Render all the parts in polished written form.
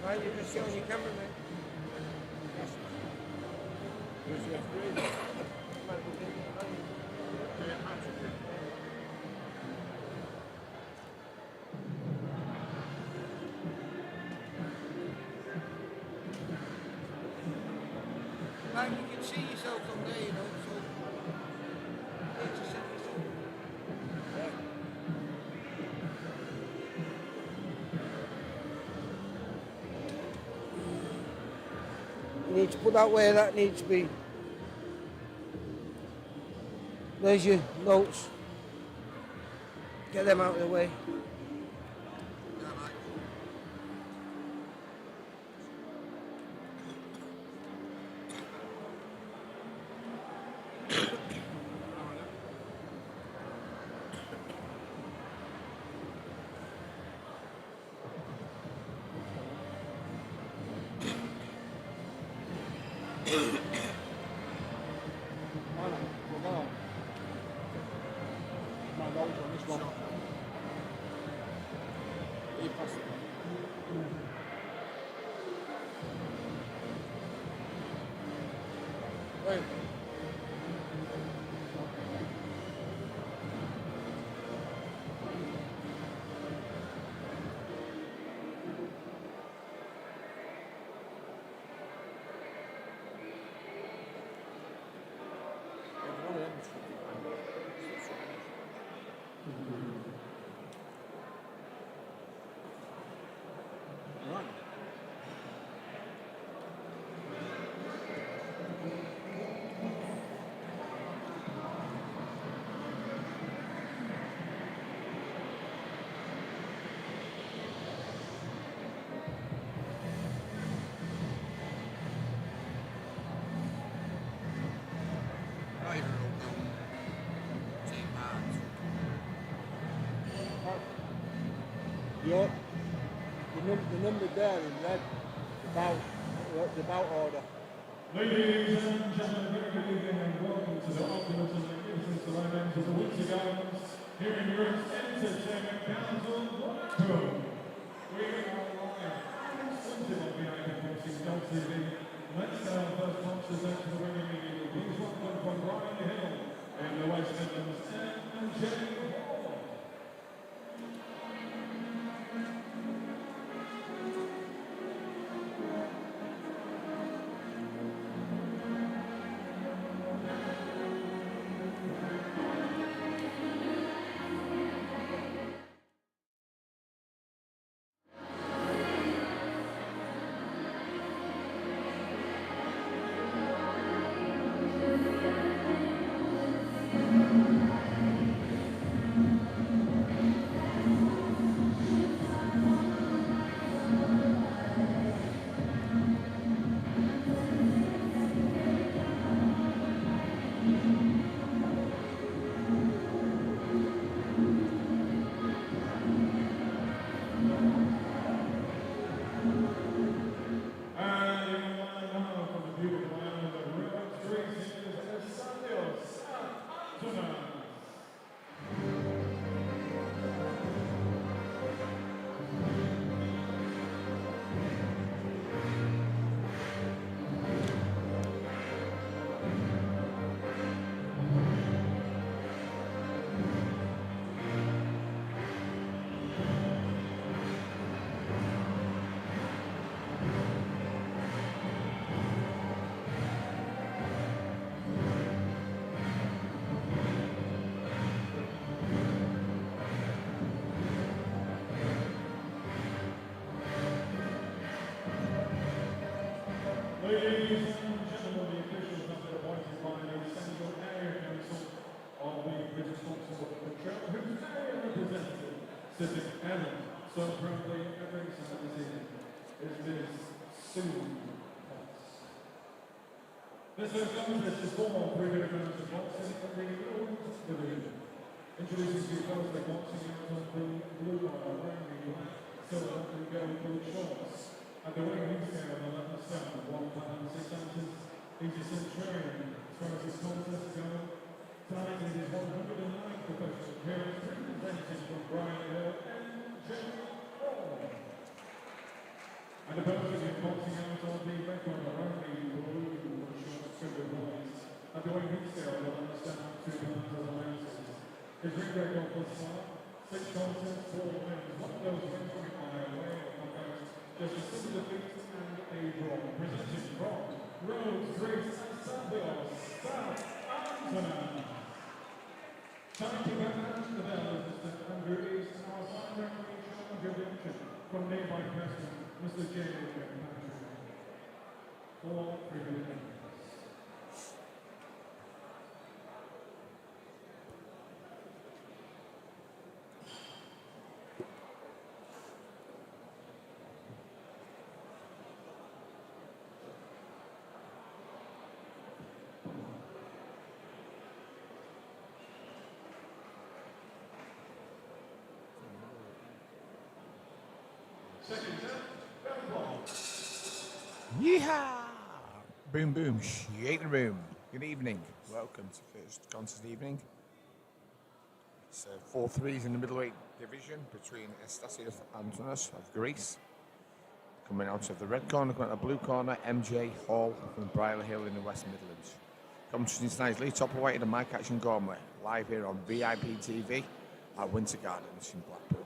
Right, you're just showing your cameraman. Where's the referee? Like you can see yourself from there, you know, so you need to set yourself. You need to put that where that needs to be. There's your notes. Get them out of the way. Right. The number there in red, the bout order. Ladies and gentlemen, very good evening and welcome to the Optimus and Magnificent Surroundings of the Winter Gardens here in Europe's entertainment capital, Blackpool. We are live exclusive on VIP.TV. Let's our first punches out to the ring immediately. Please welcome from Ryan Hill in the West Midlands and Jay Hall. Ladies and gentlemen, the officials have been appointed by the Central Area Council of the British Consul of Control, whose area representative, Sept Hallett, so proudly at ringside this evening, is Ms. Susan Potts. This first contest is for 300 pounds of boxing at the Women's Division. Introducing to you first the boxing out of the blue bar, wearing the black, silver, and gold shorts. At the ring scale on the left side, 1 pound 6 ounces, he's a centurion. As far as this contest goes, tonight it is 109th professional appearance, representing from Brian Hill and Jay Hall. And opposing him, boxing out on the red corner, only blue short silver points. And doing RINGSIDE will understand 2 pounds as a license. His ring record was 6 contests, 4 wins, 1 of those wins coming by way of knockout, just a single defeat and a draw. Presented from Rhodes, Greece, and Santos, South Antonas. Time to get out to the bell, Mr. Andrew East, and our final referee in charge of the action from nearby Preston, Mr. J. Patrick. For preview. Yeehaw! Boom, boom, shake the room. Good evening. Welcome to first contest evening. It's 4-3s in the middleweight division between Anastasios Antonas of Greece. Coming out of the red corner, coming out of the blue corner, MJ Hall from Varela Hill in the West Midlands. Coming tonight's Lee Topperweight and Mike Action Gormley, live here on VIP TV at Winter Gardens in Blackpool.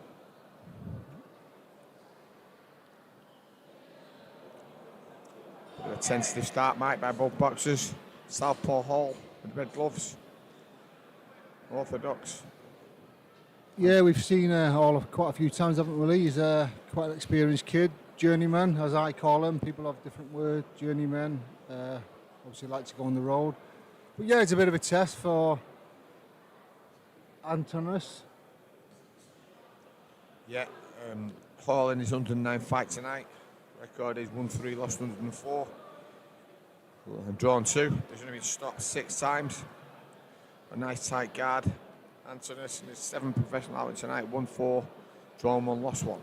A tentative start, Mike, by both boxers. Southpaw Hall with red gloves. Orthodox. Yeah, we've seen Hall quite a few times, haven't we? He's quite an experienced kid, journeyman, as I call him. People have different words, journeyman. Obviously like to go on the road. But yeah, it's a bit of a test for Antonas. Yeah, Hall in his 109 fight tonight. Record is 1-3, lost 104. And drawn 2. He's only been stopped 6 times. A nice tight guard. Antonas in his 7th professional outing tonight, 1-4, drawn 1, lost 1.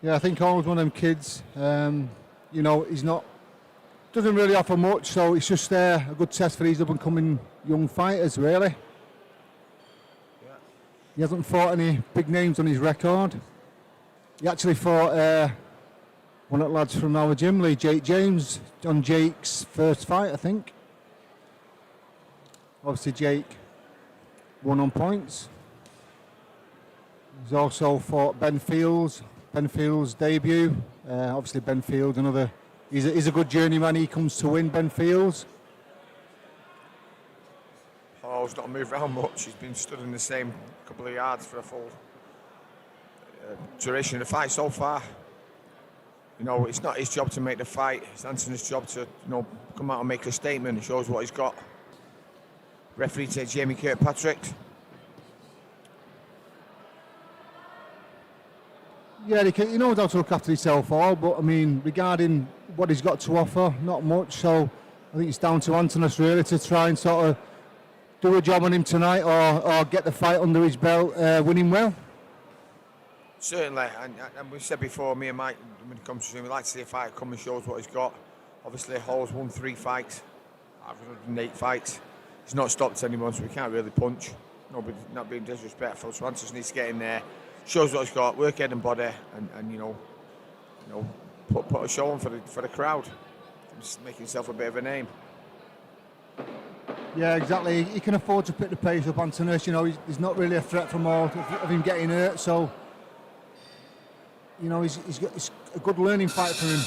Yeah, I think Hall's one of them kids. You know, doesn't really offer much, so it's just a good test for these up and coming young fighters, really. Yeah. He hasn't fought any big names on his record. He actually fought one of the lads from our gym, Lee, Jake James, on Jake's first fight, I think. Obviously, Jake won on points. He's also fought Ben Fields' debut. Obviously, Ben Fields, he's a good journeyman. He comes to win, Ben Fields. Hall's not moved around much. He's been stood in the same couple of yards for a full duration of the fight so far. You know, it's not his job to make the fight. It's Antonas' job to, come out and make a statement and shows what he's got. Referee takes Jamie Kirkpatrick. Yeah, he knows how to look after himself all, but I mean, regarding what he's got to offer, not much. So I think it's down to Antonas really to try and sort of do a job on him tonight or get the fight under his belt, winning well. Certainly, and we've said before, me and Mike, when it comes to him, we like to see a fighter come and shows what he's got. Obviously, Hall's won 3 fights, average 108 fights. He's not stopped anyone, so we can't really punch. Nobody, not being disrespectful, so Antonas needs to get in there, shows what he's got, work head and body, and put a show on for the crowd. Just making himself a bit of a name. Yeah, exactly. He can afford to pick the pace up, Antonas. He's not really a threat from all of him getting hurt, so it's a good learning fight for him.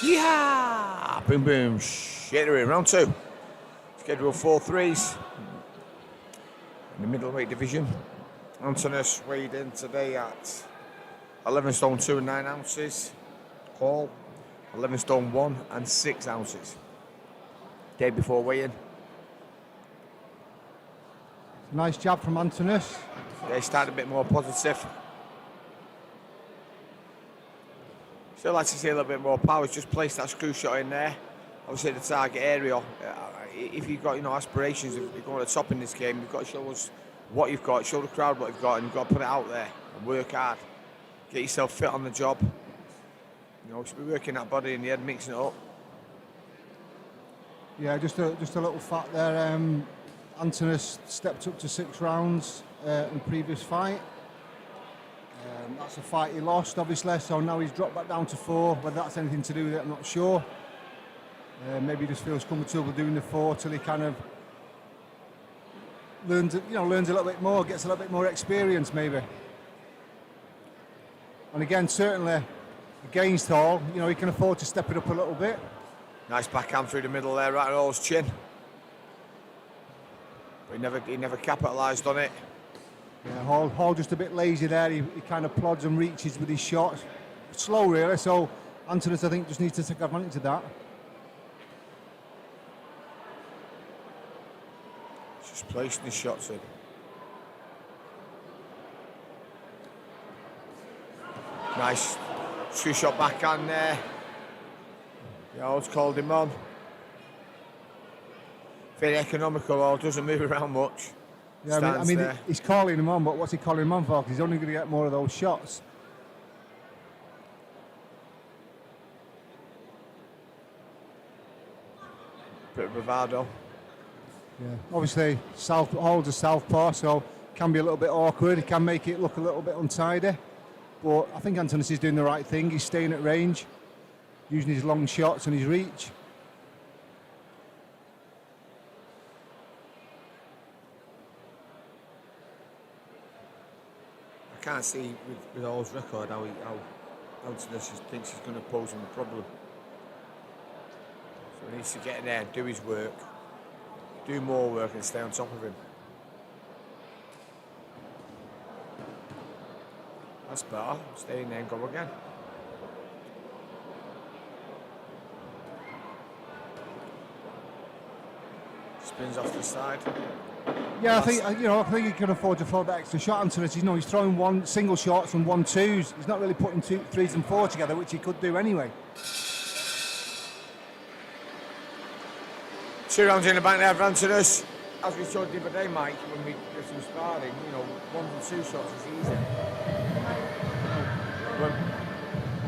Yeah! Boom, boom. Shit, in round 2. Scheduled 4 threes in the middleweight division. Antonas weighed in today at 11 stone 2 and 9 ounces. Hall 11 stone 1 and 6 ounces. Day before weigh-in. Nice jab from Antonas. They started a bit more positive. Still like to see a little bit more power. Just place that screw shot in there. Obviously the target area. If you've got aspirations of going to the top in this game, you've got to show us what you've got, show the crowd what you've got, and you've got to put it out there and work hard. Get yourself fit on the job. You should be working that body in the head, mixing it up. Yeah, just a little fact there. Antonas stepped up to 6 rounds in the previous fight. That's a fight he lost, obviously, so now he's dropped back down to 4. Whether that's anything to do with it, I'm not sure. Maybe he just feels comfortable doing the 4 till he kind of learns a little bit more, gets a little bit more experience, maybe. And again, certainly against Hall, he can afford to step it up a little bit. Nice backhand through the middle there, right on Hall's chin. But he never capitalised on it. Yeah, Hall just a bit lazy there. He kind of plods and reaches with his shots. Slow, really. So Antonas, I think, just needs to take advantage of that. Just placing his shots in. Nice screw shot backhand there. The Hall's called him on. Very economical. Hall doesn't move around much. Yeah, I mean he's calling him on, but what's he calling him on for? Because he's only going to get more of those shots. Bit of bravado. Yeah, obviously Hall's a southpaw, so can be a little bit awkward. He can make it look a little bit untidy. But I think Antonas is doing the right thing. He's staying at range, using his long shots and his reach. I can't see with Hall's record how Antonas thinks he's going to pose him a problem. So he needs to get in there and do his work, do more work and stay on top of him. That's better. Stay in there and go again. Spins off the side. Yeah, I think he can afford to throw that extra shot. Antonas, he's throwing one single shots and 1-2s. He's not really putting 2 3s and 4 together, which he could do anyway. 2 rounds in the bank there for Antonas. As we showed the other day, Mike, when we did some sparring, 1 and 2 shots is easy.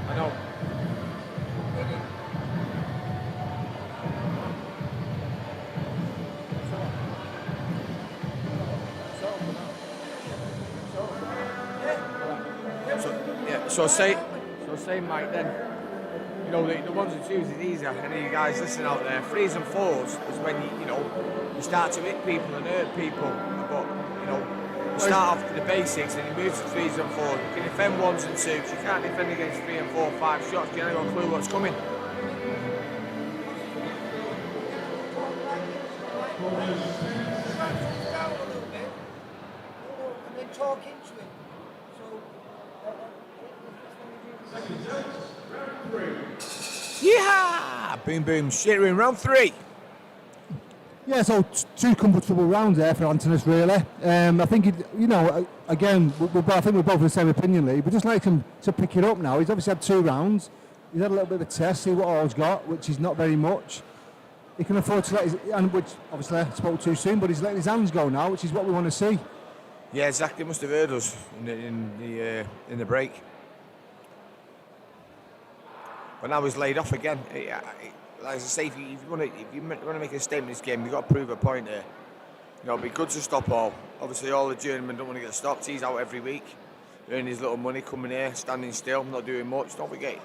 I know. So say Mike, then, the 1s and 2s is easier. Any of you guys listening out there, 3s and 4s is when you start to hit people and hurt people. But you start off with the basics and you move to 3s and 4s. You can defend 1s and 2s. You can't defend against 3 and 4, 5 shots. You haven't got a clue what's coming. Down a little bit, and then talk into it. Yeah! Boom, boom, shit, we're in round 3. Yeah, so 2 comfortable rounds there for Antonas, really. I think, again, I think we're both of the same opinion, Lee. But just like him to pick it up now. He's obviously had 2 rounds. He's had a little bit of a test, see what Hall's got, which is not very much. He can afford to let his, and which obviously I spoke too soon, but he's letting his hands go now, which is what we want to see. Yeah, exactly. Must have heard us in the break. But now he's laid off again. Like I say, if you want to make a statement in this game, you've got to prove a point here. It'd be good to stop Hall. Obviously, all the journeymen don't want to get stopped. He's out every week, earning his little money, coming here, standing still, not doing much. Don't forget,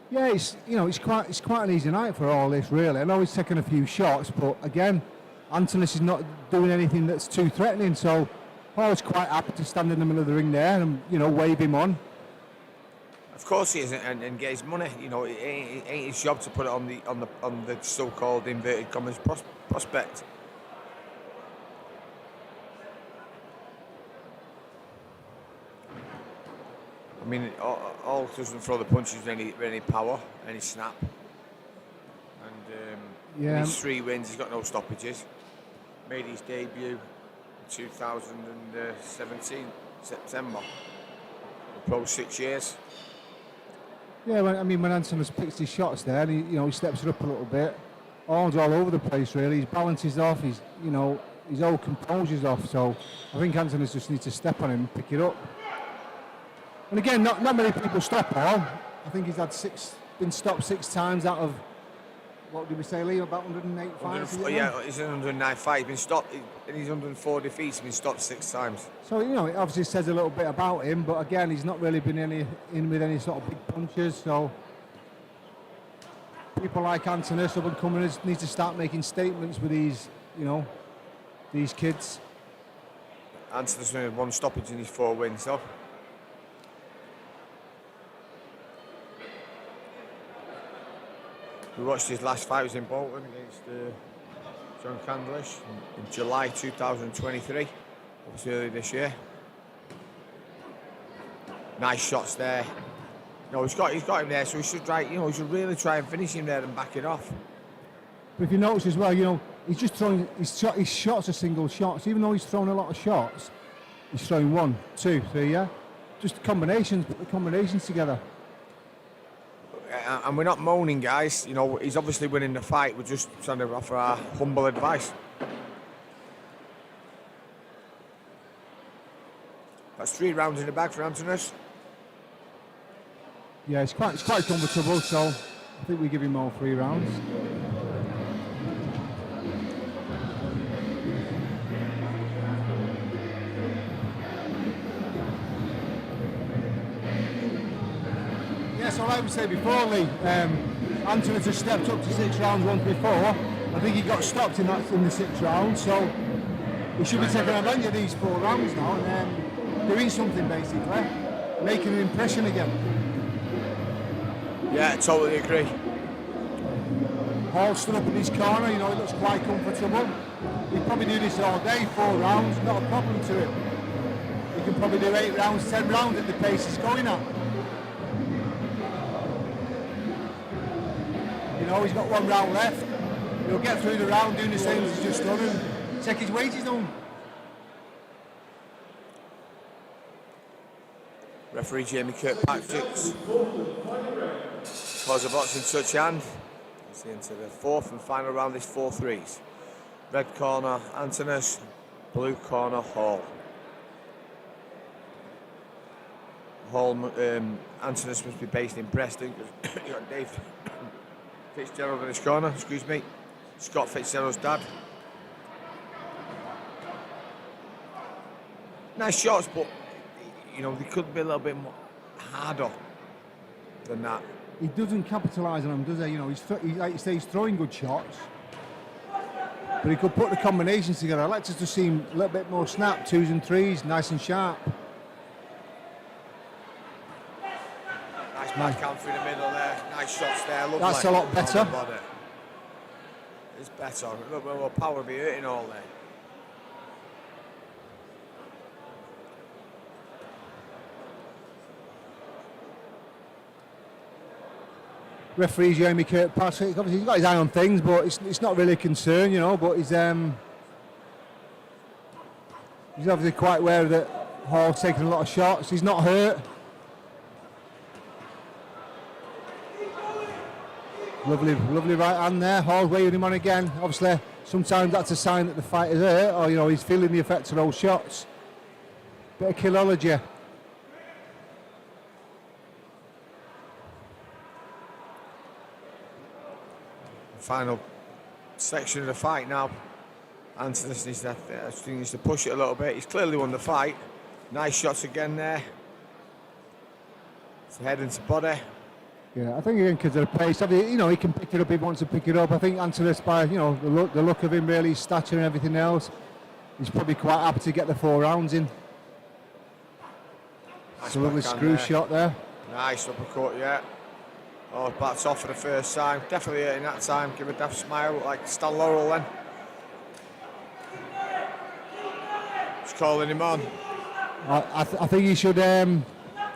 yeah, it's quite an easy night for all this, really. I know he's taking a few shots, but again, Antonas is not doing anything that's too threatening. So Hall's quite happy to stand in the middle of the ring there and wave him on. Of course he is, and get his money. You know, it ain't his job to put it on the so-called inverted commas prospect. I mean, all doesn't throw the punches with any power, any snap. And in his 3 wins, he's got no stoppages. Made his debut in 2017, September. Pro 6 years. Yeah, I mean, when Antonas picks his shots there, and he steps it up a little bit. Arms all over the place, really. His balance is off. His whole composure's off. So I think Antonas just needs to step on him and pick it up. And again, not many people stop Hall. I think he's been stopped 6 times out of, what did we say, Liam? About 108 fights? Yeah, he's in 109 fights. He's been stopped in his 104 defeats. He's been stopped 6 times. So, it obviously says a little bit about him, but again, he's not really been in with any sort of big punches. So people like Antonas, up-and-comers, need to start making statements with these kids. Antonas had 1 stoppage in his 4 wins, though. We watched his last fight, was in Bolton against John Candlish in July 2023, obviously early this year. Nice shots there. He's got him there, so he should really try and finish him there and back it off. But if you notice as well, he's just throwing his shots are single shots. Even though he's thrown a lot of shots, he's throwing 1, 2, 3, yeah? Just combinations, put the combinations together. And we're not moaning, guys. He's obviously winning the fight. We're just trying to offer our humble advice. That's 3 rounds in the bag for Antonas. Yeah, it's quite comfortable, so I think we give him all 3 rounds. So like we said before, Lee, Antonas has stepped up to 6 rounds once before. I think he got stopped in the 6th round, so he should be taking advantage of these 4 rounds now and doing something basically, making an impression again. Yeah, I totally agree. Hall stood up in his corner, he looks quite comfortable. He'd probably do this all day, 4 rounds, not a problem to him. He can probably do 8 rounds, 10 rounds at the pace he's going at. He's got 1 round left. He'll get through the round doing the same as he's just done and take his wages home. Referee Jamie Kirkpatrick's cause a boxing touch hand. It's into the 4th and final round. This 4-3s. Red corner Antonas, blue corner Hall. Antonas must be based in Preston. You got Dave Fitzgerald in his corner, Scott Fitzgerald's dad. Nice shots, but they could be a little bit more harder than that. He doesn't capitalise on them, does he? Like you say, he's throwing good shots, but he could put the combinations together. I'd like to just see him a little bit more snap, 2s and 3s, nice and sharp. Nice backhand through the middle there. Nice shots there. Lovely. That's a lot better. It's better. A little bit more power be hurting all there. Referee Jamie Kirkpatrick, obviously he's got his eye on things, but it's not really a concern, but he's obviously quite aware that Hall's taking a lot of shots. He's not hurt. Lovely right hand there. Hall's waving him on again. Obviously, sometimes that's a sign that the fighter's hurt, or he's feeling the effects of those shots. Bit of killology. Final section of the fight now. Antonas needs to push it a little bit. He's clearly won the fight. Nice shots again there. It's head into body. Yeah, I think again because of the pace. He can pick it up if he wants to pick it up. I think Antonas, by the look of him, really, his stature and everything else, he's probably quite happy to get the 4 rounds in. Nice It's a lovely screw shot there. Nice uppercut, yeah. Oh, bats off for the first time. Definitely hurting that time. Give a daft smile like Stan Laurel then. Just calling him on. I think he should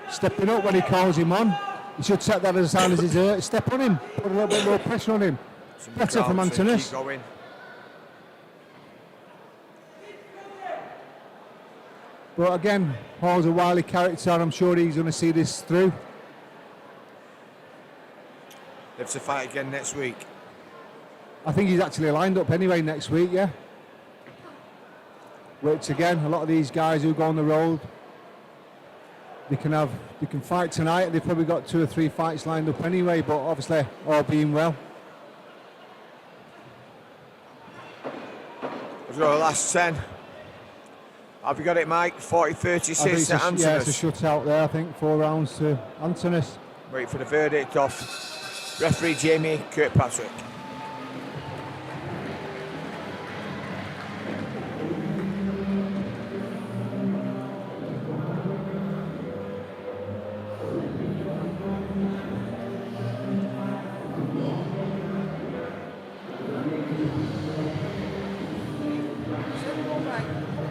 step it up when he calls him on. He should set that as a sign as he's hurt. Step on him. Put a little bit more pressure on him. Better from Antonas. Keep going. But again, Hall's a wily character. I'm sure he's going to see this through. Live to fight again next week. I think he's actually lined up anyway next week, yeah. Which again, a lot of these guys who go on the road, they can fight tonight. They've probably got 2 or 3 fights lined up anyway, but obviously all being well. We've got the last 10. Have you got it, Mike? 40-36 to Antonas. Yeah, it's a shutout there, I think. 4 rounds to Antonas. Wait for the verdict off referee Jamie Kirkpatrick.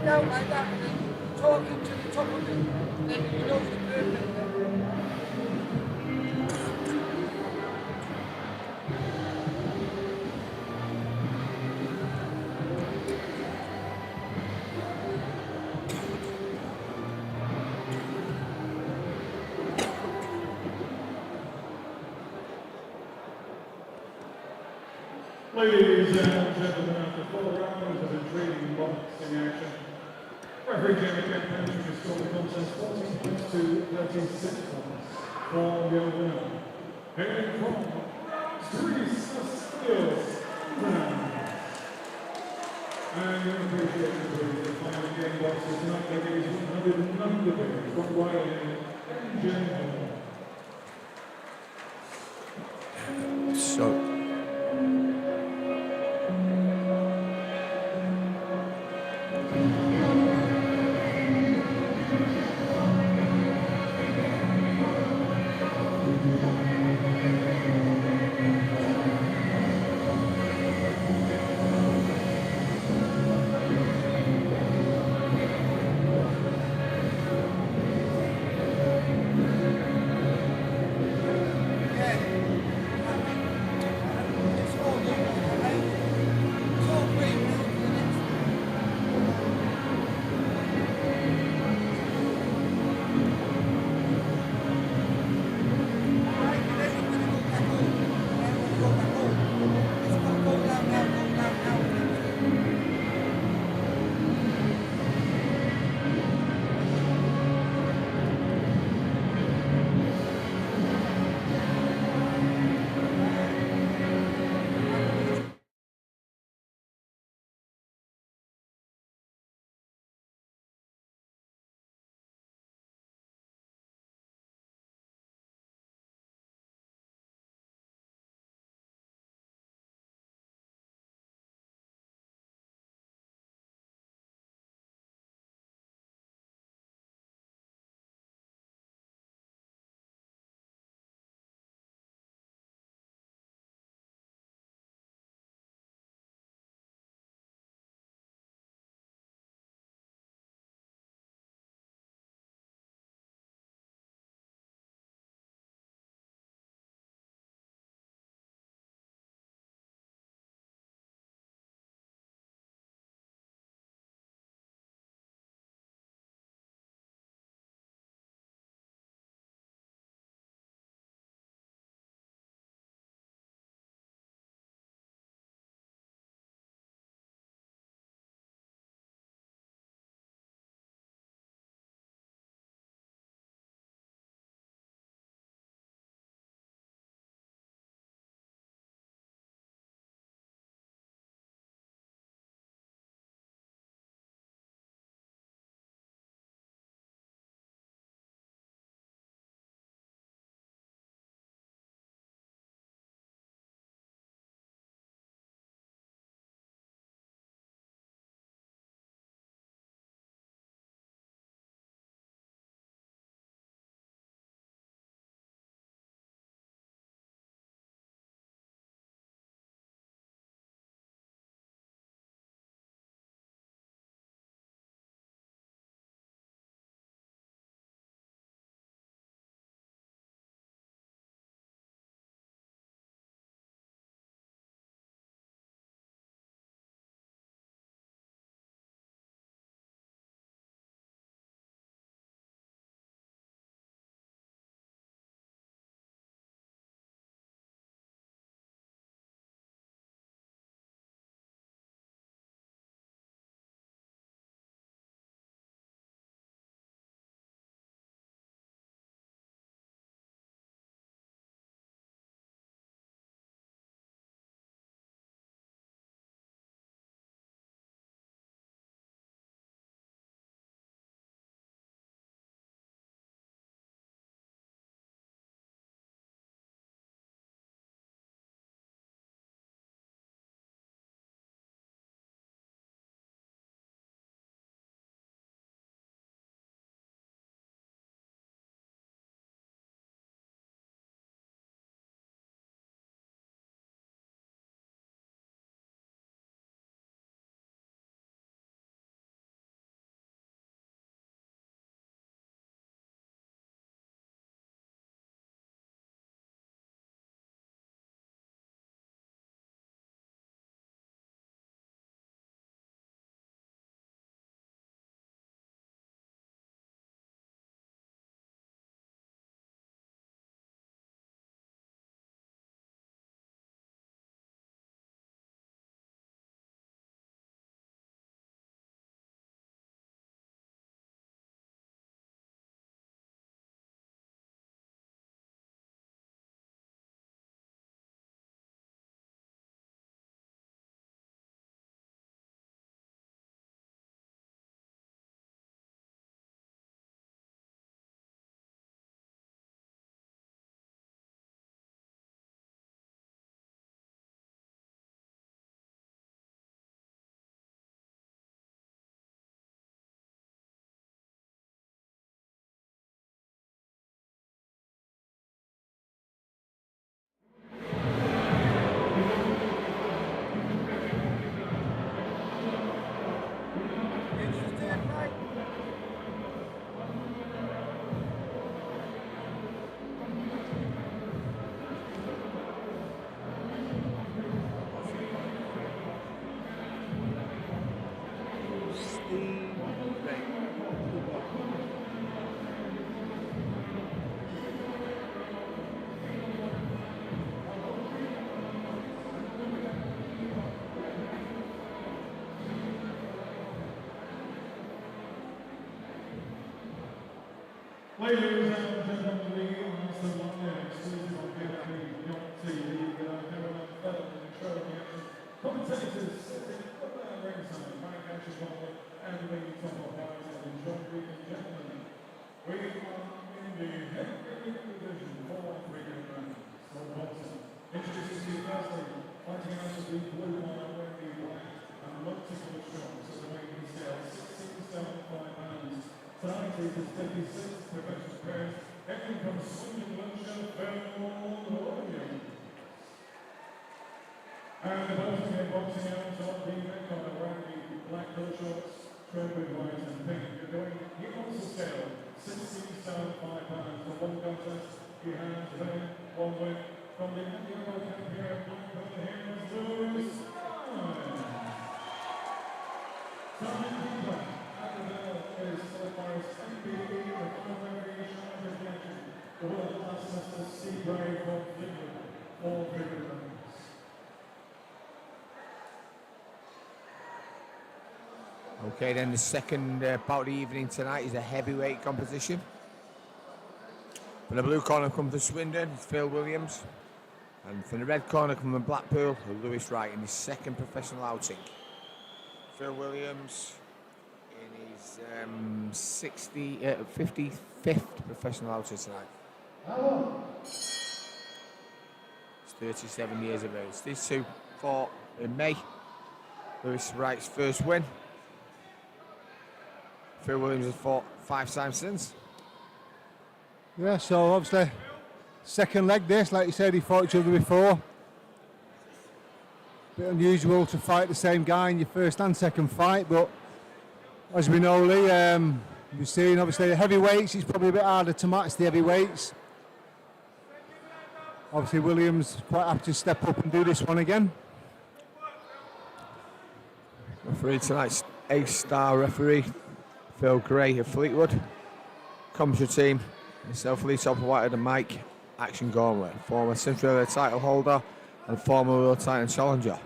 Down like that and then talking to the top of it, then you know it's perfect then. Ladies and gentlemen, after 4 rounds of intriguing boxing action, referee Jamie Kirkpatrick has scored the contest 14 points to 36 points for your winner. Hailing from Greece, round. And we appreciate the final game boxers tonight. That is 109 degrees from Wiley and Jane Hall. So. Ladies and gentlemen, we are so long exclusive on BLACKPOOL.tv with our Vera and trophy action. Commentators sitting up at ringside, Mike Ashley and the top of ours and enjoy weekend gentlemen. We are in the heavyweight division for freedom rounds. So Barton introduces you firstly, fighting out of the blue line wearing the black and multiple shots at the weight scale, 16 stone 5 pounds. Tonight is his 56th professional appearance. Entering from Swindon, Wiltshire, Williams. And the boxing and boxing out of the red corner wearing the black color shorts, trimmed with white and pink. You're going the opposite scale, 16 stone 5 pounds. For one contest, he has then one win from the yellow camp here at Blackpool. Here is Lewis. Time keeper. Is Flores MBE, the final variation of the action. The world class Mr. Seabrave from England, all bigger rounds. Okay, then the second bout of the evening tonight is a heavyweight competition. From the blue corner comes from Swindon, Phil Williams. And from the red corner comes from Blackpool, Lewis Wright in his second professional outing. Phil Williams in his 55th professional outing tonight. He's 37 years of age. These two fought in May. Lewis Wright's first win. Phil Williams has fought 5 times since. Yeah, so obviously, second leg this, like you said, he fought each other before. Bit unusual to fight the same guy in your first and second fight, but as we know, Lee, we've seen obviously the heavyweights, it's probably a bit harder to match the heavyweights. Obviously Williams quite happy to step up and do this one again. Referee tonight's ace-star referee, Phil Gray of Fleetwood. Commentary team, myself, Lee Topper-White and Mike Action Gauntlet, former Central title holder and former world title challenger.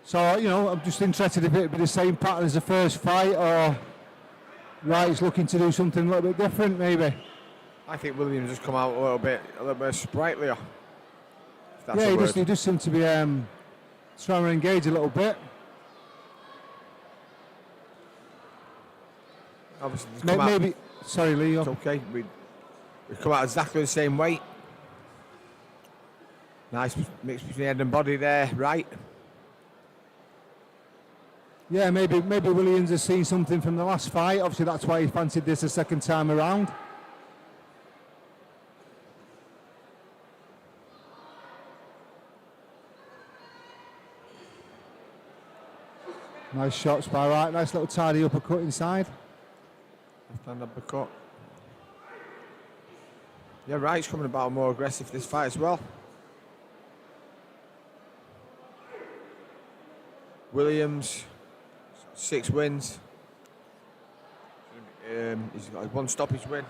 So, you know, I'm just interested if it'd be the same pattern as the first fight, or Wright's looking to do something a little bit different, maybe. I think Williams has come out a little bit sprightlier. If that's Yeah, a word. he does seem to be trying to engage a little bit. Obviously, he's come out- Maybe, sorry, Lee. It's okay. We come out exactly the same weight. Nice mix between head and body there, right? Yeah, maybe Williams has seen something from the last fight. Obviously, that's why he fancied this a second time around. Nice shots by Wright. Nice little tidy uppercut inside. Left-hand uppercut. Yeah, Wright's coming about more aggressive this fight as well. Williams, 6 wins. He's got 1 stoppage win.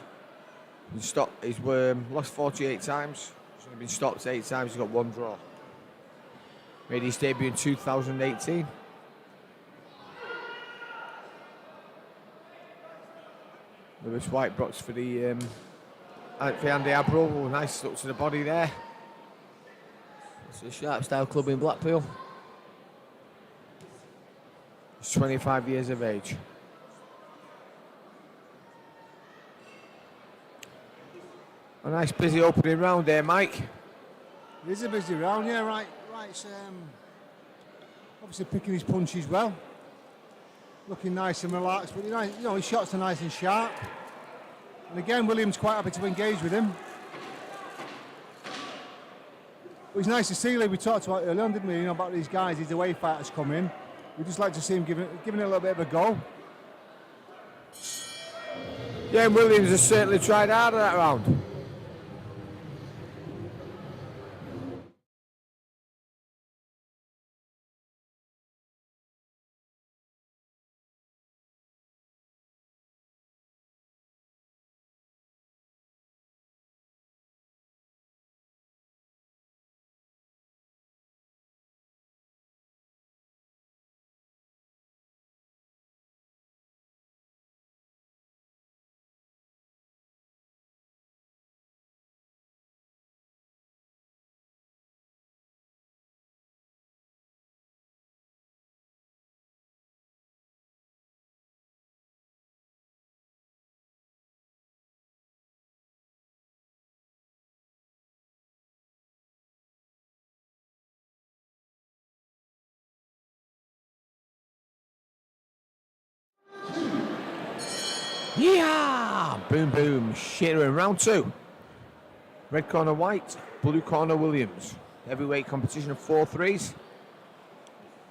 He's lost 48 times. He's only been stopped 8 times. He's got 1 draw. Made his debut in 2018. Lewis White box for the Andy Abril. Oh, nice look to the body there. It's a sharp style club in Blackpool. He's 25 years of age. A nice busy opening round there, Mike. It is a busy round, yeah, Wright's obviously picking his punches well. Looking nice and relaxed, but you know his shots are nice and sharp. And again, Williams quite happy to engage with him. But it's nice to see, Lee, we talked about earlier on, didn't we? You know, about these guys, these away fighters come in. We'd just like to see him giving it a little bit of a go. Yeah, Williams has certainly tried harder that round. Yeah! Boom, boom. Shearer in round 2. Red corner White, blue corner Williams. Heavyweight competition of 4 threes.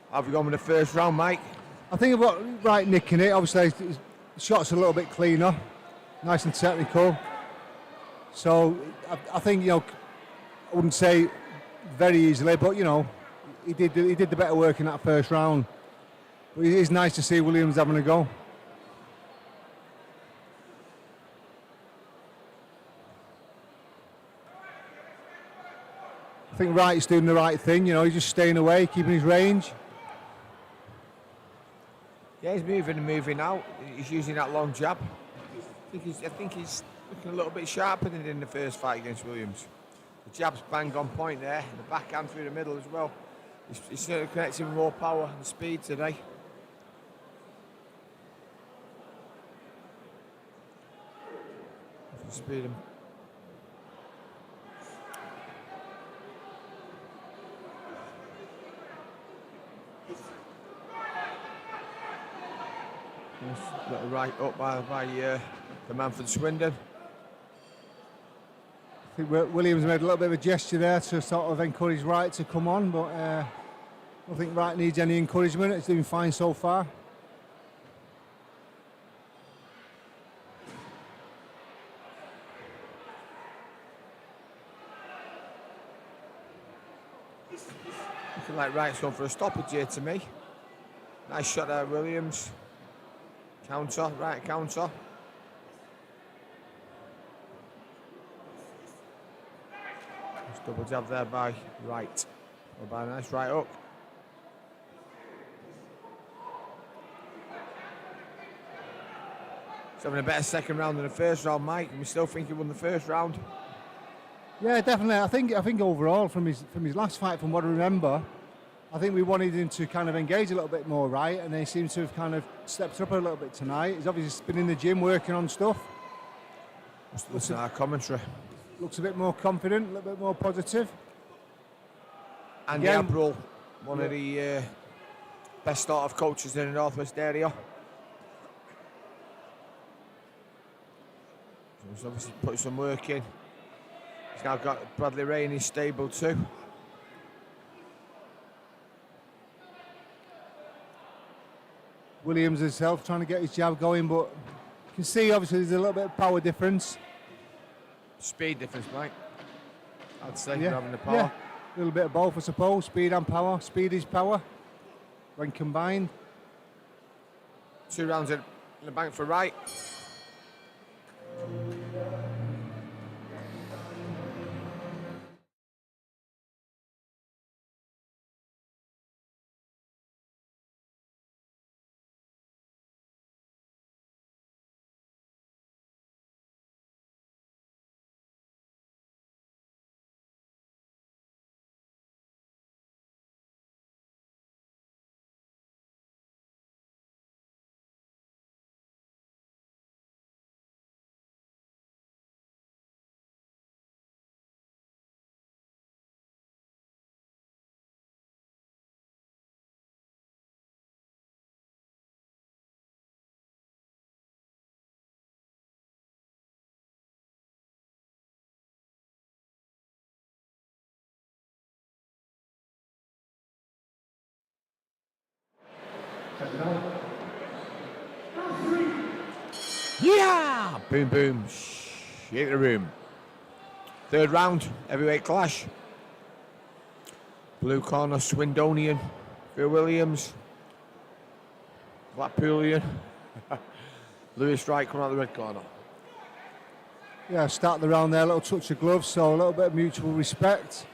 How have you gone with the first round, Mike? I think I've got Wright nicking it. Obviously, his shot's a little bit cleaner, nice and technical. So I think, you know, I wouldn't say very easily, but you know, he did the better work in that first round. But it is nice to see Williams having a go. I think Wright's doing the right thing, you know, he's just staying away, keeping his range. Yeah, he's moving and moving out. He's using that long jab. I think he's looking a little bit sharper than he did in the first fight against Williams. The jab's bang on point there, and the backhand through the middle as well. He's certainly connecting with more power and speed today. Speed him. Got a right up by the man from Swindon. I think Williams made a little bit of a gesture there to sort of encourage Wright to come on, but I don't think Wright needs any encouragement. It's doing fine so far. Looking like Wright's going for a stoppage here to me. Nice shot there, Williams. Counter, right counter. Just double jab there by Wright. Oh, by a nice right hook. He's having a better second round than the first round, Mike. And we still think he won the first round. Yeah, definitely. I think overall, from his last fight, from what I remember, I think we wanted him to kind of engage a little bit more, right? And he seems to have kind of stepped up a little bit tonight. He's obviously been in the gym working on stuff. Just listen to our commentary. Looks a bit more confident, a little bit more positive. Andy Again, Abril, one of the best sort of coaches in the Northwest area. So he's obviously put some work in. He's now got Bradley Ray in his stable too. Williams himself trying to get his jab going, but you can see obviously there's a little bit of power difference. Speed difference, Mike. I'd say Yeah, having the power. yeah, a little bit of both, I suppose. Speed and power. Speed is power when combined. 2 rounds in the bank for Wright. Yeah! Boom, boom. Shake the room. 3rd round, heavyweight clash. Blue corner, Swindonian. Phil Williams. Blackpoolian. Lewis Wright coming out of the red corner. Yeah, start the round there, a little touch of gloves, so a little bit of mutual respect.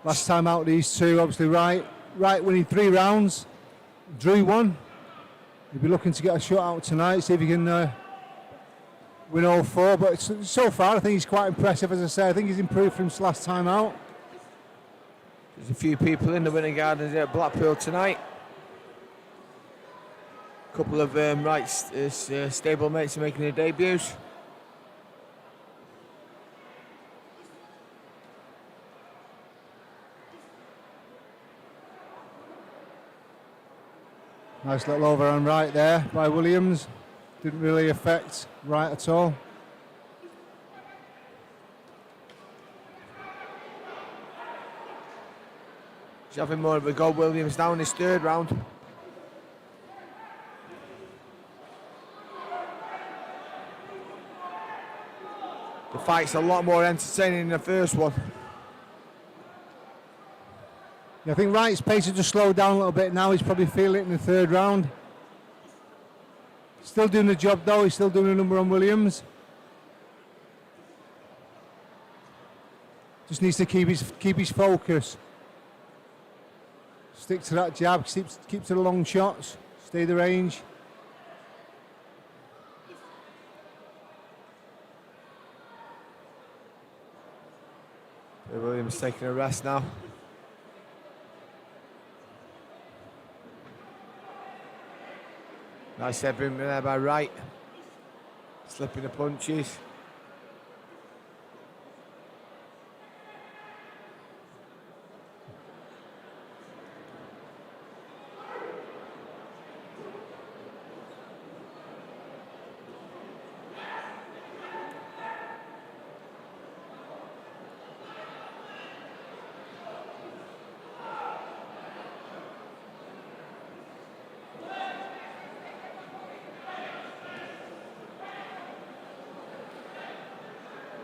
Last time out, these two, obviously Wright winning 3 rounds, drew 1. He'll be looking to get a shot out tonight, see if he can win all 4. But so far, I think he's quite impressive. As I say, I think he's improved from his last time out. There's a few people in the winning gardens at Blackpool tonight. A couple of Wright's stable mates are making their debuts. Nice little overhand right there by Williams. Didn't really affect Wright at all. He's having more of a go, Williams, now in his third round. The fight's a lot more entertaining than the first one. Yeah, I think Wright's pace has just slowed down a little bit now. He's probably feeling it in the third round. Still doing the job though. He's still doing a number on Williams. Just needs to keep his focus. Stick to that jab. Keep to the long shots. Stay the range. Williams taking a rest now. Nice head movement there by Wright. Slipping the punches.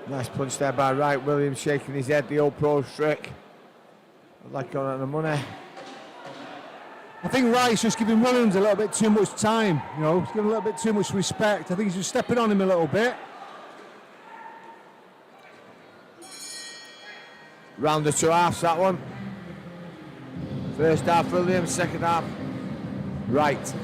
Nice punch there by Wright. Williams shaking his head, the old pro trick. Like going on the money. I think Wright's just giving Williams a little bit too much time. You know, he's giving a little bit too much respect. I think he's just stepping on him a little bit. Round of two halves, that one. First half Williams, second half Wright.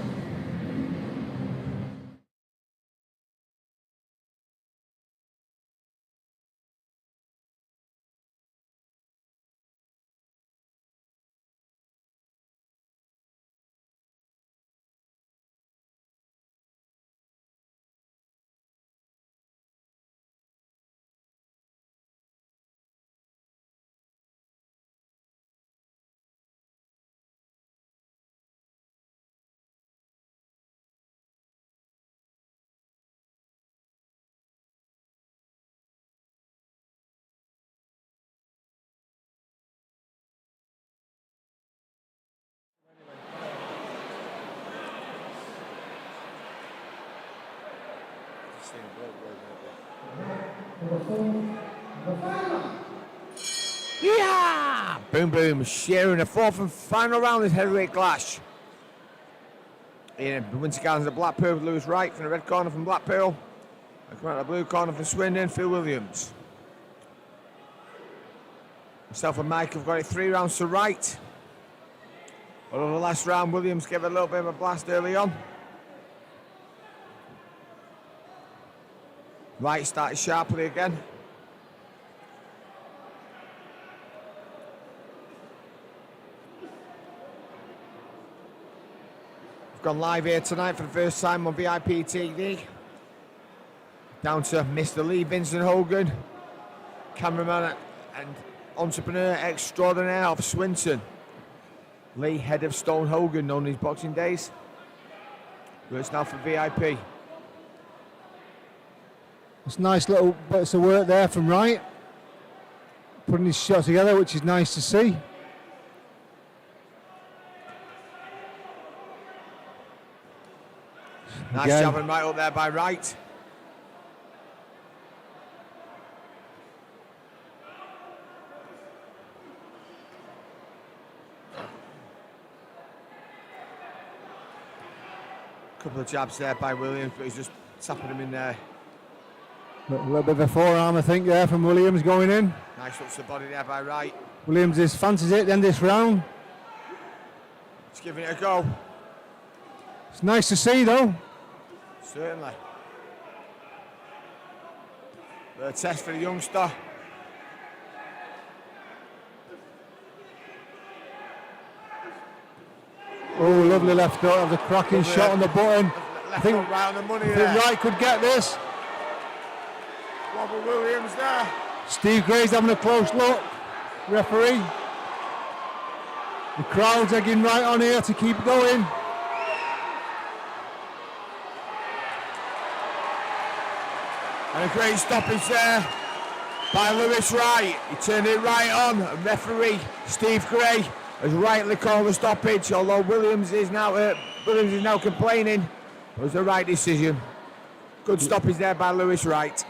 Yeah! Boom, boom. Sharing the fourth and final round is heavyweight clash. In the Winter Gardens of Blackpool with Lewis Wright from the red corner from Blackpool. And coming out the blue corner from Swindon, Phil Williams. Myself and Mike have got it 3 rounds to Wright. Although the last round, Williams gave a little bit of a blast early on. Wright started sharply again. We've gone live here tonight for the first time on VIP TV. Down to Mr. Lee Vincent Hogan, cameraman and entrepreneur extraordinaire of Swinton. Lee, head of Stone Hogan, known in his boxing days. Works now for VIP. It's nice little bits of work there from Wright. Putting his shot together, which is nice to see. Nice Again. jabbing right up there by Wright. Couple of jabs there by Williams, but he's just tapping him in there. A little bit of a forearm, I think, there from Williams going in. Nice hooks to the body there by Wright. Williams is fancies it then this round. Just giving it a go. It's nice to see though. Certainly. A test for the youngster. Oh, lovely left hook, of the cracking shot on the button. Left hook right on the money I there. think Wright could get this. Robert Williams there. Steve Gray's having a close look. Referee. The crowd's egging Wright on here to keep going. And a great stoppage there by Lewis Wright. He turned it right on. And referee Steve Gray has rightly called the stoppage, although Williams is now complaining. It was the right decision. Good stoppage there by Lewis Wright.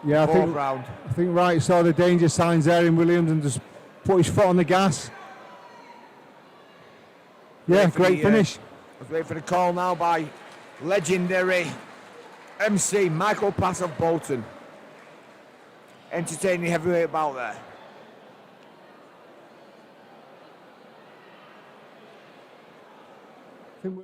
Yeah, I Fourth round. think Wright saw the danger signs there in Williams and just put his foot on the gas. Yeah, great finish. Let's wait for the call now by legendary MC Michael Pass of Bolton. Entertaining heavyweight bout there. I think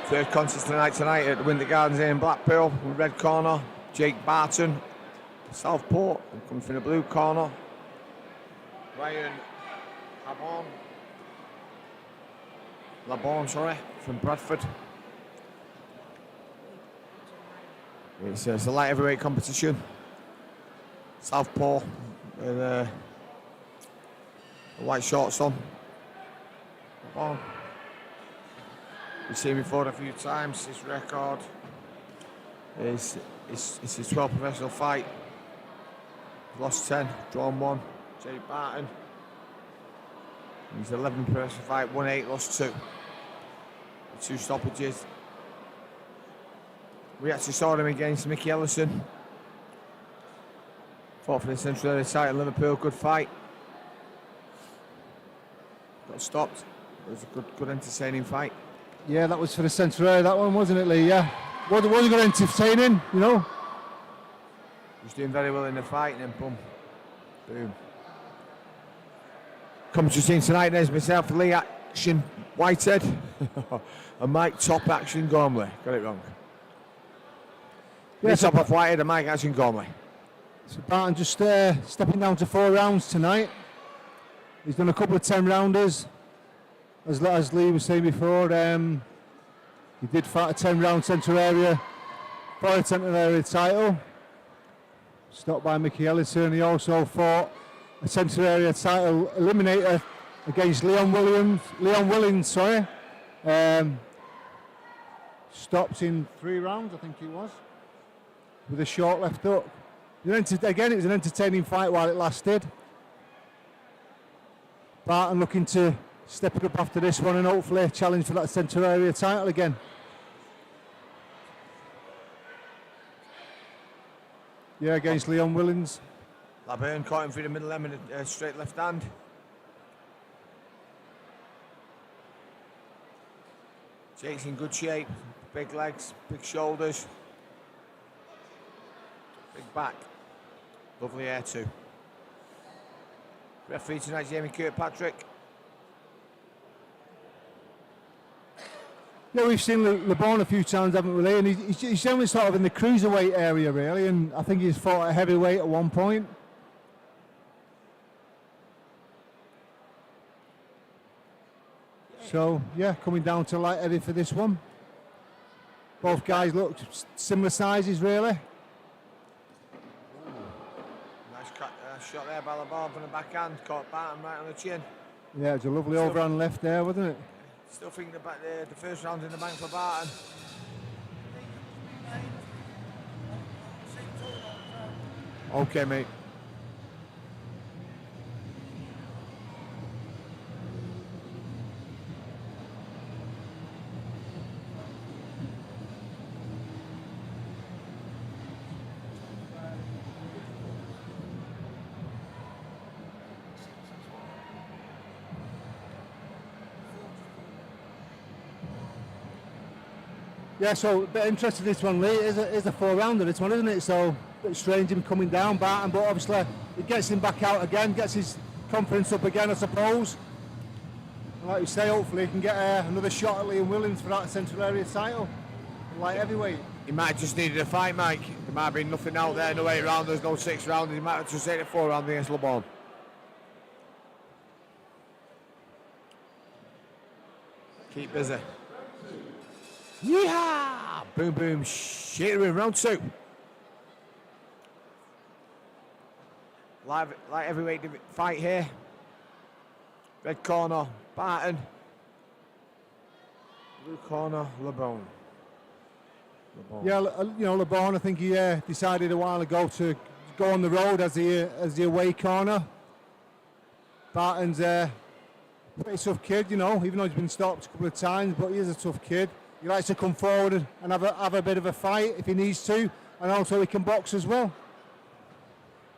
Third contest tonight at the Winter Gardens in Blackpool. In red corner, Jake Barton, Southport, and coming from the blue corner, Ryan Labourn, from Bradford. It's a light heavyweight competition. Southpaw with the white shorts on. Labourn. We've seen him before a few times. His record is his 12th professional fight. Lost 10, drawn 1. Jake Barton. He's 11 professional fight, won 8, lost 2. 2 stoppages. We actually saw him against Mickey Ellison. Fought for the Central Area title in Liverpool, good fight. Got stopped. It was a good entertaining fight. Yeah, that was for the Central Area, that one, wasn't it, Lee? Yeah. Was it good entertaining, you know? He was doing very well in the fight, and then boom. Boom. Comes to scene tonight, there's myself, Lee Action Whitehead, and Mike Top Action Gormley. Got it wrong. Yeah, Lee Top off Whitehead and Mike Action Gormley. So Barton just stepping down to 4 rounds tonight. He's done a couple of 10-rounders. As Lee was saying before, he did fight a 10-round Central Area for a Central Area title. Stopped by Mickey Ellison. He also fought a Central Area title eliminator against Leon Willings, stopped in 3 rounds, I think it was, with a short left hook. Again, it was an entertaining fight while it lasted. Barton looking to step it up after this one and hopefully challenge for that Central Area title again. Yeah, against Leon Willings. Labourn caught him through the middle limb and a straight left hand. Jake's in good shape, big legs, big shoulders, big back, lovely hair too. Referee tonight, Jamie Kirkpatrick. Yeah, we've seen Labourn a few times, haven't we, Lee? And he's generally sort of in the cruiserweight area, really, and I think he's fought at heavyweight at one point. So, yeah, coming down to light heavy for this one. Both guys look similar sizes, really. Nice shot there by Labourn from the backhand, caught Barton right on the chin. Yeah, it's a lovely overhand left there, wasn't it? Still think the first round in the bank for Barton. Okay, mate. Yeah, so a bit interested in this one, Lee. It is a 4-rounder, this one, isn't it? So a bit strange him coming down, Barton, but obviously it gets him back out again, gets his confidence up again, I suppose. And like you say, hopefully he can get another shot at Leon Willings for that Central Area title, light heavyweight. He might have just needed a fight, Mike. There might have been nothing out there, no 8 rounders, no 6 rounders. He might have just taken a 4 round against Labourn. Keep busy. Yeehaw! Boom, boom, shake room, round 2. Light heavyweight fight here. Red corner, Barton. Blue corner, Labourn. Yeah, you know, Labourn, I think he decided a while ago to go on the road as the away corner. Barton's a pretty tough kid, you know, even though he's been stopped a couple of times, but he is a tough kid. He likes to come forward and have a bit of a fight if he needs to, and also he can box as well.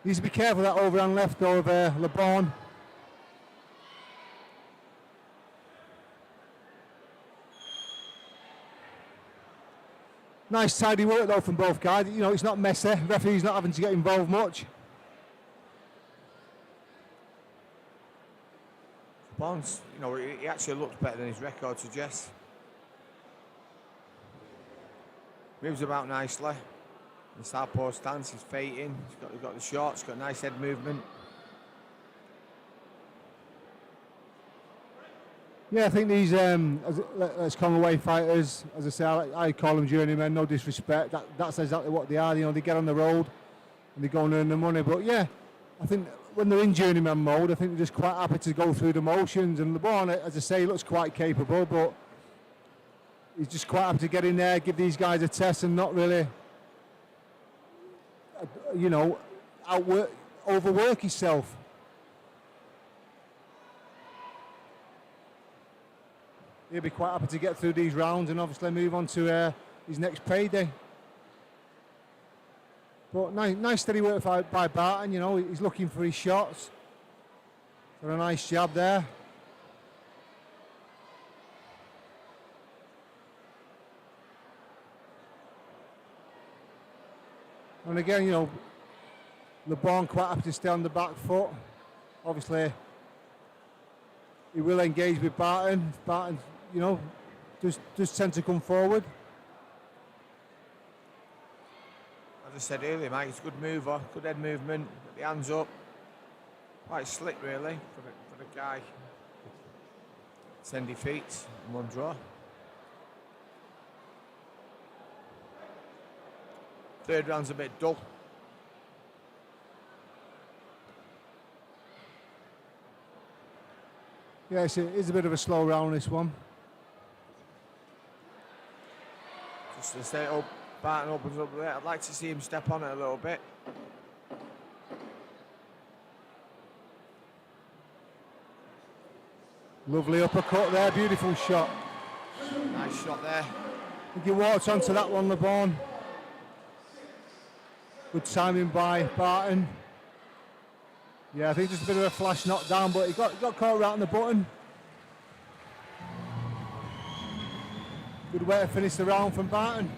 He needs to be careful of that overhand left of Labourn. Nice tidy work though from both guys. You know, it's not messy. Referee's not having to get involved much. Barnes, you know, he actually looks better than his record suggests. Moves about nicely. The southpaw stance, he's feinting. He's got the shots, got a nice head movement. Yeah, I think these let's call them away fighters. As I say, I call them journeymen. No disrespect. That's exactly what they are. You know, they get on the road and they go and earn the money. But yeah, I think when they're in journeyman mode, I think they're just quite happy to go through the motions. And Labourn, as I say, looks quite capable, but he's just quite happy to get in there, give these guys a test, and not really, you know, overwork himself. He'll be quite happy to get through these rounds and obviously move on to his next payday. But nice steady work by Barton. You know, he's looking for his shots. Got a nice jab there. And again, you know, Labourn quite happy to stay on the back foot. Obviously, he will engage with Barton. Barton, you know, does tend to come forward. As I said earlier, Mike, he's a good mover, good head movement, got the hands up. Quite slick, really, for the guy. 10 defeats and 1 draw. Third round's a bit dull. Yeah, it's a bit of a slow round, this one. Just to set it up, Barton opens up there. I'd like to see him step on it a little bit. Lovely uppercut there, beautiful shot. Nice shot there. I think he walked onto that one, Labourn. Good timing by Barton. Yeah, I think just a bit of a flash knockdown, but he got caught right on the button. Good way to finish the round from Barton.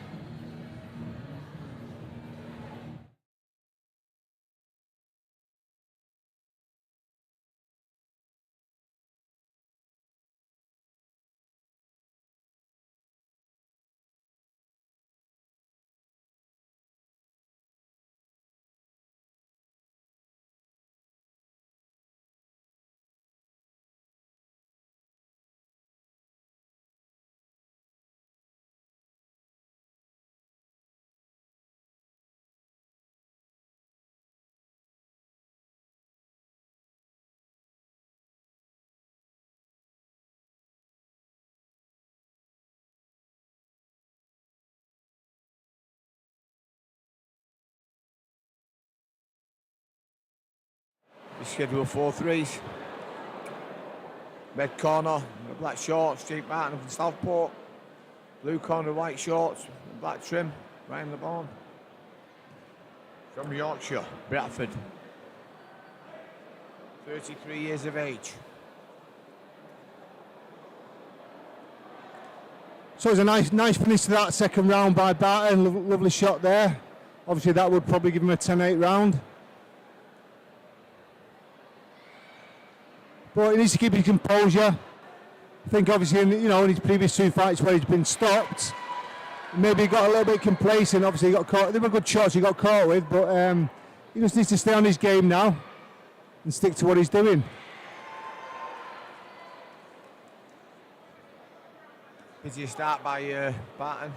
He's scheduled 4 threes. Red corner, black shorts, Jake Barton from Southport. Blue corner, white shorts, black trim, Ryan Labourn. From Yorkshire, Bradford. 33 years of age. So it's a nice finish to that second round by Barton. Lovely shot there. Obviously that would probably give him a 10-8 round. But he needs to keep his composure. I think obviously in his previous 2 fights where he's been stopped, maybe he got a little bit complacent. Obviously he got caught. They were good shots he got caught with, but he just needs to stay on his game now and stick to what he's doing. Busy start by Barton.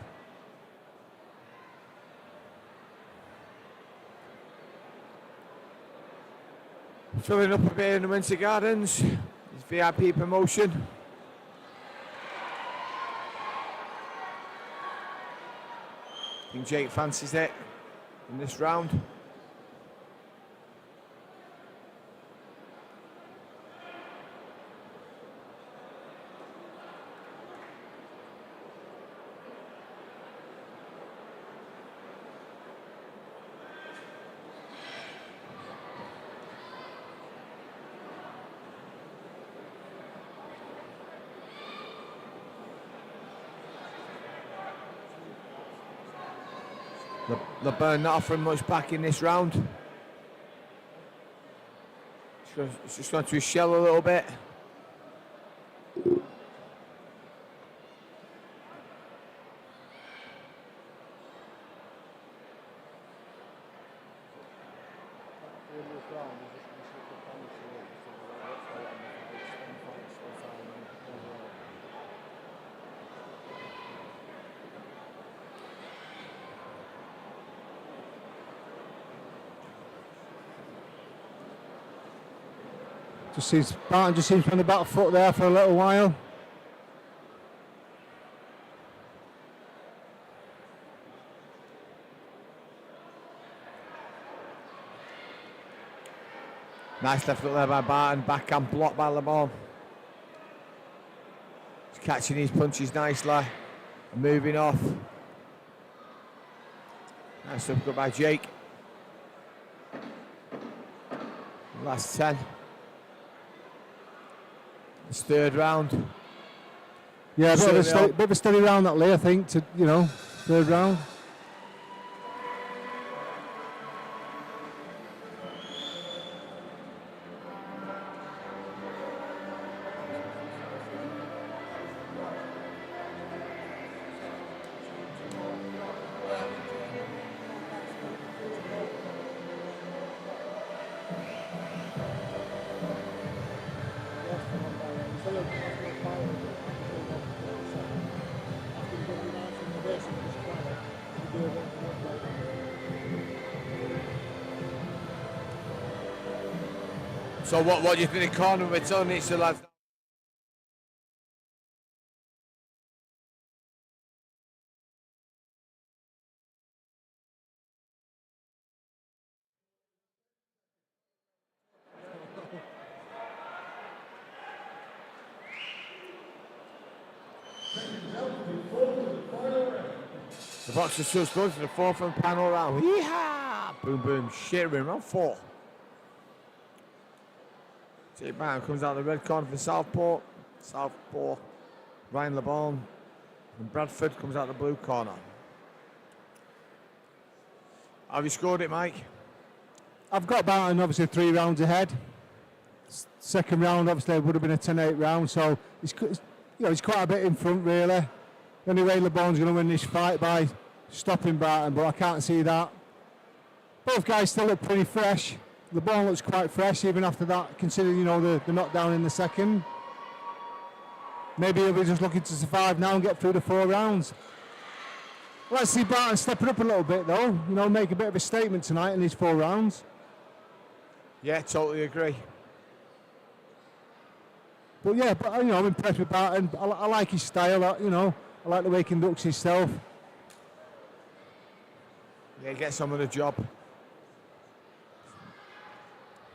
Filling up a bit in the Winter Gardens. It's VIP promotion. I think Jake fancies it in this round. Labourn not offering much back in this round. It's just gone to his shell a little bit. Barton just seems on the back foot there for a little while. Nice left foot there by Barton. Backhand blocked by Labourn. He's catching his punches nicely and moving off. Nice uppercut by Jake. Last 10. It's third round. Yeah, a bit of a steady round that Lee, I think, to, third round. So what do you think the corner with Tony? So lads. The boxers just goes to the fourth and final round. Yeehaw! Boom, boom, shattering round 4. Jake Barton comes out of the red corner for Southport. Ryan Labourn. And Bradford comes out the blue corner. Have you scored it, Mike? I've got Barton obviously 3 rounds ahead. Second round obviously would have been a 10-8 round, so he's quite a bit in front really. The only way Labourn's going to win this fight by stopping Barton, but I can't see that. Both guys still look pretty fresh. Labourn looks quite fresh even after that, considering the knockdown in the second. Maybe he'll be just looking to survive now and get through the 4 rounds. Let's see Barton stepping up a little bit though, make a bit of a statement tonight in these 4 rounds. Yeah, totally agree. But yeah, I'm impressed with Barton. I like his style, I like the way he conducts himself. Yeah, he gets on with the job.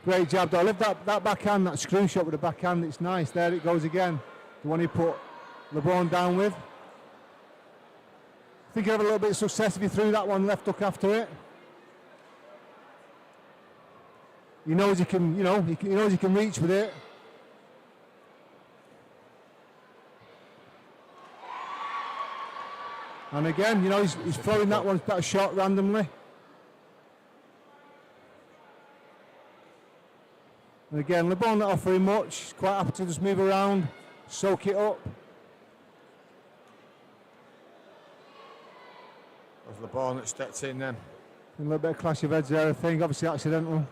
Great job though. I love that backhand, that screw shot with the backhand. It's nice. There it goes again. The one he put Labourn down with. I think he'll have a little bit of success if he threw that one left hook after it. He knows he can, he knows he can reach with it. And again, he's throwing that shot randomly. And again, Labourn not offering much. He's quite happy to just move around, soak it up. It was Labourn that stepped in then. A little bit of clash of heads there, I think. Obviously accidental.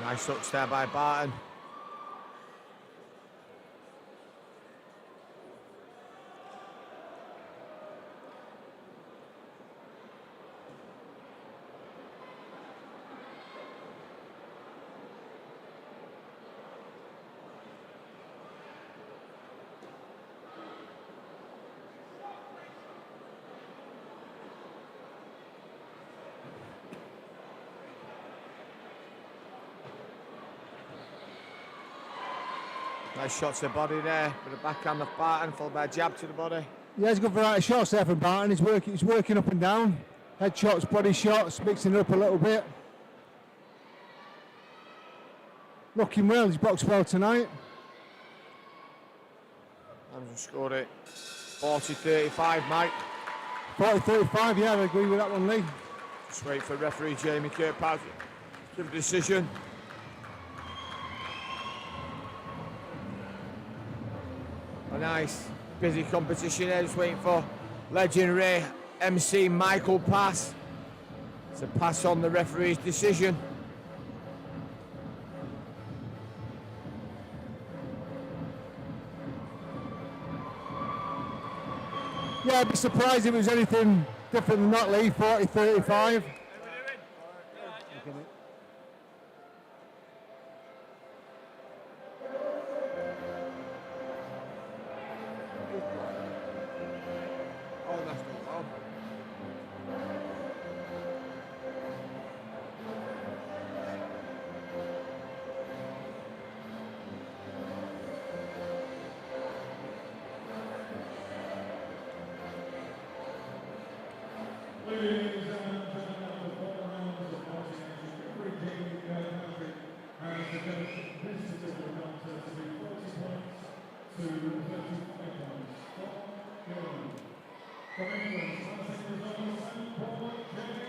Nice hooks there by Barton. Nice shot to the body there, with a backhand of Barton, followed by a jab to the body. Yeah, he's got variety of shots there from Barton. He's working up and down. Head shots, body shots, mixing it up a little bit. Looking well, he's boxed well tonight. I've just scored it 40-35, Mike. 40-35, yeah, I agree with that one, Lee. Just wait for referee Jamie Kirkpatrick to give a decision. A nice busy competition here, just waiting for legendary MC Michael Pass to pass on the referee's decision. Yeah, I'd be surprised if it was anything different than that, Lee. 40-35. Oh, that's not well. Ladies and gentlemen, after 4 rounds of boxing action, every Jamie Kirkpatrick has declared this particular contest to be 40 points to 35 points. From England, passing the zone, and Paul Jamie.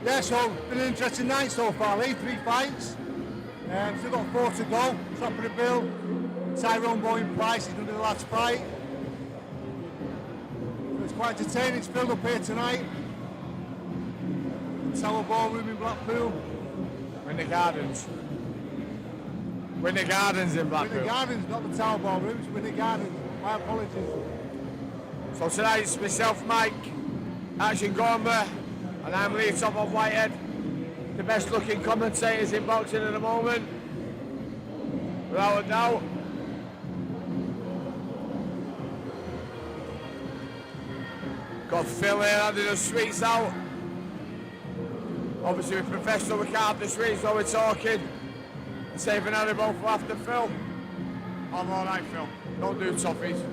Yeah, so been an interesting night so far, Lee. 3 fights. Still got 4 to go. Top of the bill. Tyrone Bowen Price is going to be the last fight. So it's quite entertaining. It's filled up here tonight. Tower Ballroom in Blackpool. Winter Gardens. Winter Gardens in Blackpool. Winter Gardens, not the Tower Ballroom, it's Winter Gardens. My apologies. So tonight it's myself, Mike, Action Gormley, and I'm Lee Top of Whitehead, the best looking commentators in boxing at the moment, without a doubt. Got Phil here handing the sweets out. Obviously we're professional, we can't have the sweets while we're talking. Saving animal for after Phil. I'm alright, Phil. Don't do toffees.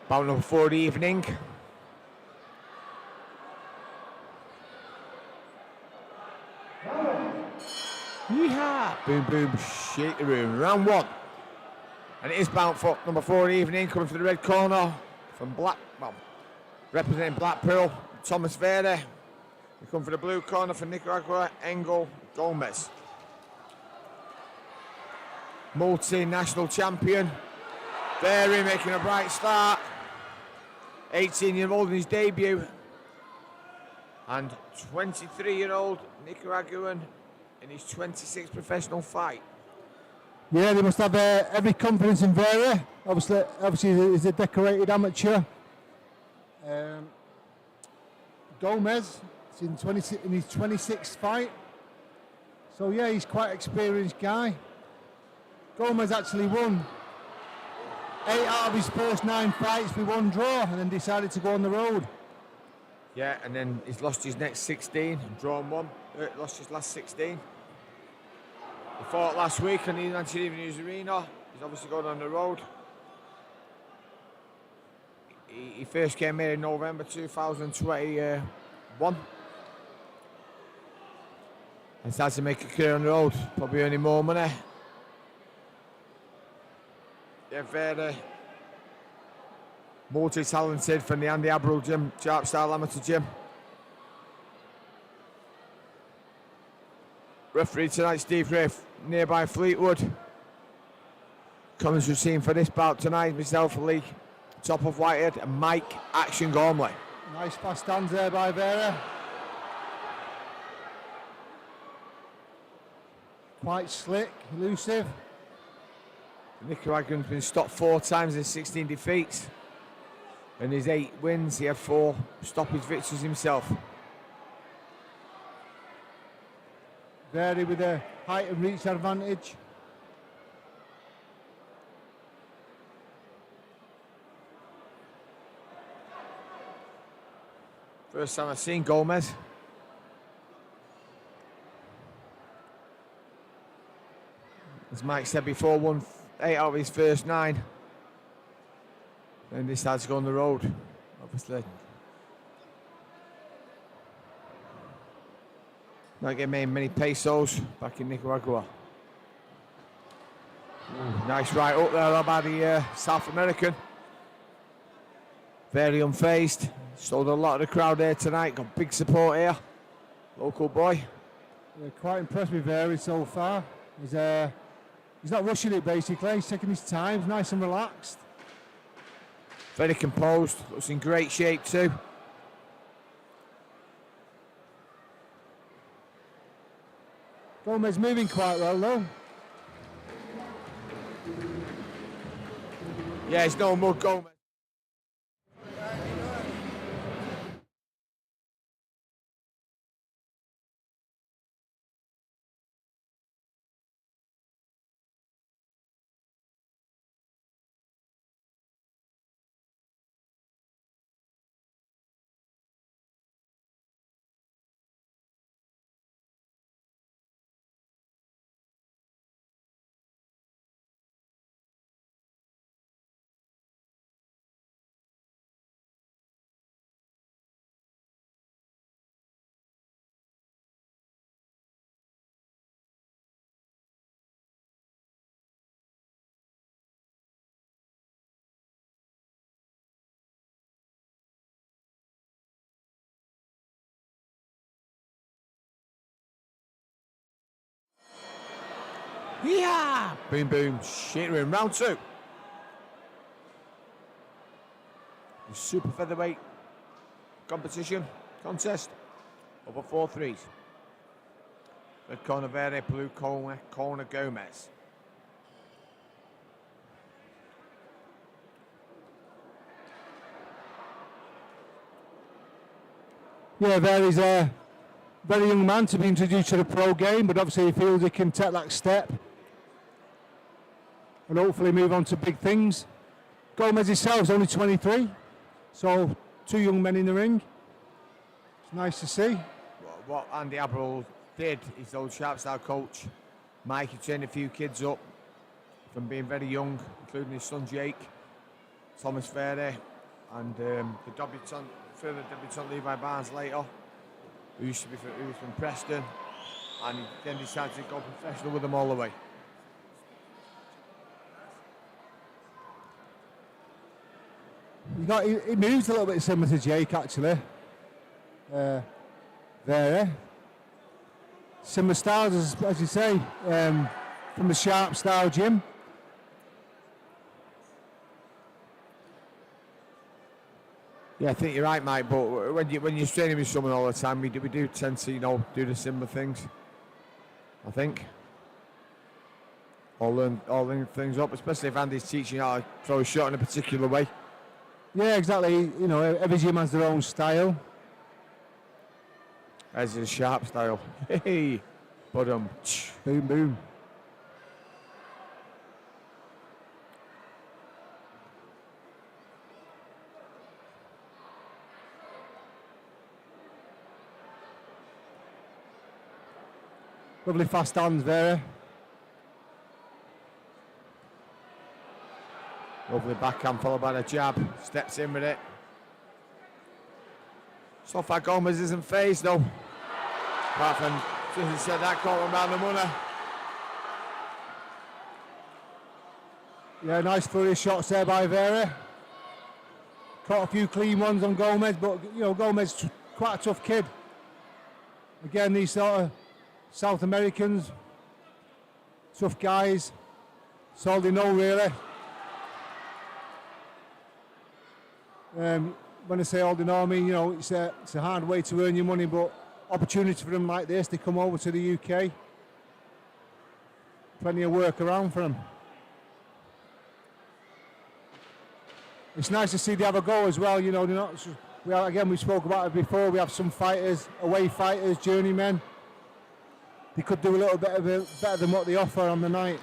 Bout number 4 of the evening. Yeehaw! Boom, boom, shake the room. Round 1. And it is bound for number 4 of the evening, coming from the red corner from representing Blackpool, Thomas Vera. We come for the blue corner for Nicaragua, Engel Gomez. Multi-national champion. Vera making a bright start. 18-year-old in his debut. And 23-year-old Nicaraguan in his 26th professional fight. Yeah, they must have every confidence in Vera. Obviously, he's a decorated amateur. Gomez is in his 26th fight. So yeah, he's quite an experienced guy. Gomez actually won 8 out of his first 9 fights with 1 draw, and then decided to go on the road. Yeah, and then he's lost his next 16 and drawn 1. Lost his last 16. He fought last week on the United News Arena. He's obviously going on the road. He first came here in November 2021. And started to make a career on the road, probably earning more money. Yeah, Vera, multi-talented from the Andy Abril gym, Sharp Style Amateur Gym. Referee tonight, Steve Gray, nearby Fleetwood. Commentary team for this bout tonight, myself, Lee, top of Whitehead, and Mike Action Gormley. Nice fast hands there by Vera. Quite slick, elusive. The Nicaraguan's been stopped 4 times in 16 defeats. In his 8 wins, he had 4 stoppage victories himself. Vera with a height and reach advantage. First time I've seen Gomez. As Mike said before, won 8 out of his first 9. Then decides to go on the road, obviously. Not getting many pesos back in Nicaragua. Ooh, nice right up there by the South American. Very unfazed. Sold a lot of the crowd there tonight. Got big support here. Local boy. Yeah, quite impressed with Vera so far. He's not rushing it basically. He's taking his time. He's nice and relaxed. Very composed. Looks in great shape too. Gomez moving quite well though. Yeah, it's no mug Gomez. Yeah! Boom, boom, shit, we're in round 2. The super featherweight contest over 4 threes. Red corner Vera, blue corner Gomez. Yeah, Vera's a very young man to be introduced to the pro game, but obviously he feels he can take that step and hopefully move on to big things. Gomez himself is only 23, so 2 young men in the ring. It's nice to see. What Andy Abril did, his old sharp style coach, Mike, he trained a few kids up from being very young, including his son Jake, Thomas Vera, and the debutant, further debutant Levi Barnes later, who was from Preston, and he then decided to go professional with them all the way. He moves a little bit similar to Jake actually. Vera. Similar styles as you say, from the sharp style gym. Yeah, I think you're right, Mike. But when you're training with someone all the time, we do tend to do the similar things. I think. Or learn things up, especially if Andy's teaching you how to throw a shot in a particular way. Yeah, exactly. Every gym has their own style. As a sharp style. Hey, boom, boom. Lovely fast hands, Vera. Lovely backhand followed by the jab. Steps in with it. So far Gomez isn't phased though. Apart from, as he said, that caught him round the money. Yeah, nice flurry of shots there by Vera. Caught a few clean ones on Gomez, but Gomez quite a tough kid. Again, these sort of South Americans, tough guys. It's all they know really. When I say all they know, I mean, it's a hard way to earn your money, but opportunity for them like this, they come over to the UK. Plenty of work around for them. It's nice to see they have a go as well, they're not, we spoke about it before, we have some fighters, away fighters, journeymen. They could do a little bit better than what they offer on the night.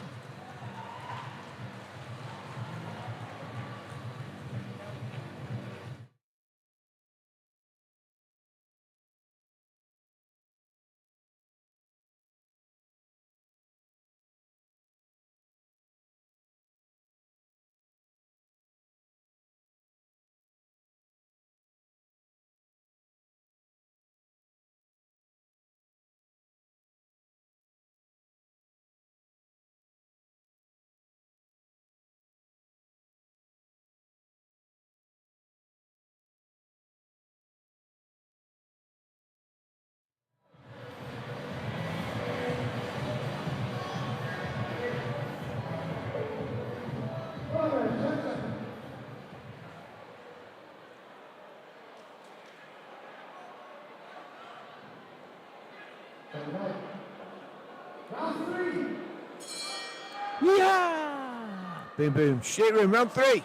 Yeah! Boom, boom. Shake room, round 3.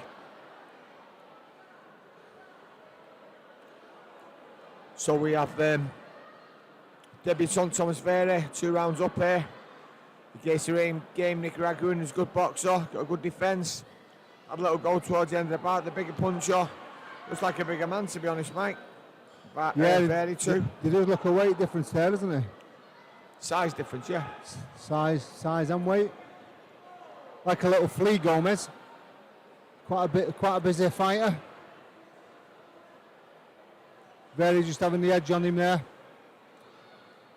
So we have debutant Thomas Vera, 2 rounds up here. Against the game, Nicaraguan is a good boxer, got a good defence. Had a little go towards the end of the bout, the bigger puncher. Looks like a bigger man, to be honest, Mike. But Vera too. There does look a weight difference there, doesn't it? Size difference, yeah. Size and weight. Like a little flea, Gomez. Quite a busy fighter. Vera just having the edge on him there.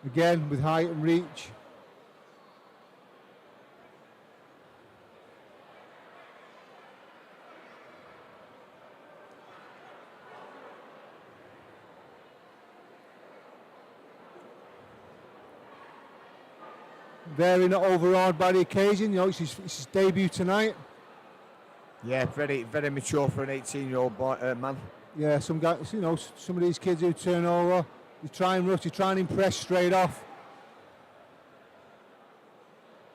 Again, with height and reach. Very not overawed by the occasion, it's his debut tonight. Yeah, very, very mature for an 18-year-old boy, man. Yeah, some guys, some of these kids who turn over, you try and rush, you try and impress straight off.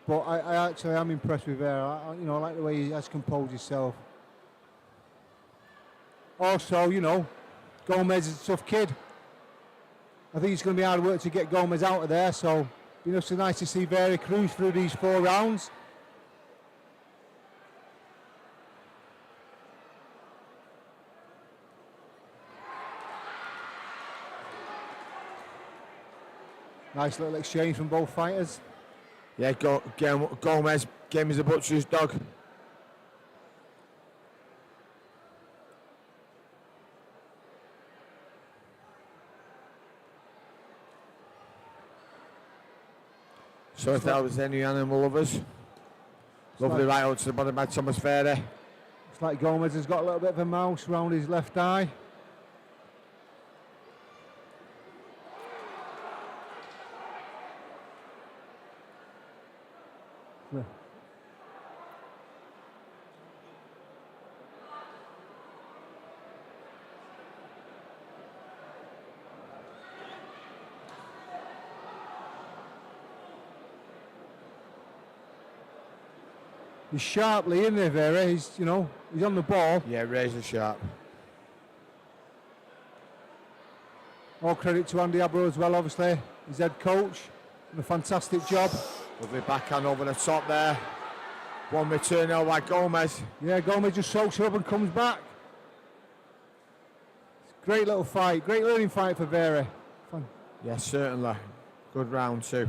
But I actually am impressed with Vera. I like the way he has composed himself. Also, Gomez is a tough kid. I think it's going to be hard work to get Gomez out of there, so it's nice to see Vera cruise through these 4 rounds. Nice little exchange from both fighters. Yeah, Gomez game is a butcher's dog. So if that was any animal lovers, lovely right out to the bottom by Thomas Vera. Looks like Gomez has got a little bit of a mouse around his left eye. Yeah. He's sharply in there, Vera. He's, you know, he's on the ball. Yeah, razor sharp. All credit to Andy Abro as well, obviously, his head coach. Done a fantastic job. Lovely backhand over the top there. One return now by Gomez. Yeah, Gomez just soaks it up and comes back. Great little fight, great learning fight for Vera. Fun. Yes, certainly. Good round too.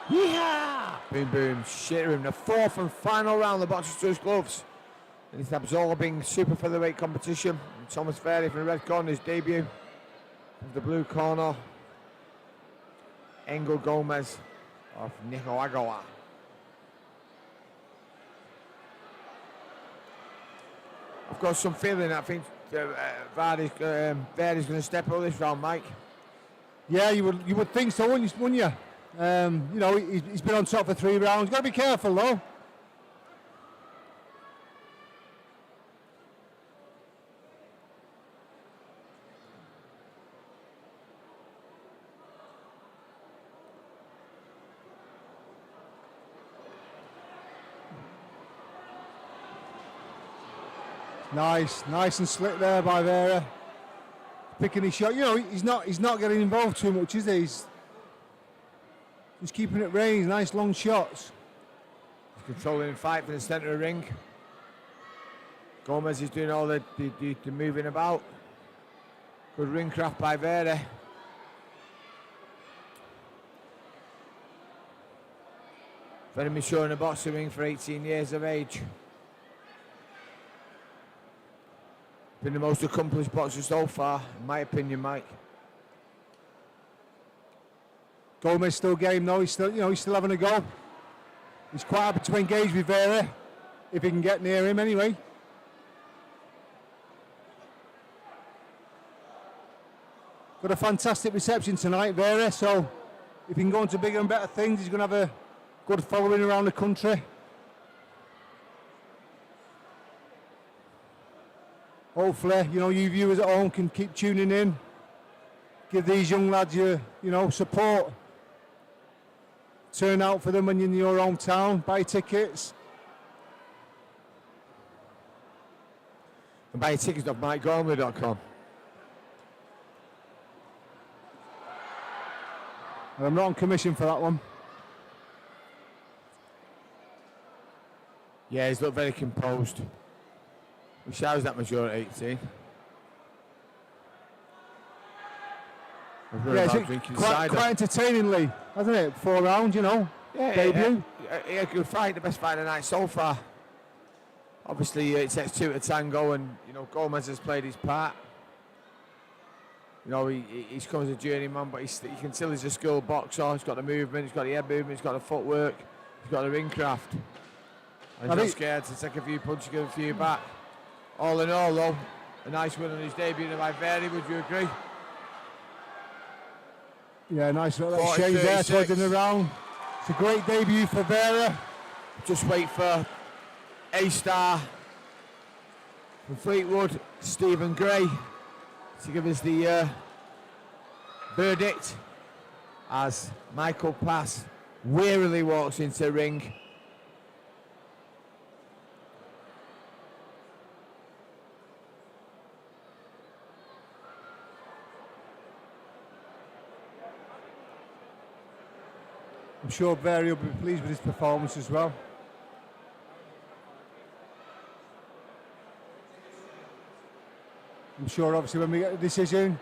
Yeah! Boom, boom, shit him. The fourth and final round, the boxers to his gloves. In this absorbing super featherweight competition. And Thomas Vera from the red corner, his debut. From the blue corner, Engel Gomez of Nicaragua. I've got some feeling, I think Vera's going to step up this round, Mike. Yeah, you would think so, wouldn't you? You know, he's been on top for 3 rounds. Got to be careful, though. Nice and slick there by Vera. Picking his shot. You know, he's not getting involved too much, is he? He's just keeping it range. Nice long shots. He's controlling the fight from the centre of the ring. Gomez is doing all the moving about. Good ring craft by Vera. Very mature in the boxing ring for 18 years of age. Been the most accomplished boxer so far, in my opinion, Mike. Gomez still game though. He's still having a go. He's quite happy to engage with Vera if he can get near him anyway. Got a fantastic reception tonight, Vera. So if he can go on to bigger and better things, he's going to have a good following around the country. Hopefully, you know, you viewers at home can keep tuning in. Give these young lads your, support. Turn out for them when you're in your hometown. Buy tickets. And buy your tickets off MikeGormley.com. I'm not on commission for that one. Yeah, he's looked very composed. He shows that mature at 18. Yeah, quite entertainingly, hasn't it? 4 rounds, debut. Yeah, good fight, the best fight of the night so far. Obviously, it takes 2 to tango, and Gomez has played his part. He's come as a journeyman, but you can tell he's a skilled boxer. He's got the movement, he's got the head movement, he's got the footwork, he's got the ring craft. And he's not scared to take a few punches, give a few back. All in all, though, a nice win on his debut by Vera, would you agree? Yeah, nice little 40, exchange there towards 36. the round. It's a great debut for Vera. Just wait for A-star from Fleetwood, Stephen Gray, to give us the verdict as Michael Pass wearily walks into the ring. I'm sure Vera will be pleased with his performance as well. I'm sure obviously when we get the decision,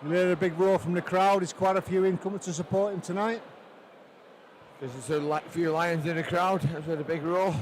you'll hear a big roar from the crowd. There's quite a few in coming to support him tonight. There's a few lions in the crowd. That's a big roar.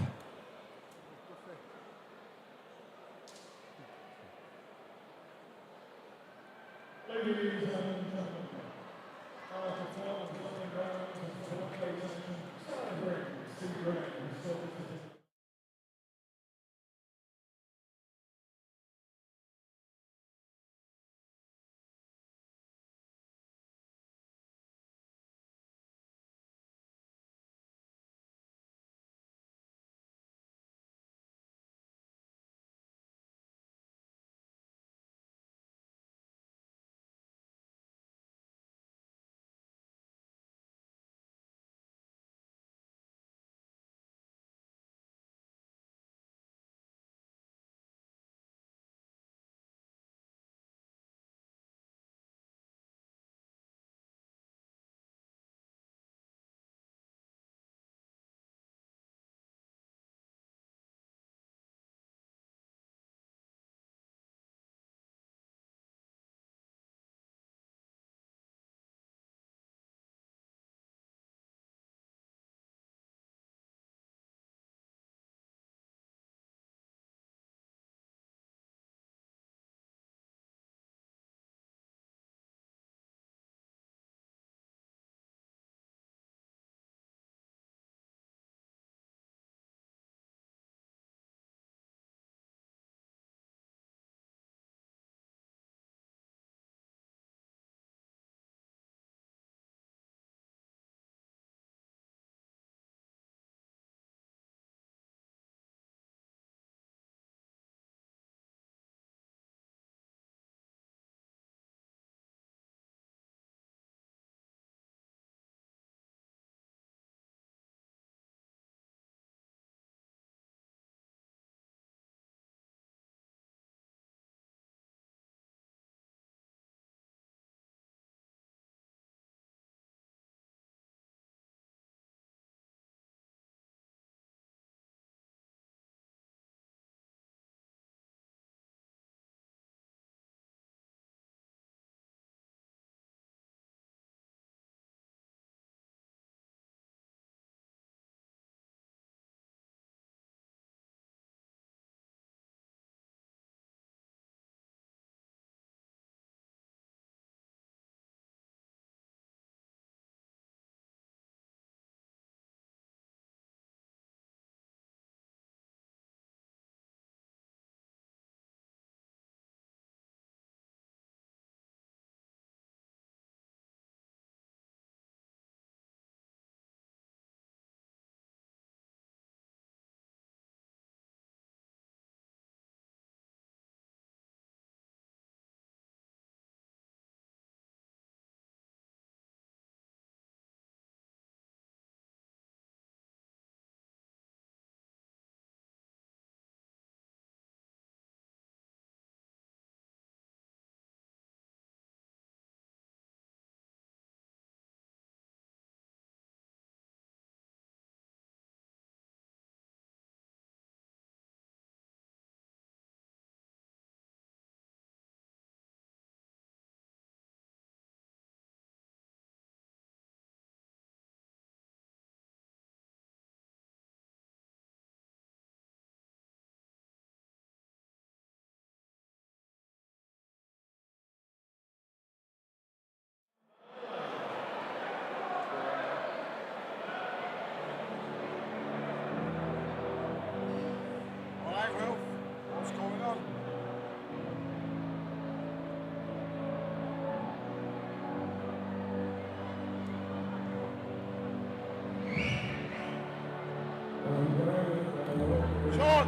Sean.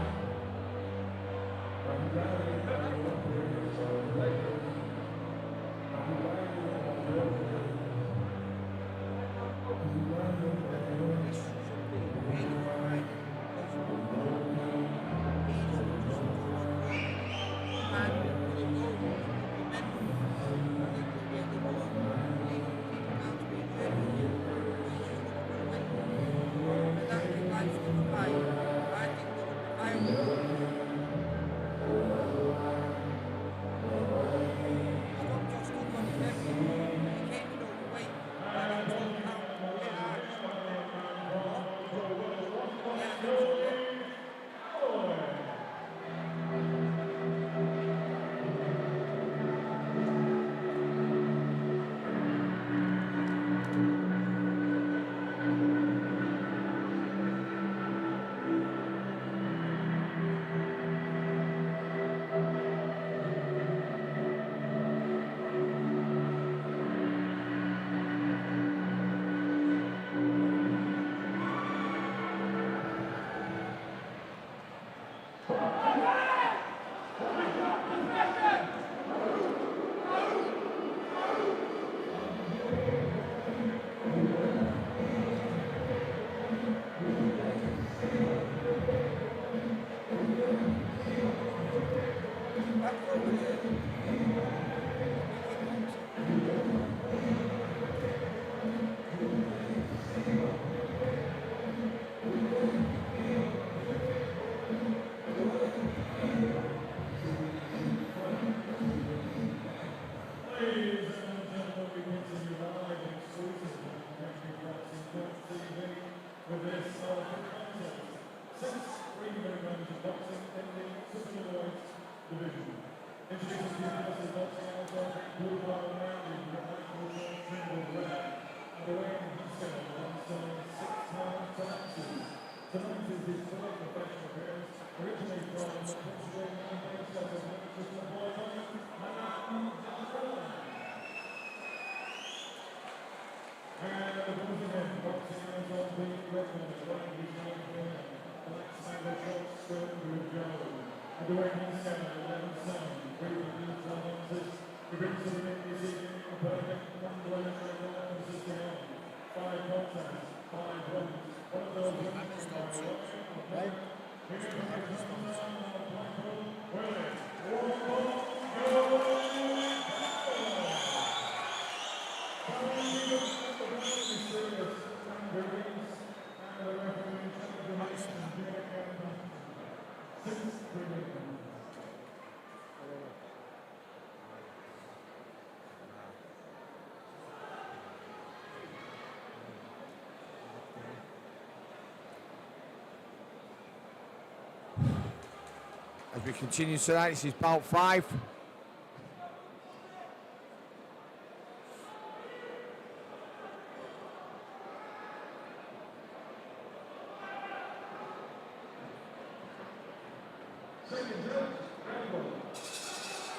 As we continue tonight, this is bout 5.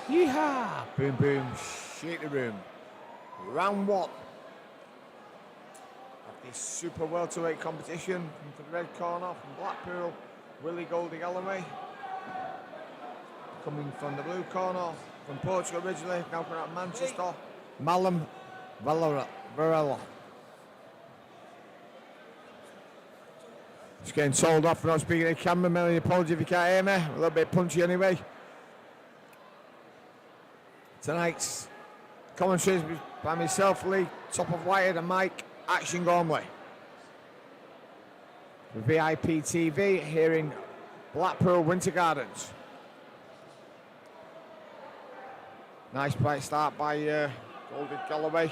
Yeehaw! Boom, boom, shake the room. Round 1 of this super welterweight competition. From the red corner from Blackpool, Willie Goldie Galloway. Coming from the blue corner, from Portugal originally, now from out Manchester, Malum Varela. Just getting told off for not speaking to the camera. Melanie, apology if you can't hear me. A little bit punchy anyway. Tonight's commentary is by myself, Lee, top of Whitehead, and Mike, Action Gormley. The VIP TV here in Blackpool Winter Gardens. Nice bright start by Goldie Galloway.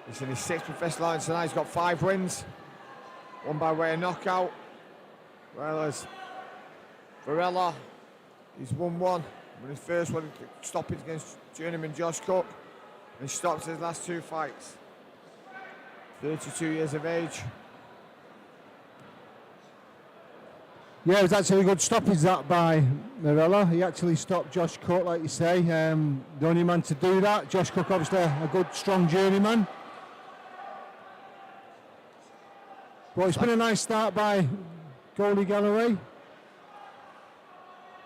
He's in his 6th professional line tonight. He's got 5 wins. 1 by way of knockout. Whereas Varela, he's won 1. But his first one stoppage against journeyman Josh Cook. And stopped his last 2 fights. 32 years of age. Yeah, it was actually a good stoppage that by Varela. He actually stopped Josh Cook, like you say. The only man to do that. Josh Cook, obviously a good, strong journeyman. But it's been a nice start by goalie Galloway.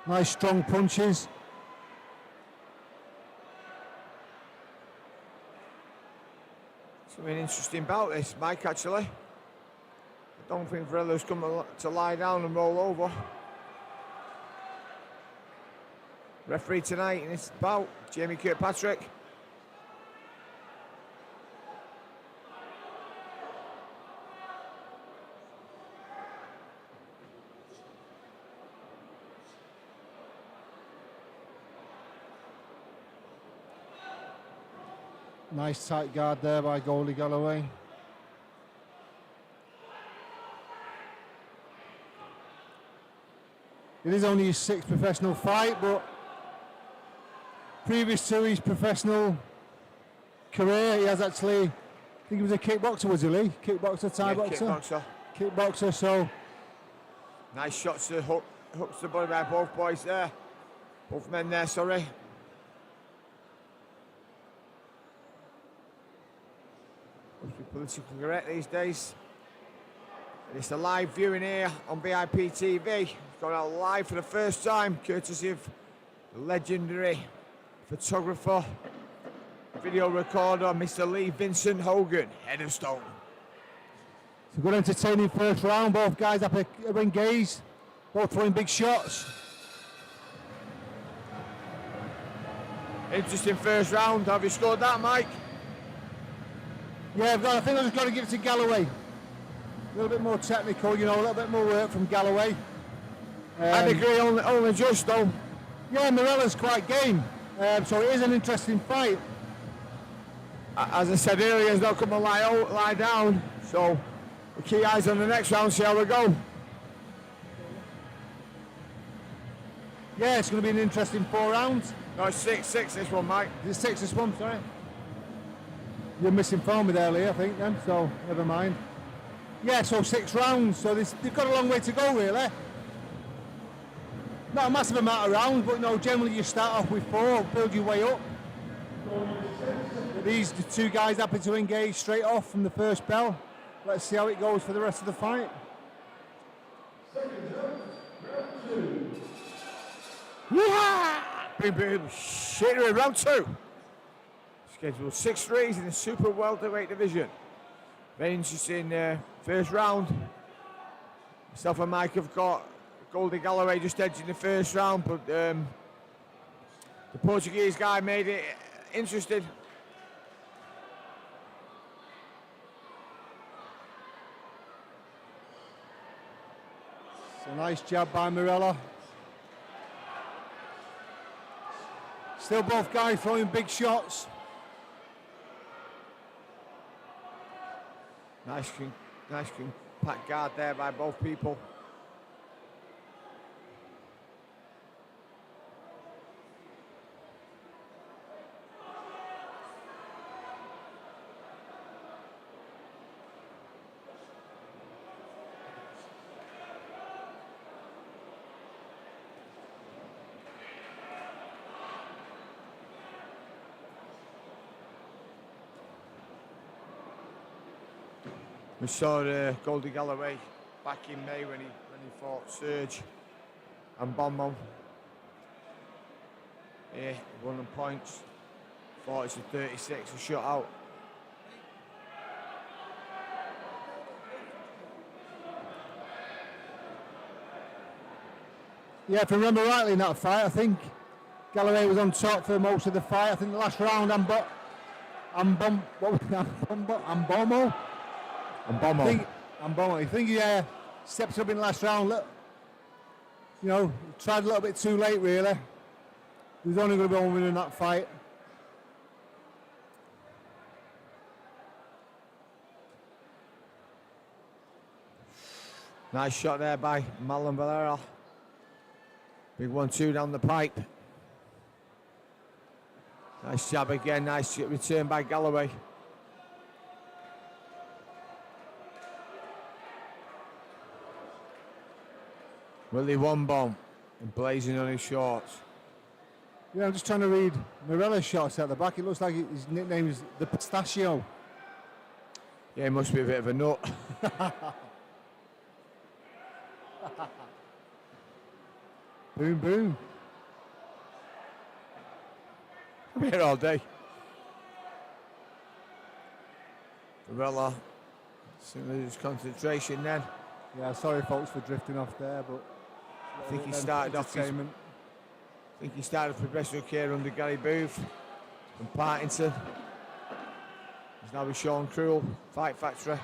Nice strong punches. It's going to be an interesting bout this, Mike, actually. I don't think Varela's come to lie down and roll over. Referee tonight in this bout, Jamie Kirkpatrick. Nice tight guard there by goalie Galloway. It is only his 6th professional fight, but previous to his professional career, he has actually, I think he was a kickboxer, was he, Lee? Kickboxer, Thai boxer? Kickboxer. Kickboxer, so. Nice shots to hooks the body by both boys there. Both men there, sorry. Must be politically correct these days. And it's a live viewing here on VIP TV. It's gone out live for the first time, courtesy of the legendary photographer, video recorder, Mr. Lee Vincent Hogan, head of stone. It's a good entertaining first round. Both guys are engaged, both throwing big shots. Interesting first round. Have you scored that, Mike? Yeah, I think I've just got to give it to Galloway. A little bit more technical, you know, a little bit more work from Galloway. I'd agree, only just though. Yeah, Varela's quite game, so it is an interesting fight. As I said earlier, he's not come to lie down, so we keep eyes on the next round, see how we go. Yeah, it's going to be an interesting 4 rounds. No, it's 6 this one, Mike. Is it 6 this one, sorry? You're misinformed me there, Lee, I think, then, so never mind. Yeah, so 6 rounds, so they've got a long way to go, really. Not a massive amount of rounds, but no, generally you start off with 4, build your way up. These the 2 guys happy to engage straight off from the first bell. Let's see how it goes for the rest of the fight. Yeah! Boom, boom, shitter in round 2. Scheduled 6 threes in the super welterweight division. Very interesting first round. Myself and Mike have got Goldie Galloway just edging the first round, but the Portuguese guy made it interesting. It's a nice jab by Varela. Still both guys throwing big shots. Nice compact guard there by both people. We saw Goldie Galloway back in May when he fought Surge and Bonbon. Yeah, he won on points. 40-36, a shutout. Yeah, if I remember rightly in that fight, I think Galloway was on top for most of the fight. I think the last round, Ambomo. I think he stepped up in the last round. Look, you know, tried a little bit too late, really. He was only going to be on winning that fight. Nice shot there by Marlon Varela. Big 1-2 down the pipe. Nice jab again, nice return by Galloway. Willie one bomb and blazing on his shorts. Yeah, I'm just trying to read Varela's shots at the back. It looks like his nickname is the Pistachio. Yeah, he must be a bit of a nut. Boom, boom. I'm here all day. Varela, simply his concentration then. Yeah, sorry folks for drifting off there, but I think he started off his, entertainment. I think he started progressive care under Gary Booth and Partington. He's now with Sean Cruel, Fight Factory.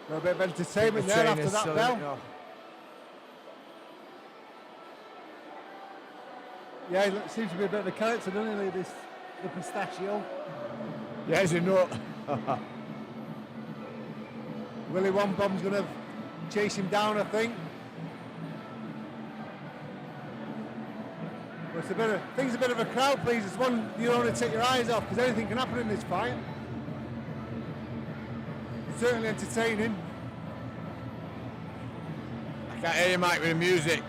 A little bit of entertainment there after that bell. Yeah, he seems to be a bit of a character, doesn't he, the pistachio? Yeah, he's a nut. Willie One Bomb's going to chase him down, I think. But it's things a bit of a crowd, please. It's one you don't want to take your eyes off, because anything can happen in this fight. Certainly entertaining. I can't hear you, Mike, with the music.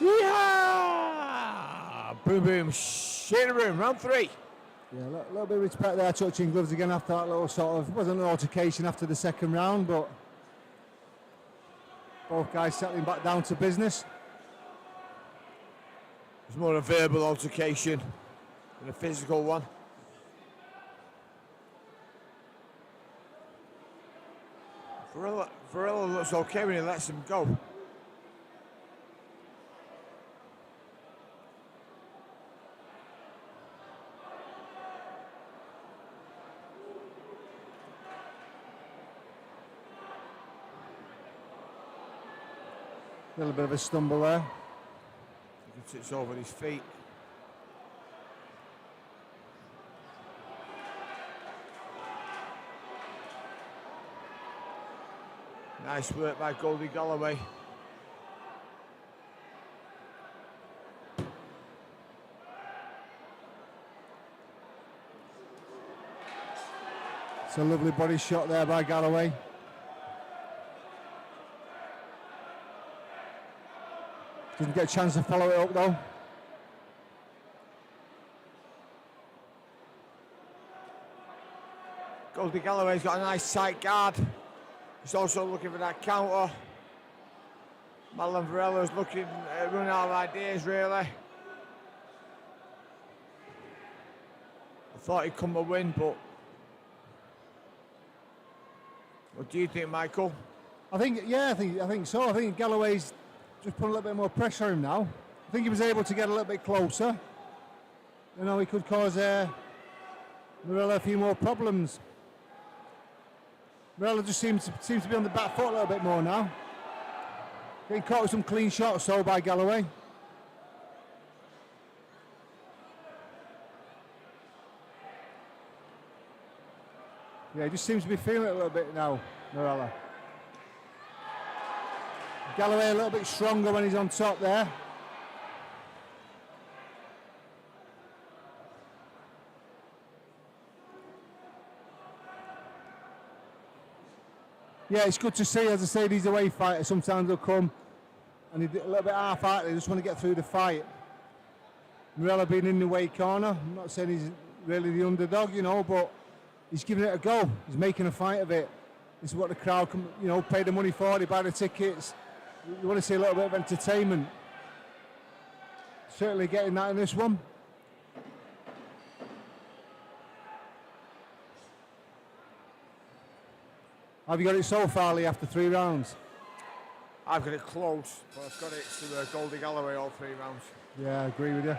Yeah! Boom, boom, shake the room, round 3. Yeah, a little bit of respect there, touching gloves again after that little sort of, wasn't an altercation after the second round, but both guys settling back down to business. It's more a verbal altercation than a physical one. Varela looks okay when he lets him go. A little bit of a stumble there. It's over his feet. Nice work by Goldie Galloway. It's a lovely body shot there by Galloway. Didn't get a chance to follow it up though. Goldie Galloway's got a nice tight guard. He's also looking for that counter. Marlon Varela's looking running out of ideas really. I thought he'd come a win, but what do you think, Michael? I think so. I think Galloway's just put a little bit more pressure on him now. I think he was able to get a little bit closer. You know, he could cause Varela a few more problems. Varela just seems to be on the back foot a little bit more now. Getting caught with some clean shots though by Galloway. Yeah, he just seems to be feeling it a little bit now, Varela. Galloway a little bit stronger when he's on top there. Yeah, it's good to see, as I say, these away fighters, sometimes they'll come and they're a little bit half-hearted, they just want to get through the fight. Varela being in the away corner, I'm not saying he's really the underdog, you know, but he's giving it a go. He's making a fight of it. This is what the crowd can, you know, pay the money for, they buy the tickets. You want to see a little bit of entertainment. Certainly getting that in this one. Have you got it so far, Lee, after 3 rounds? I've got it close, but I've got it to Goldie Galloway all 3 rounds. Yeah, I agree with you.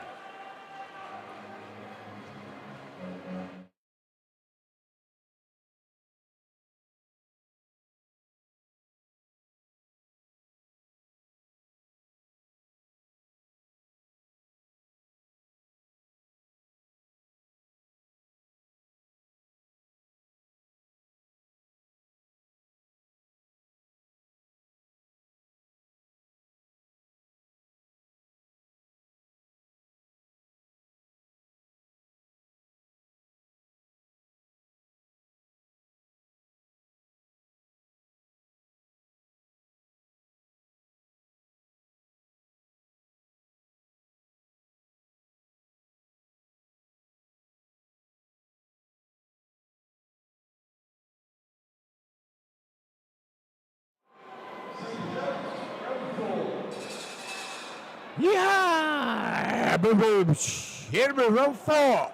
Yeah! Boom, boom. Here we round 4.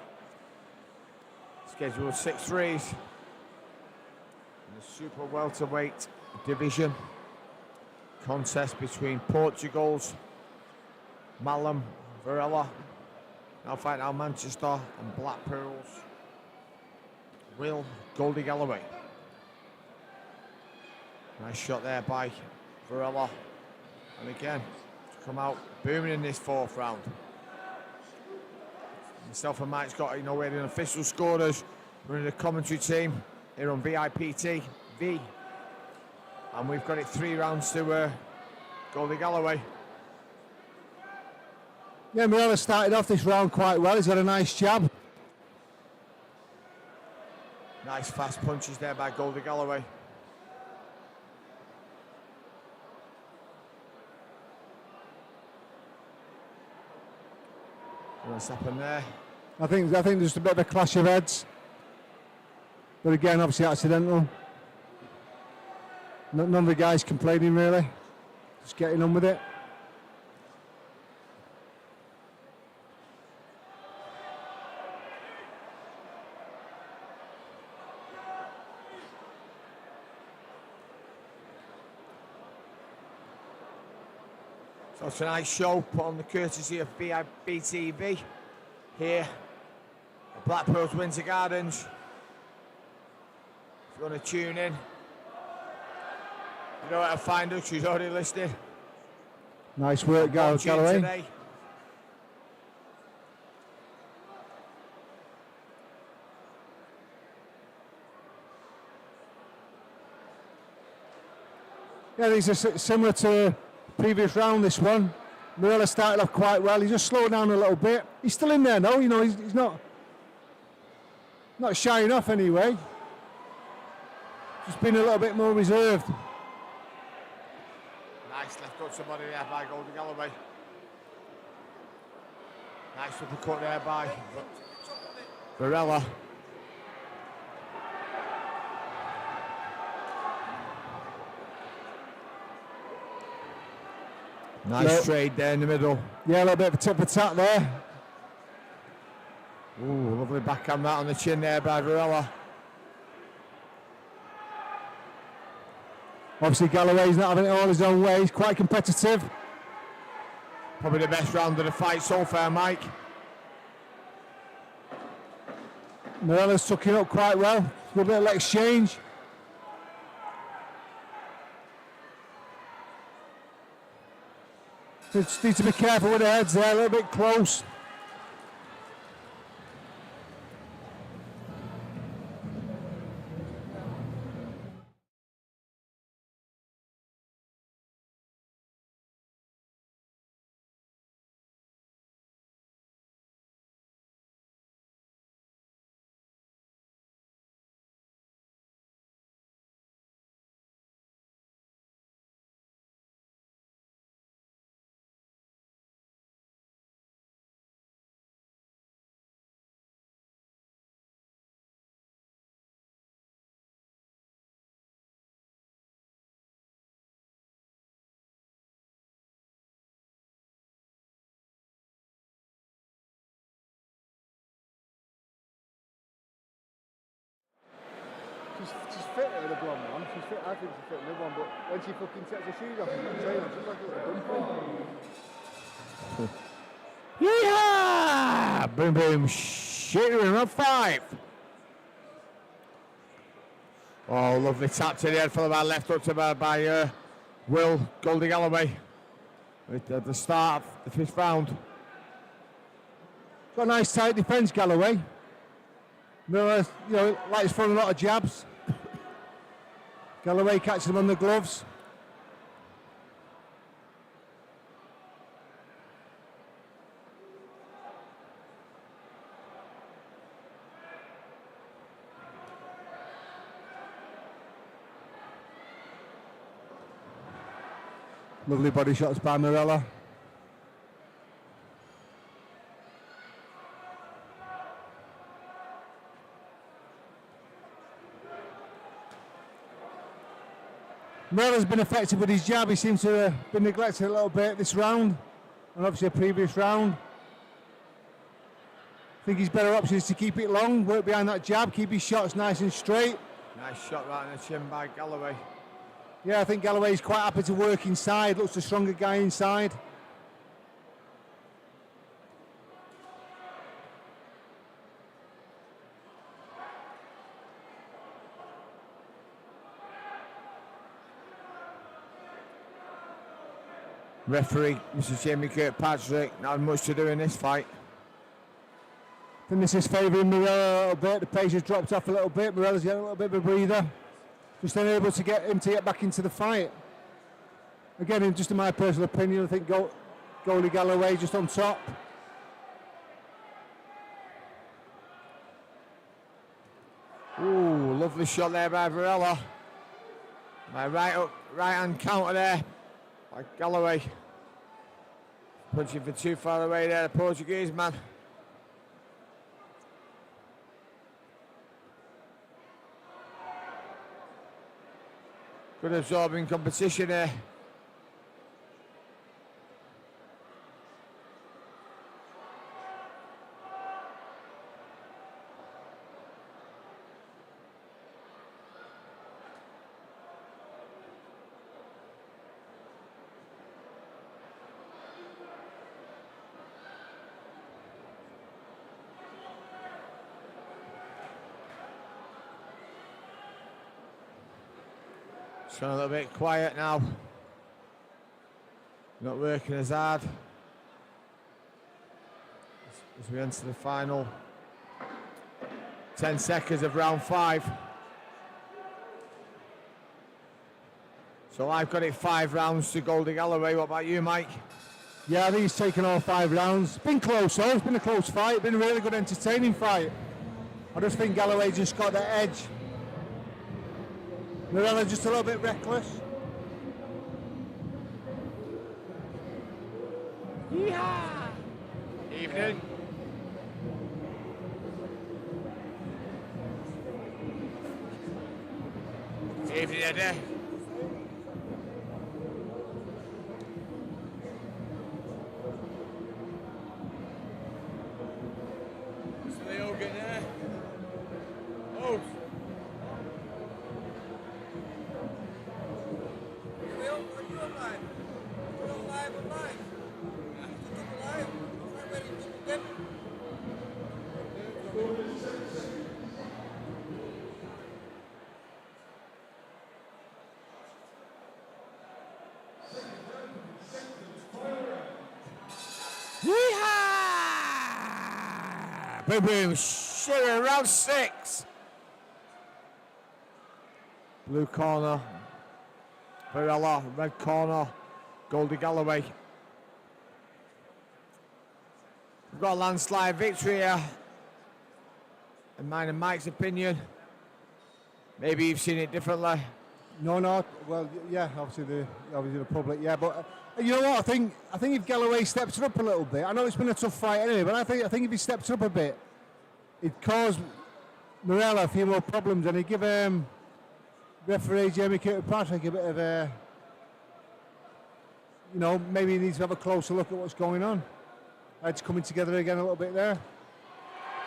Scheduled 6 threes. In the super welterweight division. Contest between Portugal's Malum Varela. Now fighting out Manchester and Blackpool's Will Goldie Galloway. Nice shot there by Varela. And again, to come out booming in this 4th round. Myself and Mike's got, we're an official scorers. We're in the commentary team here on VIP TV. And we've got it 3 rounds to Goldie Galloway. Yeah, Varela started off this round quite well. He's got a nice jab. Nice fast punches there by Goldie Galloway. What's happened there? I think there's a bit of a clash of heads. But again, obviously accidental. None of the guys complaining really. Just getting on with it. So tonight's show put on the courtesy of VIP TV here at Blackpool's Winter Gardens. If you want to tune in, you know where to find us. She's already listed. Nice work, Galloway. Today. Yeah, these are similar to previous round, this one. Varela started off quite well. He just slowed down a little bit. He's still in there now, he's not shying off anyway. Just been a little bit more reserved. Nice left hook to body there by Goldie Galloway. Nice uppercut there by Varela. Nice trade there in the middle. Yeah, a little bit of a tip attack there. Ooh, lovely backhand that on the chin there by Varela. Obviously Galloway's not having it all his own way. He's quite competitive. Probably the best round of the fight so far, Mike. Varela's tucking up quite well. A little bit of exchange. Just need to be careful with the heads there, a little bit close. She's fit with a blonde one. She's fit. I think she's fit with one, but when she fucking takes her shoes off and trainer, she's like a little dumpling. Yeah! Boom, boom. Shooter round 5. Oh, lovely tap to the head followed by left hook to by Will Goldie Galloway at the start of the 5th round. Got a nice tight defence, Galloway. Miller, likes throwing a lot of jabs. Galloway catching him on the gloves. Lovely body shots by Varela. Varela's been effective with his jab. He seems to have been neglected a little bit this round. and obviously a previous round. I think his better option is to keep it long, work behind that jab, keep his shots nice and straight. Nice shot right in the chin by Galloway. Yeah, I think Galloway's quite happy to work inside, looks the stronger guy inside. Referee, Mr. Jamie Kirkpatrick, not much to do in this fight. I think this is favouring Varela a little bit. The pace has dropped off a little bit. Varela's getting a little bit of a breather. Just unable to get him to get back into the fight. Again, just in my personal opinion, I think goalie Galloway just on top. Ooh, lovely shot there by Varela. My right hand counter there by Galloway. Punching for too far away there, the Portuguese man. Good absorbing competition there. It's gone a little bit quiet now. Not working as hard as we enter the final 10 seconds of round 5. So I've got it 5 rounds to Goldie Galloway. What about you, Mike? Yeah, I think he's taken all 5 rounds. It's been close though, it's been a close fight, it's been a really good entertaining fight. I just think Galloway just got the edge. Varela just a little bit reckless. Yeehaw! Evening. Evening, Eddie. So they all get there. Oh! Yeehaw! Boom, boom, sugar, round 6. Blue corner, Varela, red corner, Goldie Galloway. We've got a landslide victory here. In mine and Mike's opinion. Maybe you've seen it differently. No, well, yeah, obviously the public, yeah, but you know what? I think if Galloway steps it up a little bit, I know it's been a tough fight anyway, but I think if he steps up a bit, it'd cause Varela a few more problems, and he'd give referee Jamie Kirkpatrick a bit of a, maybe he needs to have a closer look at what's going on. It's coming together again a little bit there.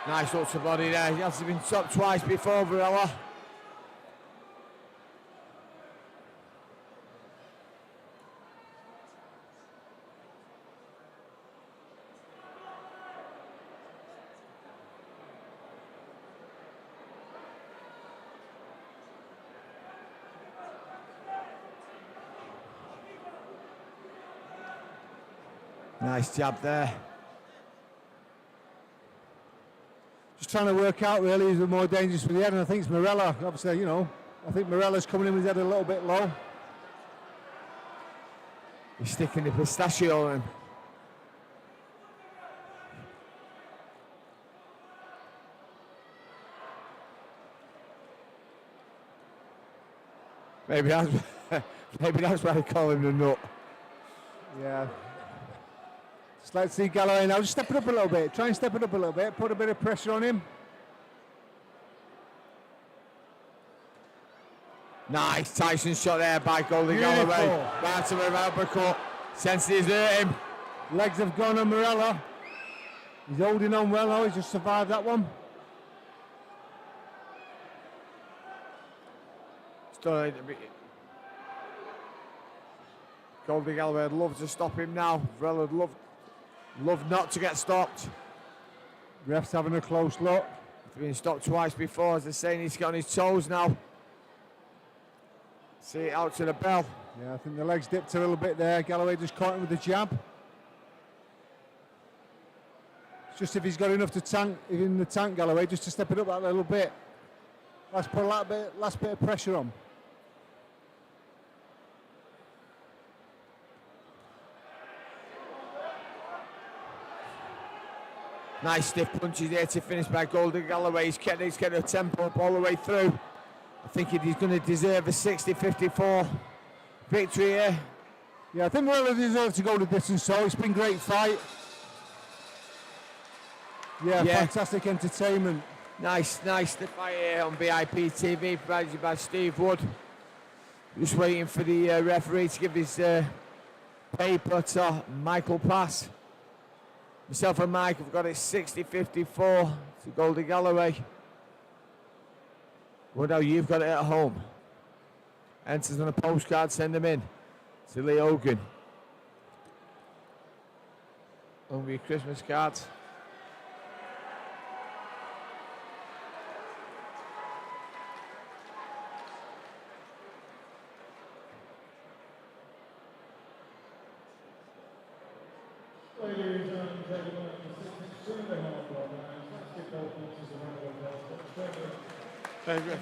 Nice look to body there. He has been stopped twice before, Varela. Nice jab there. Just trying to work out really who's the more dangerous for the head, and I think it's Varela. Obviously, I think Varela's coming in with his head a little bit low. He's sticking the pistachio in. Maybe that's why they call him the nut. Yeah. Just let's see Galloway now. Just step it up a little bit. Try and step it up a little bit. Put a bit of pressure on him. Nice Tyson shot there by Goldie Galloway. Barton with uppercut. Senses hurt him. Legs have gone on Varela. He's holding on well now, he's just survived that one. Goldie Galloway would love to stop him now. Varela would love not to get stopped. Ref's having a close look. He's been stopped twice before, as they're saying he's got on his toes now. See it out to the bell. Yeah, I think the legs dipped a little bit there. Galloway just caught him with the jab. It's just if he's got enough to tank in the tank, Galloway, just to step it up that little bit. Let's put a last bit of pressure on. Nice stiff punches there to finish by Goldie Galloway. He's getting a tempo up all the way through. I think he's going to deserve a 60-54 victory here. Yeah, I think Varela deserves to go the distance, so it's been a great fight. Yeah, fantastic entertainment. Nice the fight here on VIP TV, provided by Steve Wood. Just waiting for the referee to give his paper to Michael Pass. Myself and Mike have got it 60-54 to Goldie Galloway. Well, now you've got it at home. Enters on a postcard, send them in to Lee Hogan. Over your Christmas cards. Ladies and gentlemen, this is extremely hard work, and let's give those boxes a round of applause. Very good.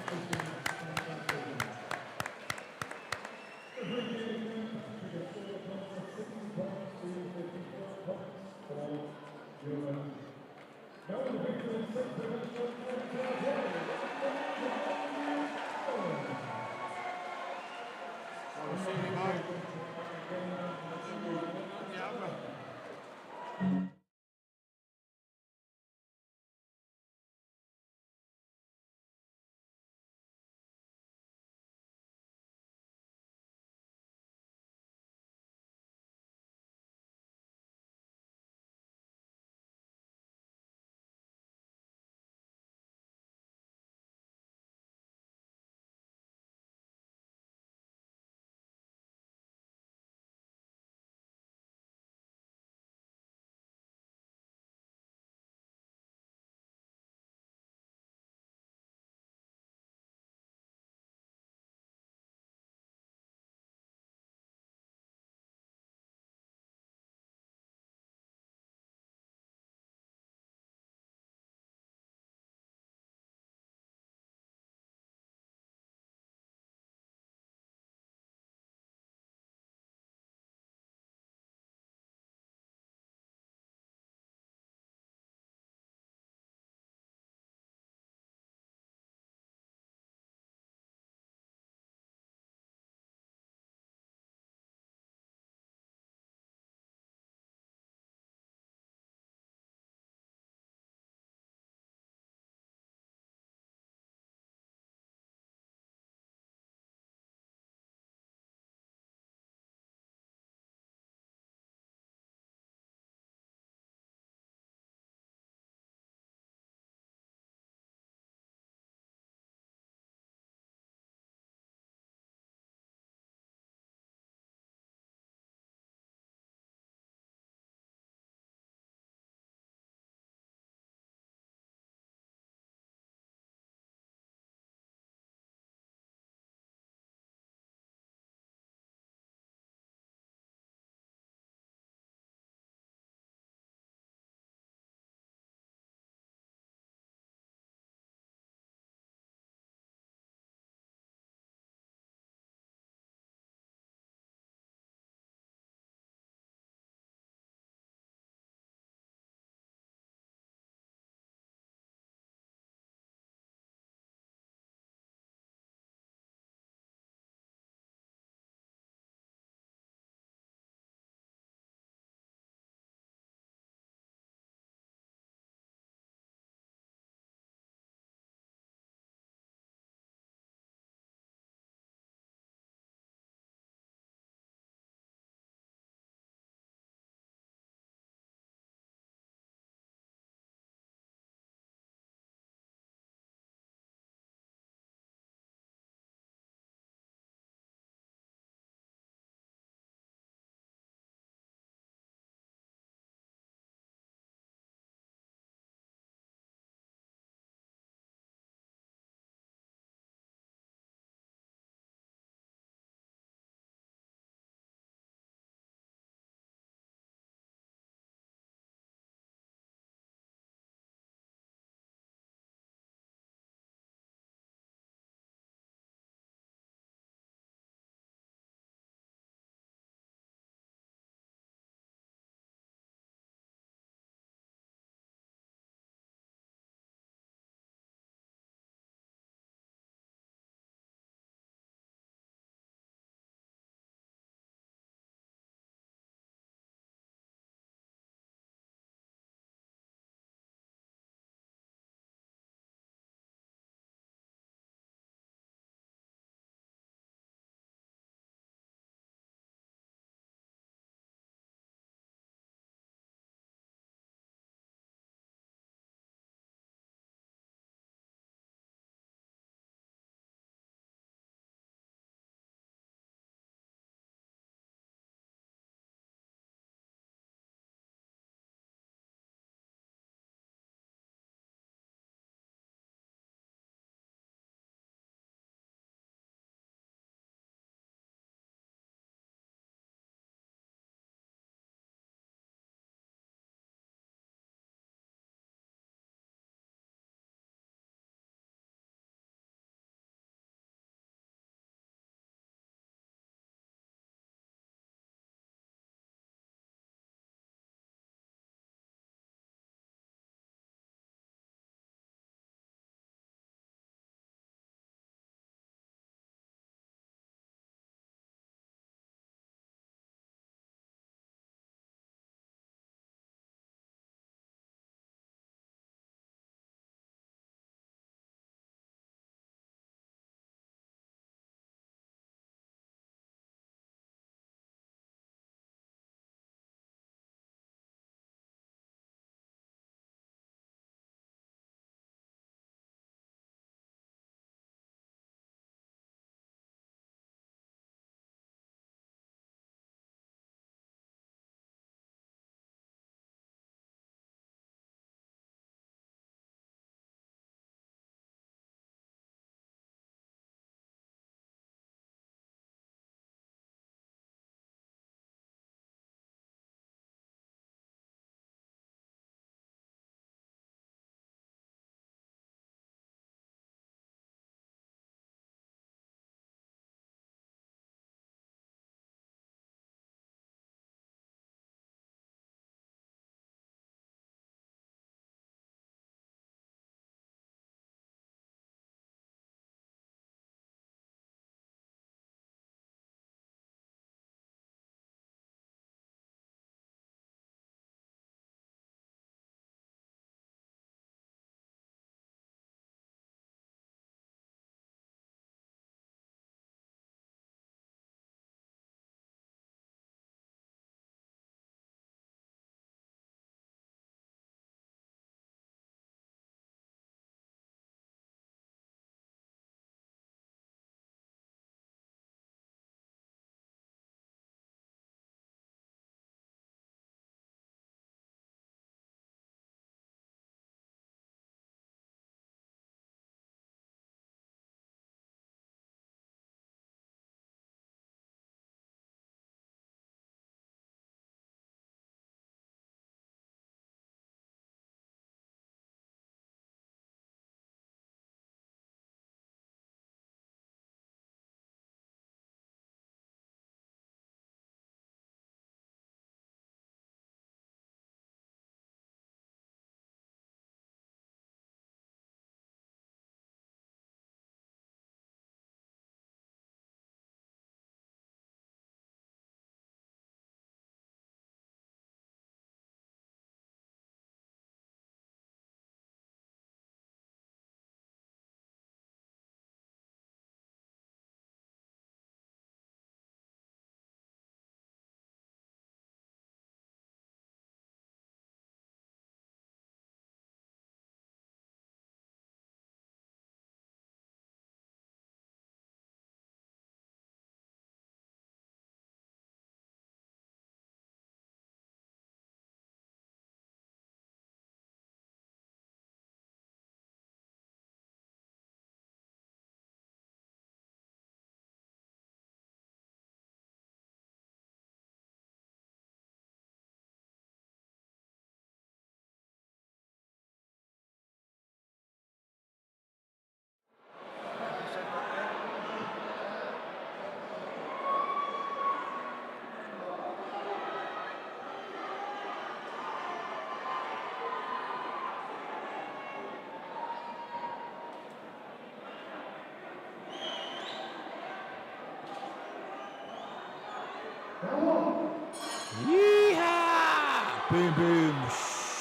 Yeehaw! Boom, boom,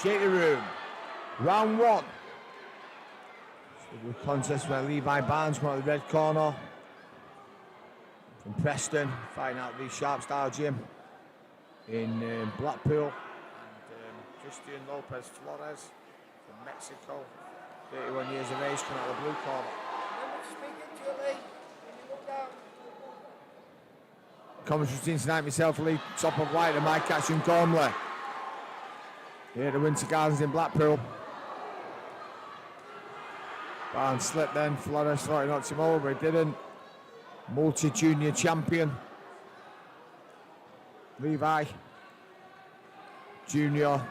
shake the room. Round one. So the contest where Levi Barnes come out of the red corner. From Preston, fighting out the Sharp Style Gym in Blackpool. And Christian Lopez Flores from Mexico, 31 years of age, coming out of the blue corner. Remember to speak into it, Lee. When you look down. Commentary routine tonight, myself, Lee, top of White, and Mike Catch and Gormley. Here at the Winter Gardens in Blackpool. Barnes slipped then, Flores thought he knocked him over, he didn't. Multi-junior champion. Levi, junior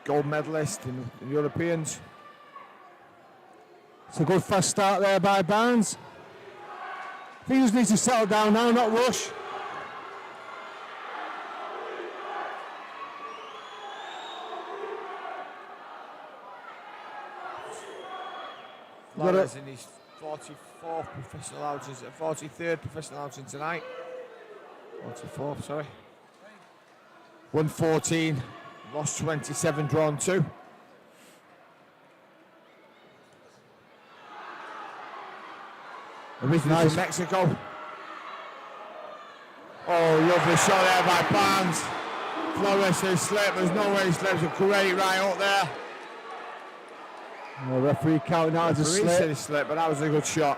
gold medalist in the Europeans. It's a good fast start there by Barnes. He just needs to settle down now, not rush. Flores in his 44th professional outing, 43rd professional outing tonight. 44th, sorry. 114, lost 27, drawn 2. Originally from Mexico. Oh, lovely shot there by Barnes. Flores has slipped, there's no way he slips, a great right up there. The referee counting out as a Referee said slip. he slipped, but that was a good shot.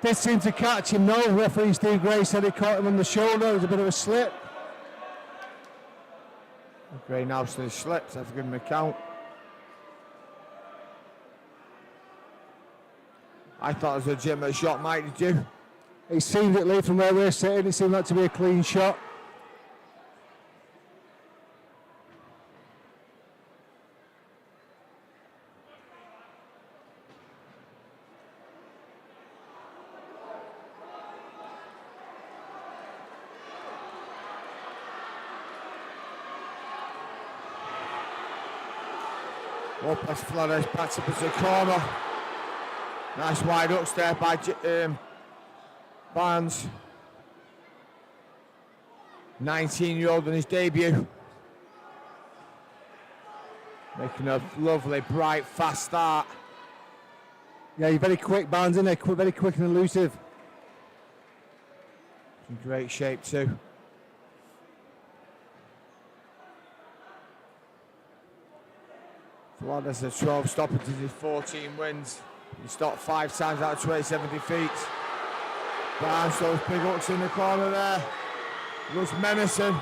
Did seem to catch him though. Referee Steve Gray said he caught him on the shoulder. It was a bit of a slip. Gray now still slips, I have to give him a count. I thought it was a legitimate shot, Mike, did you? It seemed at least from where we're sitting, it seemed like to be a clean shot. Lopez Flores backs up into the corner. Nice wide up there by Barnes. 19-year-old on his debut. Making a lovely, bright, fast start. Yeah, he's very quick, Barnes, isn't he? Very quick and elusive. In great shape too. Flores has 12 stoppages, his 14 wins. He stopped 5 times out of 27 defeats. Barnes those big hooks in the corner there. Looks menacing.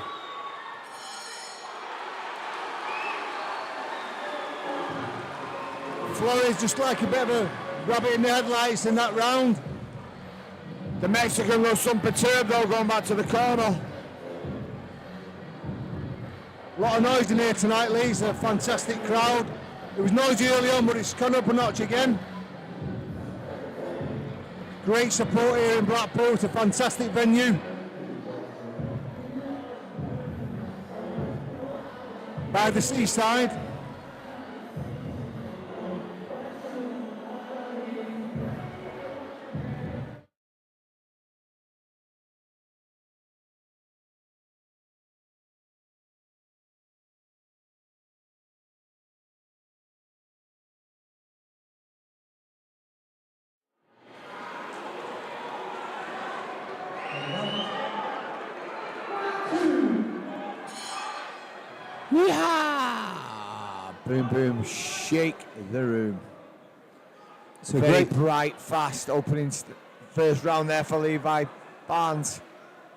Flores just like a bit of a rabbit in the headlights in that round. The Mexican looks unperturbed though, going back to the corner. A lot of noise in here tonight, Lee. It's a fantastic crowd. It was noisy early on, but it's gone up a notch again. Great support here in Blackpool. It's a fantastic venue. By the seaside. Yeehaw! Boom, boom, shake the room. It's a Very great, bright, fast opening first round there for Levi Barnes.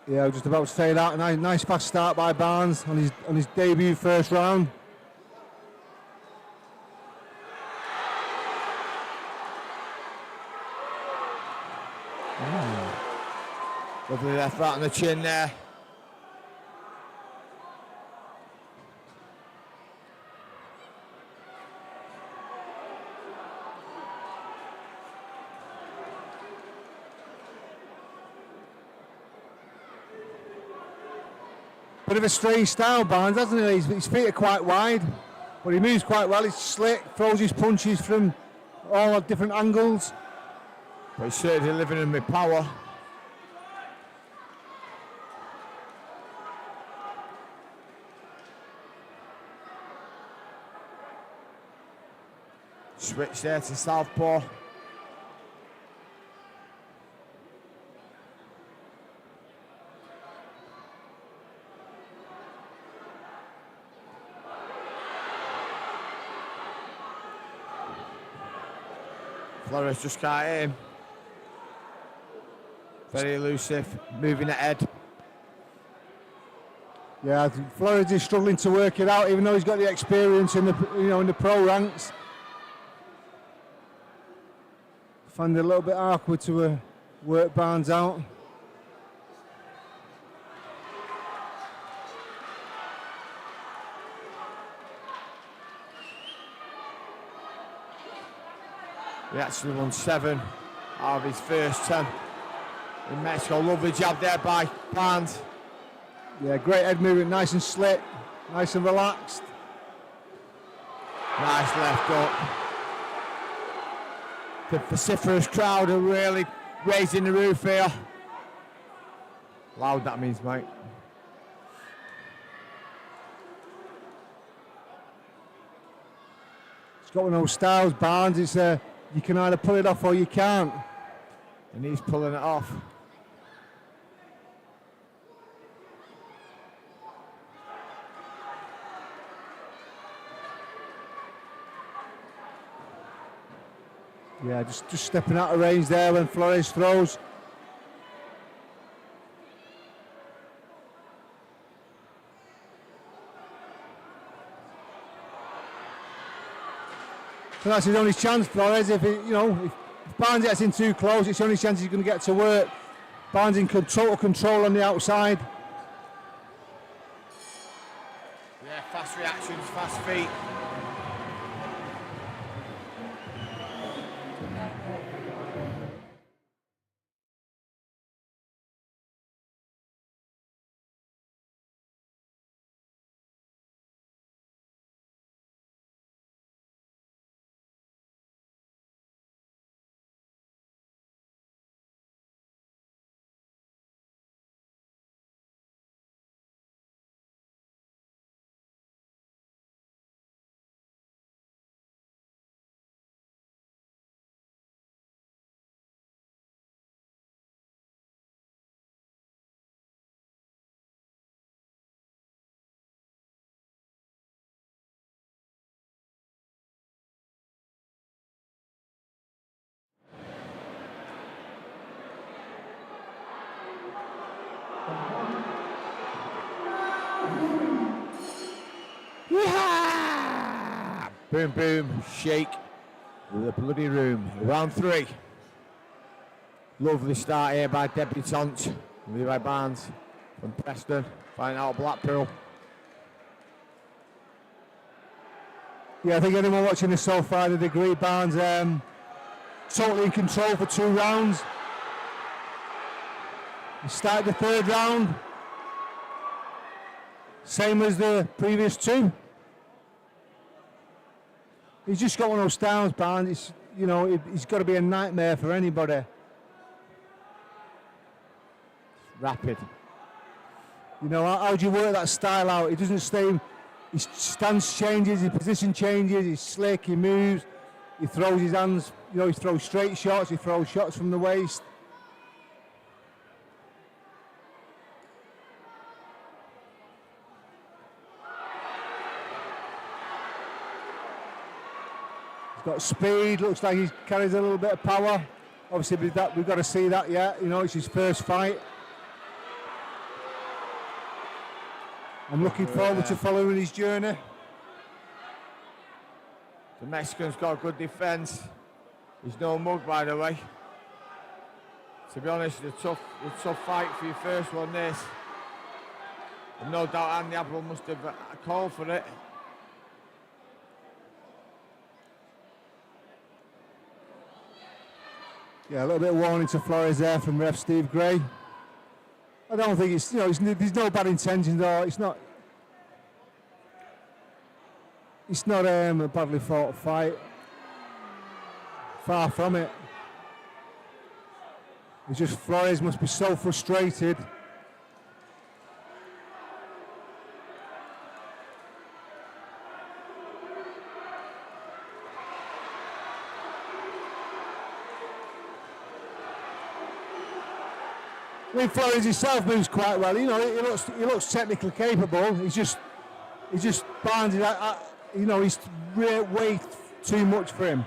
yeah, I was just about to say that. A nice fast start by Barnes on his debut first round. Lovely left right on the chin there. Bit of a strange style, Barnes, hasn't he? His feet are quite wide, but he moves quite well. He's slick, throws his punches from all different angles. But he's certainly delivering with power. Switch there to southpaw. Flores just can't aim. Very elusive, moving ahead. Yeah, I think Flores is struggling to work it out, even though he's got the experience in the in the pro ranks. Found it a little bit awkward to work Barnes out. He actually won 7 out of his first 10 in Mexico. Lovely jab there by Barnes. Yeah, great head movement, nice and slick, nice and relaxed. Nice left up. The vociferous crowd are really raising the roof here. Loud that means, mate. He's got one of those styles, Barnes. It's you can either pull it off or you can't. And he's pulling it off. Yeah, just stepping out of range there when Flores throws. So that's his only chance, Flores. If Barnes gets in too close, it's the only chance he's going to get to work. Barnes in total control on the outside. Yeah, fast reactions, fast feet. Yeah! Boom, boom, shake the bloody room. Round 3. Lovely start here by debutante Levi Barnes from Preston, finding out Blackpool. Yeah, I think anyone watching this so far would agree Barnes totally in control for 2 rounds. He started the 3rd round, same as the previous 2. He's just got one of those styles, Barnes. He's got to be a nightmare for anybody. Rapid. How do you work that style out? He doesn't stay. His stance changes, his position changes, he's slick, he moves, he throws his hands, he throws straight shots, he throws shots from the waist. He's got speed, looks like he carries a little bit of power. Obviously we've got to see that yet, it's his first fight. I'm looking forward to following his journey. The Mexican's got a good defence. He's no mug, by the way. To be honest, it's a tough fight for your first one, this. And no doubt Andy Apple must have called for it. Yeah, a little bit of warning to Flores there from ref Steve Gray. I don't think there's no bad intentions, or it's not a badly fought fight. Far from it. It's just Flores must be so frustrated. When Flores himself moves quite well, you know, he looks technically capable. He's just Barnes. You know, he's way too much for him.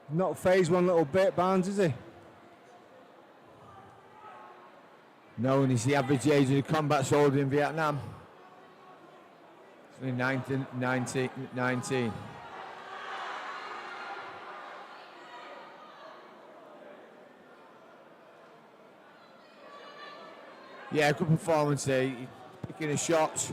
Not phased one little bit, Barnes, is he? No, and he's the average age of the combat soldier in Vietnam. It's only 19. Yeah, good performance there. He's picking his shots.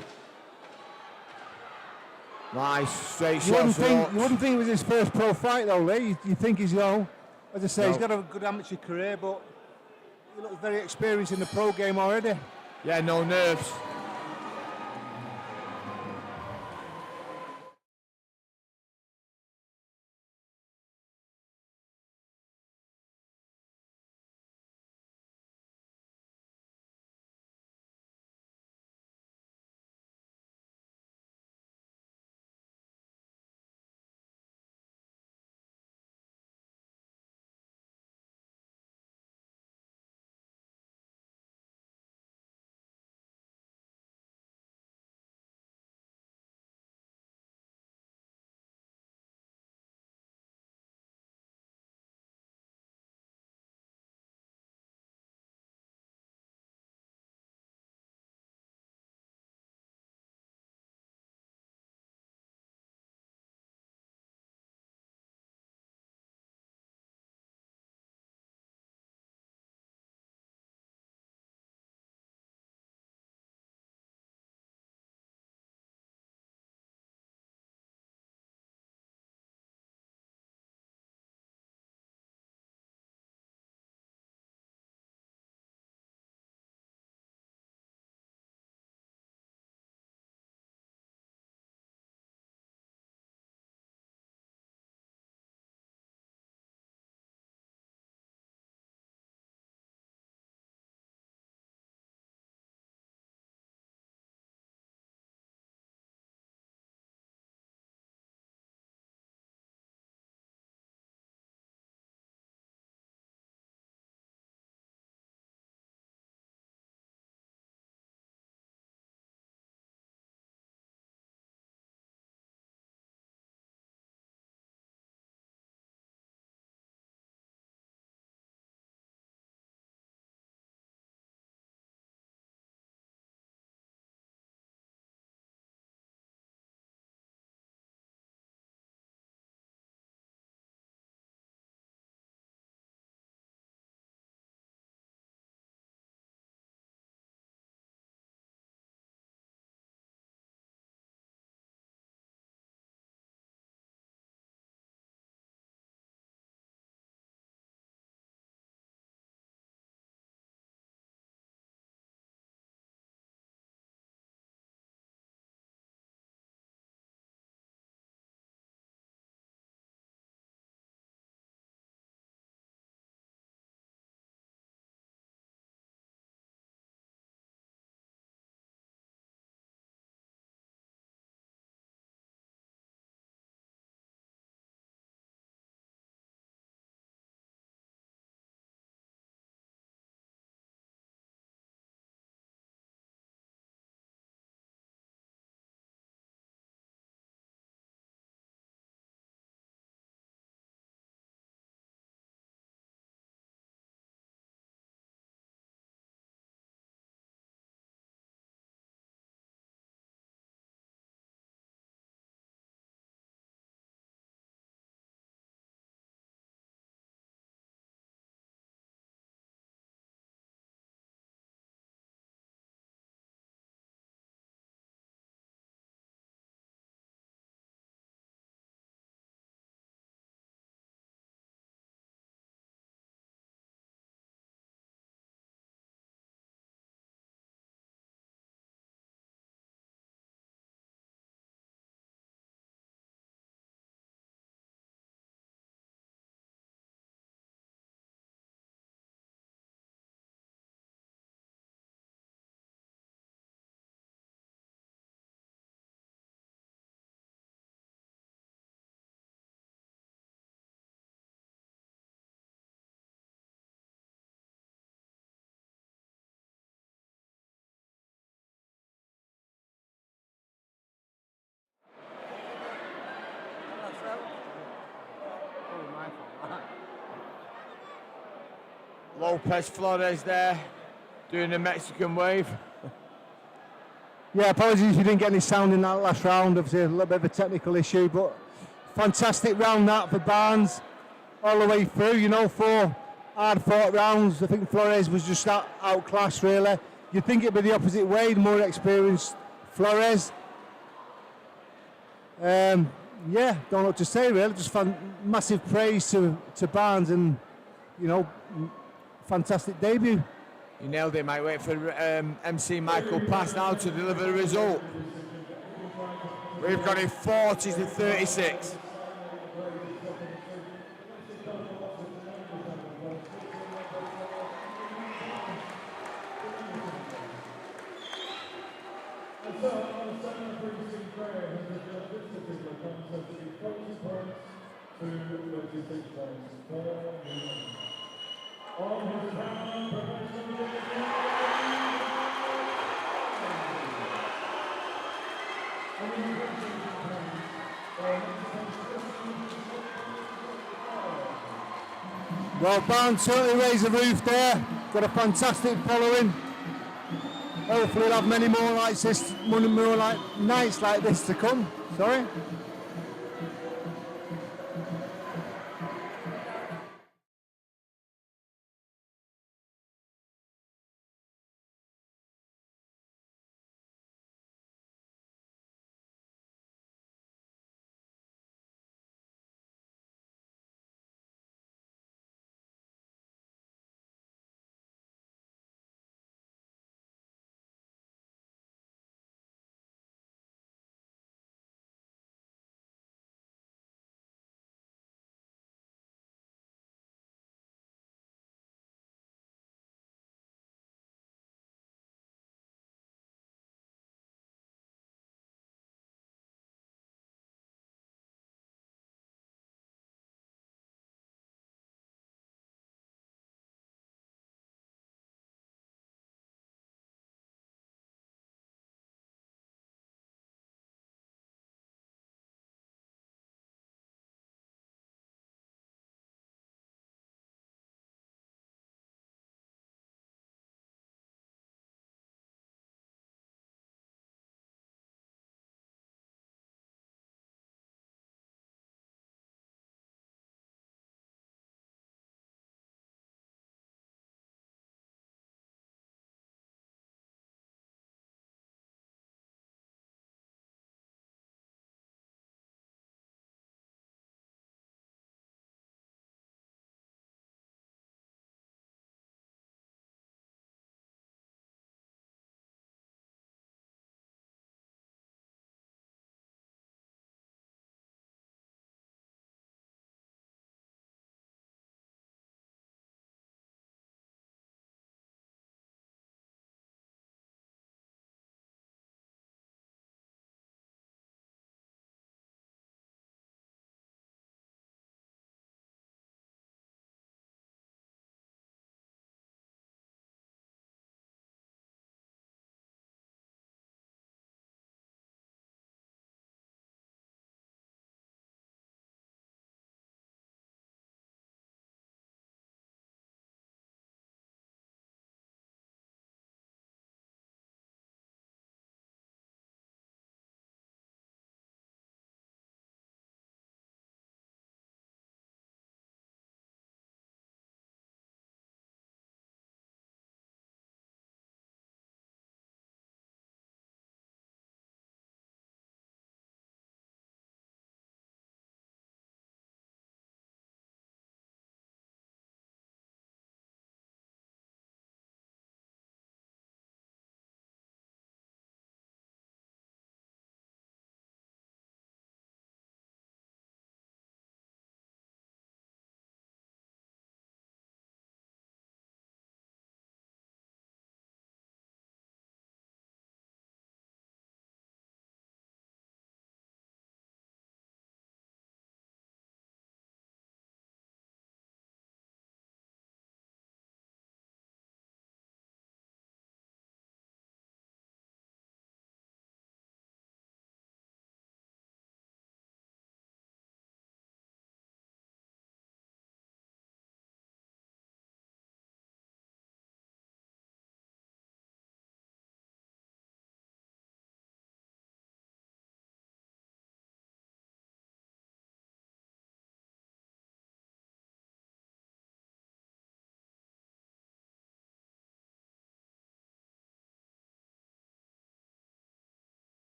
Nice, straight You shots. wouldn't think it was his first pro fight though, Lee. You think he's, you know, as I say, he's No. got a good amateur career, but he looks very experienced in the pro game already. Yeah, no nerves. Lopez Flores there doing the Mexican wave. Yeah, apologies if you didn't get any sound in that last round. Obviously, a little bit of a technical issue, but fantastic round that for Barnes all the way through. You know, 4 hard-fought rounds. I think Flores was just outclassed, really. You'd think it'd be the opposite way, the more experienced Flores. Yeah, don't know what to say, really. Just massive praise to Barnes and, you know, fantastic debut. You nailed it, mate. Wait for MC Michael Pass now to deliver the result. We've got it 40-36. Well, Barnes certainly raised the roof there. Got a fantastic following. Hopefully, we'll have many more nights like this to come. Sorry.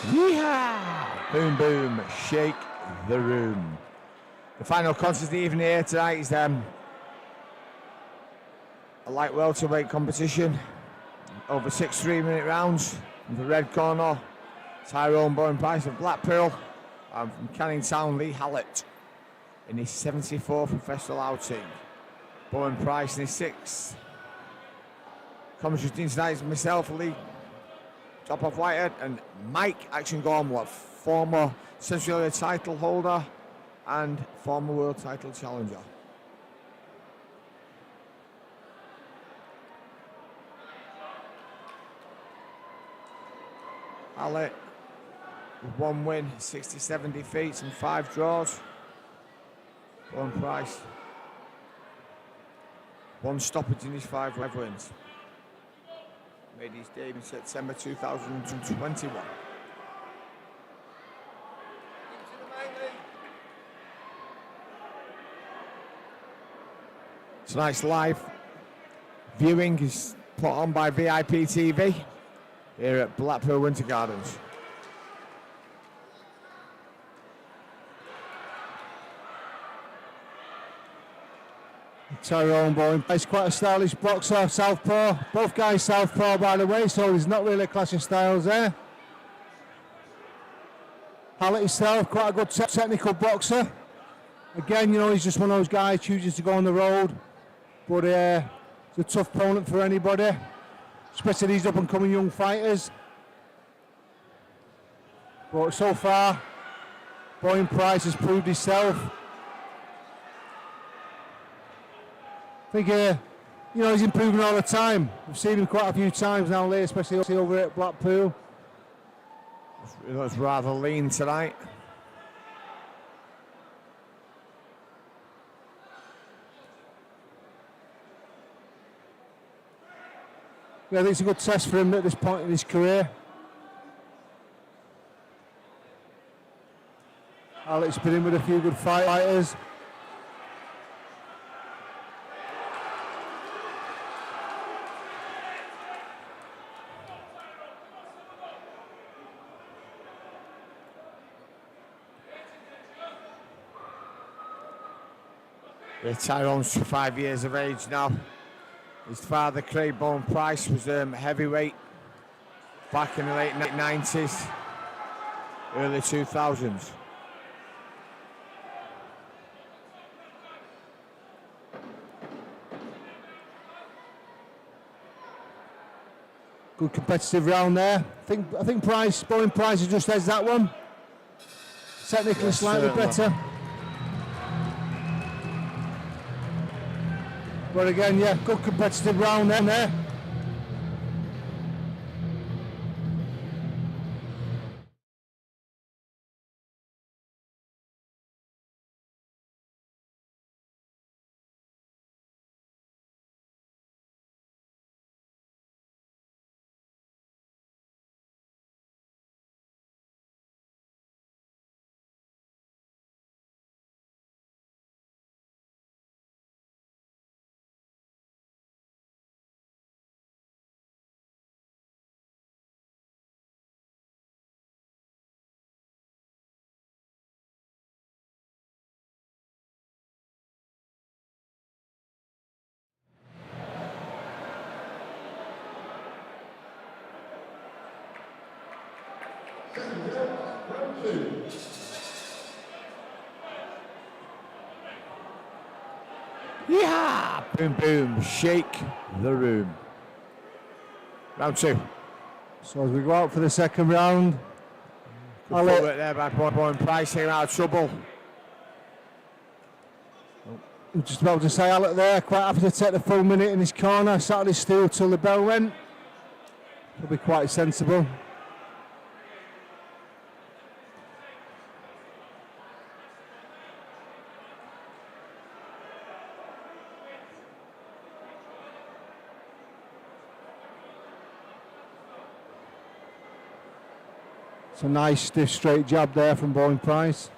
Yeehaw! Boom, boom, shake the room. The final contest of the evening here tonight is a light welterweight competition over 6 3-minute rounds. In the red corner, Tyrone Bowen Price of Blackpool, and from Canning Town, Lee Hallett in his 74th professional outing. Bowen Price in his 6th. Commentary team tonight is myself, Lee Top of Whitehead, and Mike Action Gormlett, former Central Area title holder and former world title challenger. Hallett with 1 win, 67 defeats and 5 draws. Bowen Price, 1 stoppage in his 5 wins. Made his debut in September 2021. Tonight's live viewing is put on by VIP TV here at Blackpool Winter Gardens. Tyrone Bowen Price, quite a stylish boxer, southpaw. Both guys southpaw, by the way, so there's not really a clash of styles there. Hallett himself, quite a good technical boxer. Again, you know, he's just one of those guys chooses to go on the road, but it's a tough opponent for anybody, especially these up-and-coming young fighters. But so far, Bowen Price has proved himself. I think, you know, he's improving all the time. We've seen him quite a few times now, especially over at Blackpool. He looks rather lean tonight. Yeah, I think it's a good test for him at this point in his career. Hallett's been in with a few good fighters. Tyrone's 5 years of age now. His father, Craig Bowen Price, was heavyweight back in the late 90s, early 2000s. Good competitive round there. I think Bowen Price has just edged that one. Technically Yes, slightly certainly. better. But again, yeah, good competitive round there. Yeah! Boom, boom, shake the room. Round 2. So as we go out for the second round, Good Hallett. footwork there by Bowen Price, taking out of trouble. I'm just about to say Hallett there, quite happy to take the full minute in his corner, sat on his stool till the bell went. He'll be quite sensible. It's a nice stiff straight jab there from Bowen Price.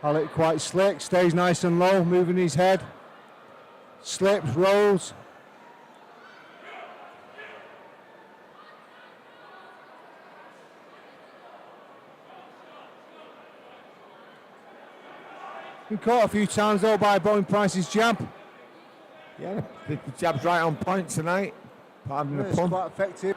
Hallett quite slick, stays nice and low, moving his head. Slips, rolls. Been caught a few times though by Bowen Price's jab. Yeah, the jab's right on point tonight. Pardon the It's pun. quite effective.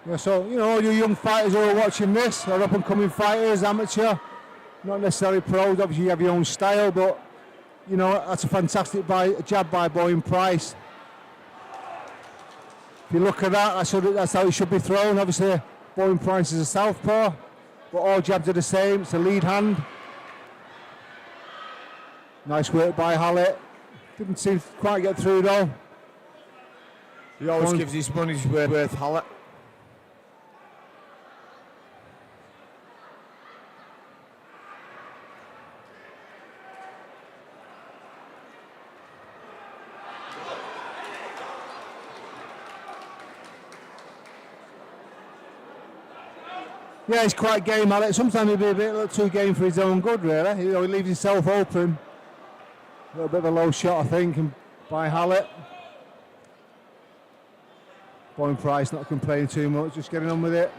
Yeah, so, you know, all you young fighters who are watching this, or up and coming fighters, amateur, not necessarily pros, obviously you have your own style, but, you know, that's a fantastic jab by Bowen Price. If you look at that, that's how it should be thrown. Obviously, Bowen Price is a southpaw, but all jabs are the same. It's a lead hand. Nice work by Hallett. Didn't seem to quite get through though. He always gives his money's worth, Hallett. Yeah, he's quite game, Hallett. Sometimes he'll be a little too game for his own good, really. You know, he leaves himself open. A little bit of a low shot, I think, by Hallett. Bowen Price not complaining too much, just getting on with it.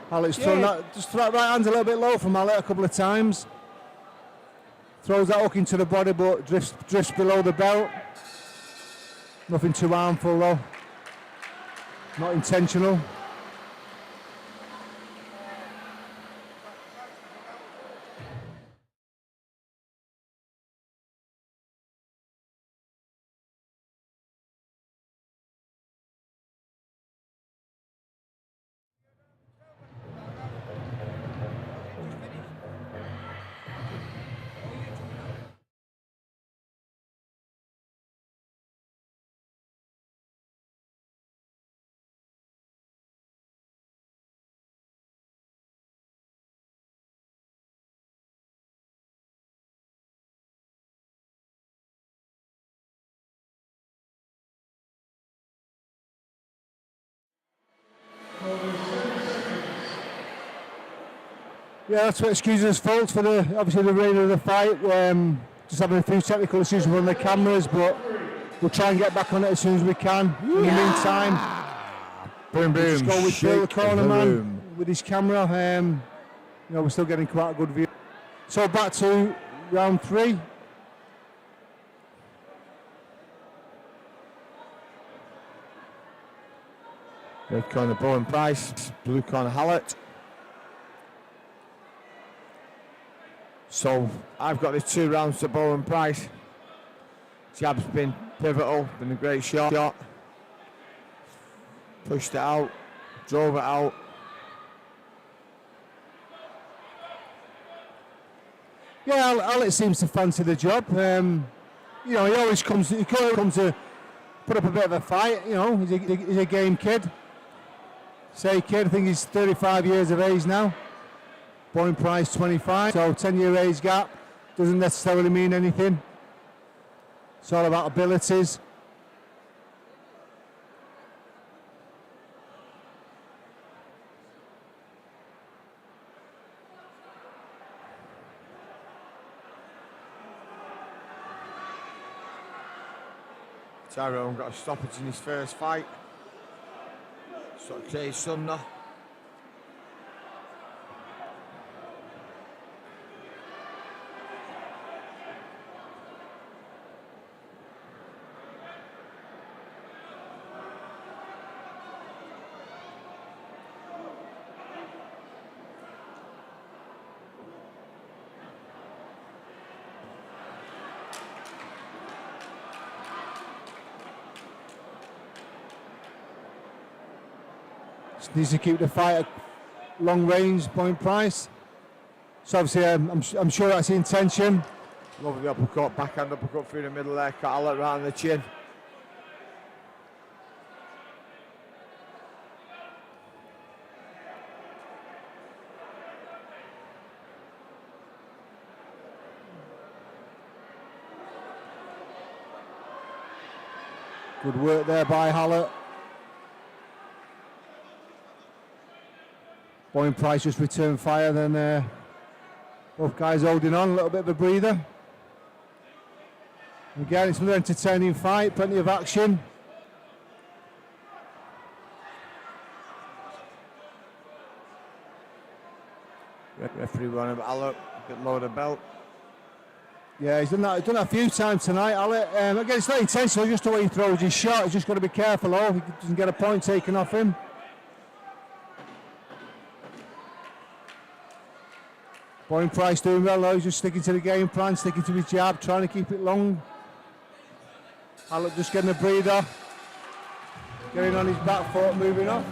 Hallett's thrown that, just that right hand's a little bit low from Hallett a couple of times. Throws that hook into the body but drifts below the belt. Nothing too harmful though. Not intentional. Yeah, that's what excuses folks for obviously the rain of the fight. Just having a few technical issues on the cameras, but we'll try and get back on it as soon as we can. In the meantime, Boom, boom. just go with Bill, the corner man, with his camera. You know, we're still getting quite a good view. So back to round 3. Red corner Bowen Price, blue corner Hallett. So I've got these 2 rounds to Bowen Price. Jab's been pivotal, been a great shot. Pushed it out, drove it out. Yeah, Hallett seems to fancy the job. You know, he always comes to put up a bit of a fight. You know, he's a game kid. Say kid, I think he's 35 years of age now. Bowen Price 25, so 10-year age gap doesn't necessarily mean anything. It's all about abilities. Tyrone got a stoppage in his first fight. Sort of Jay Sumner. Just needs to keep the fight at long range, Bowen Price. So obviously, I'm sure that's the intention. Lovely uppercut, backhand uppercut through the middle there, cut Hallett right on the chin. Good work there by Hallett. Boyne Price just returned fire, then both guys holding on, a little bit of a breather. Again, it's another entertaining fight, plenty of action. Referee running about Hallett, a bit lower the belt. Yeah, he's done that a few times tonight, Hallett. Again, it's not intentional, just the way he throws his shot. He's just got to be careful, though. He doesn't get a point taken off him. Boyne Price doing well, though. He's just sticking to the game plan, sticking to his jab, trying to keep it long. Hallett just getting a breather. Getting on his back foot, moving up.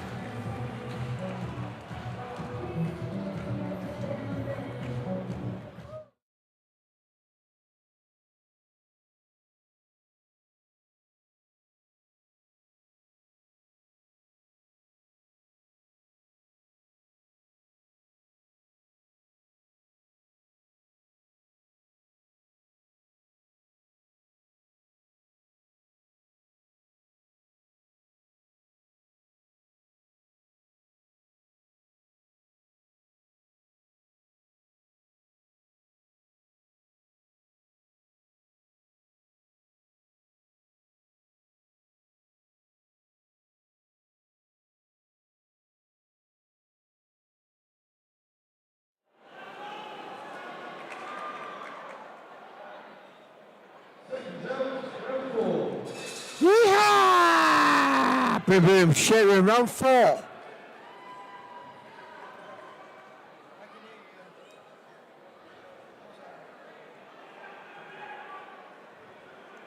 Yeehaw! Boom, boom, sharing round 4.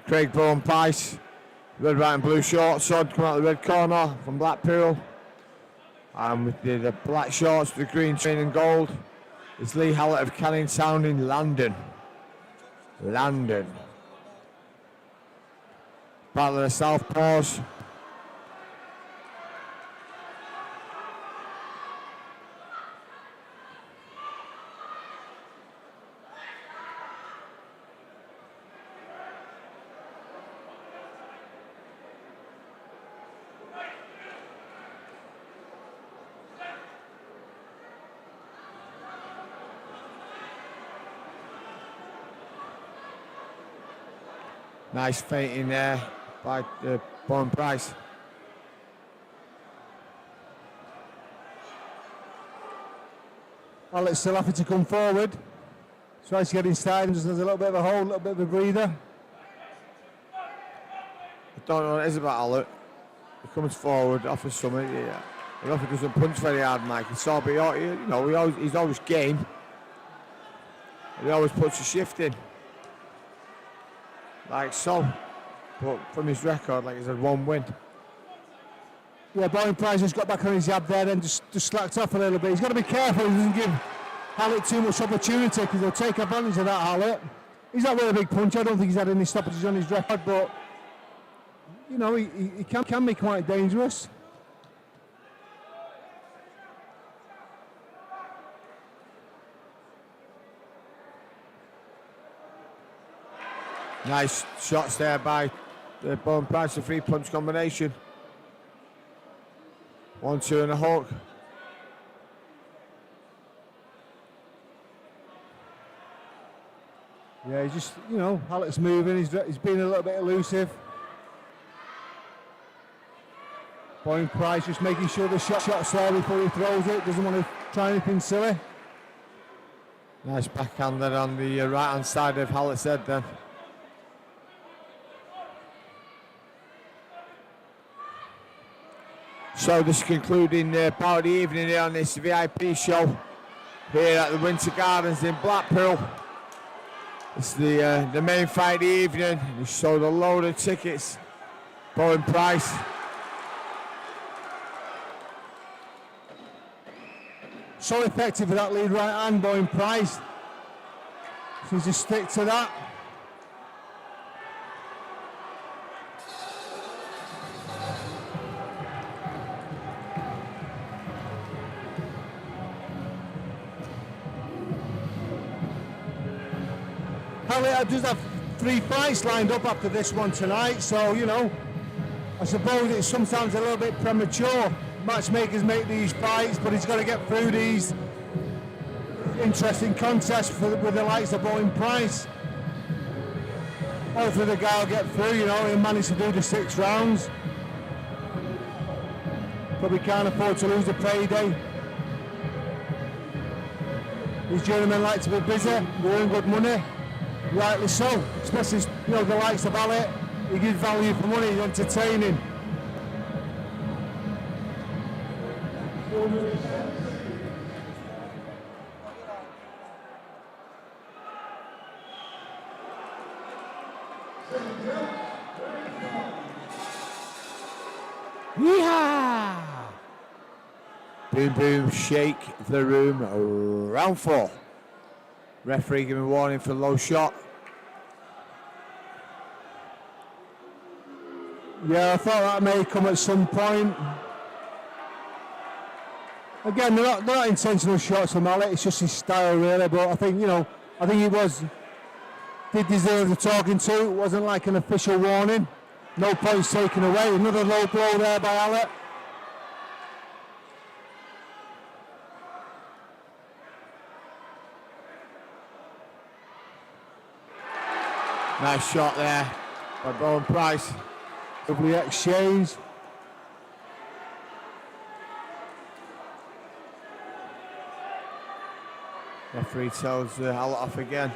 Craig Bowen Price, red, white and blue shorts on, come out the red corner from Blackpool. And with the black shorts, the green chain and gold, it's Lee Hallett of Canning Town in London. Battle of the Southpaws. Nice feinting there by Bowen Price. Hallett's still having to come forward. Tries to get inside and just has a little bit of a hold, a little bit of a breather. I don't know what it is about Hallett. He comes forward, offers something. Yeah. I don't know if he doesn't punch very hard, Mike. It's all, but he's always game. He always puts a shift in. Like so. But from his record, like he's had 1 win. Yeah, Boyne Price just got back on his jab there and just slacked off a little bit. He's got to be careful he doesn't give Hallett too much opportunity because he'll take advantage of that, Hallett. He's not really a big puncher. I don't think he's had any stoppages on his record, but you know, he can be quite dangerous. Nice shots there by Bowen Price, a 3-punch combination. 1-2 and a hook. Yeah, he's just, you know, Hallett's moving, he's being a little bit elusive. Boyne Price just making sure the shot's there before he throws it, doesn't want to try anything silly. Nice backhand there on the right hand side of Hallett's head then. So this is concluding part of the evening here on this VIP show here at the Winter Gardens in Blackpool. It's the main fight of the evening. We sold a load of tickets. Bowen Price. So effective with that lead right hand, Boyne Price. So just stick to that. Hallett does have 3 fights lined up after this one tonight, so you know, I suppose it's sometimes a little bit premature. Matchmakers make these fights, but he's got to get through these interesting contests with the likes of Bowen Price. Hopefully the guy will get through, you know, he'll manage to do the 6 rounds. But we can't afford to lose a payday. These journeymen like to be busy, they earn good money, rightly so. Especially, you know, the likes of Hallett, he gives value for money, he's entertaining. Yeehaw! Boom, boom, shake the room. Round 4. Referee giving warning for low shot. Yeah, I thought that may come at some point. Again, they're not intentional shots from Hallett, it's just his style really, but I think, you know, he did deserve the talking to. It wasn't like an official warning. No points taken away. Another low blow there by Hallett. Nice shot there by Bowen Price. Lovely exchange. Referee tells Hallett off again.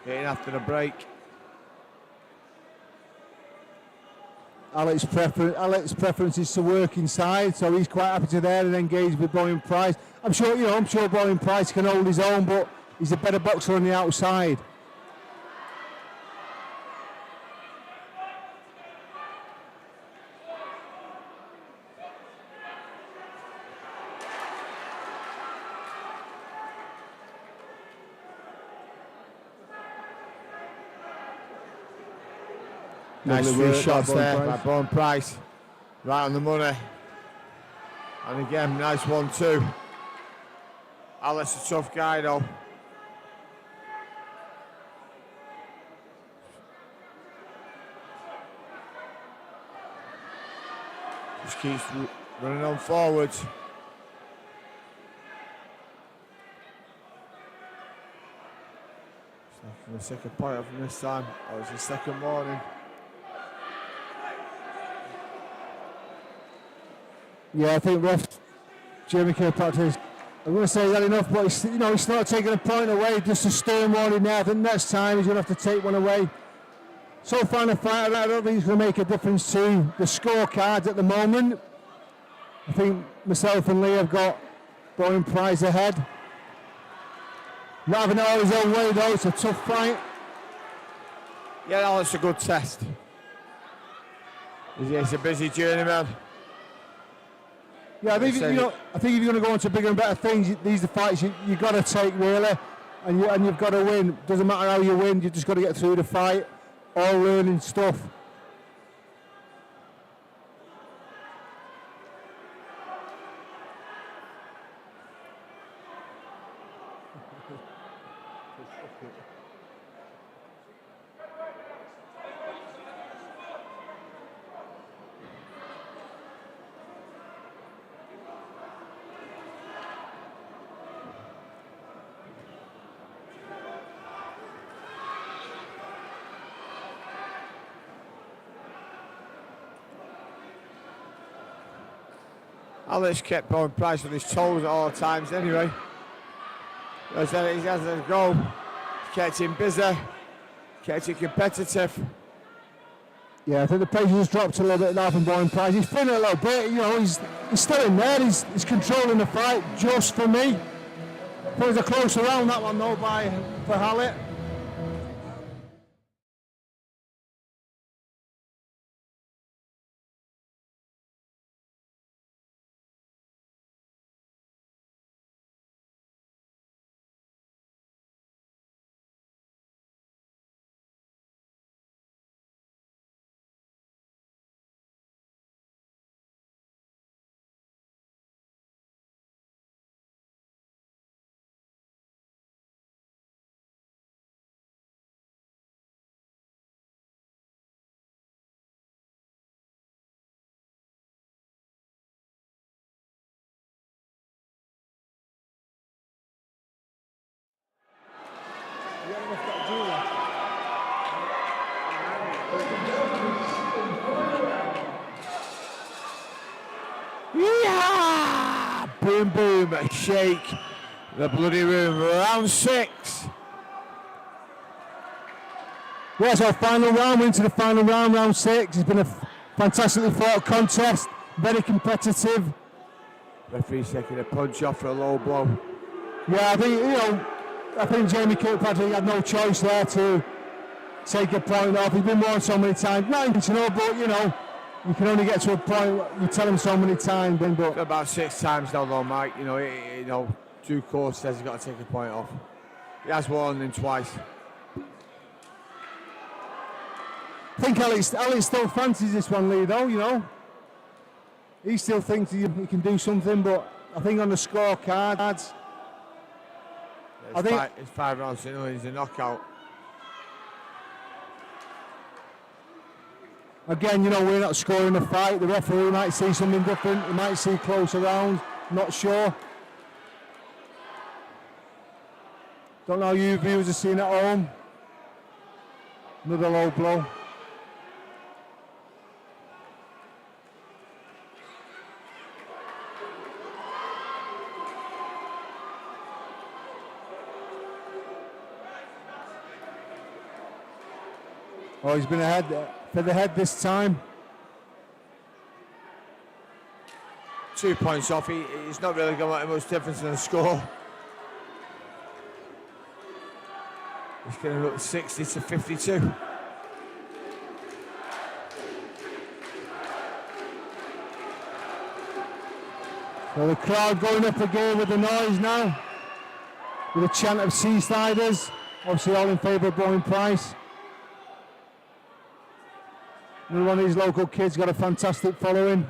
Getting after the break. Hallett's preference is to work inside, so he's quite happy to there and engage with Bowen Price. I'm sure Bowen Price can hold his own, but he's a better boxer on the outside. Nice Lovely three work shots by there Bowen by Price. Bowen Price. Right on the money. And again, nice 1-2. Hallett's a tough guy though. Just keeps running on forwards. From the second point up from this time. That was the second warning. Yeah, I think ref Jeremy Kirkpatrick, I'm going to say that enough, but he's not taking a point away, just a stern warning there. I think next time he's going to have to take one away. So far in the fight, I don't think it's going to make a difference to the scorecards at the moment. I think myself and Lee have got Bowen Price ahead. Not having it all his own way though, it's a tough fight. Yeah, no, it's a good test. He's a busy journeyman. Yeah, I think if you're going to go on to bigger and better things, these are fights you've got to take really, and you've got to win. Doesn't matter how you win, you've just got to get through the fight. All learning stuff. Hallett's kept Bowen Price on his toes at all times anyway. As he has to go. Kept him busy. Kept him competitive. Yeah, I think the pace has dropped a little bit now from Bowen Price. He's thinning a little bit, he's still in there. He's controlling the fight just for me. There was a close round that one though for Hallett. Yeah! Boom, boom, shake the bloody room. Round 6. Yeah, so final round, we're into the final round, round 6. It's been a fantastically fought contest, very competitive. Referee's taking a punch off for a low blow. Yeah, I think Jamie Kirkpatrick had no choice there to take a point off. He's been warned so many times, not intentional, but you can only get to a point, you tell him so many times. But About 6 times now, though, Mike. Due course says he's got to take a point off. He has warned him twice. I think Alex still fancies this one, Lee, though, He still thinks he can do something, but I think on the scorecards, It's 5 rounds, he's a knockout. again, we're not scoring a fight. The referee might see something different. He might see closer rounds. Not sure. Don't know how you viewers are seeing at home. Another low blow. Oh, he's been ahead for the head this time. 2 points off. He's not really going to make much difference in the score. He's going to look 60 to 52. So the crowd going up again with the noise now. With a chant of Seasiders. Obviously all in favour of Bowen Price. Another one of these local kids got a fantastic following.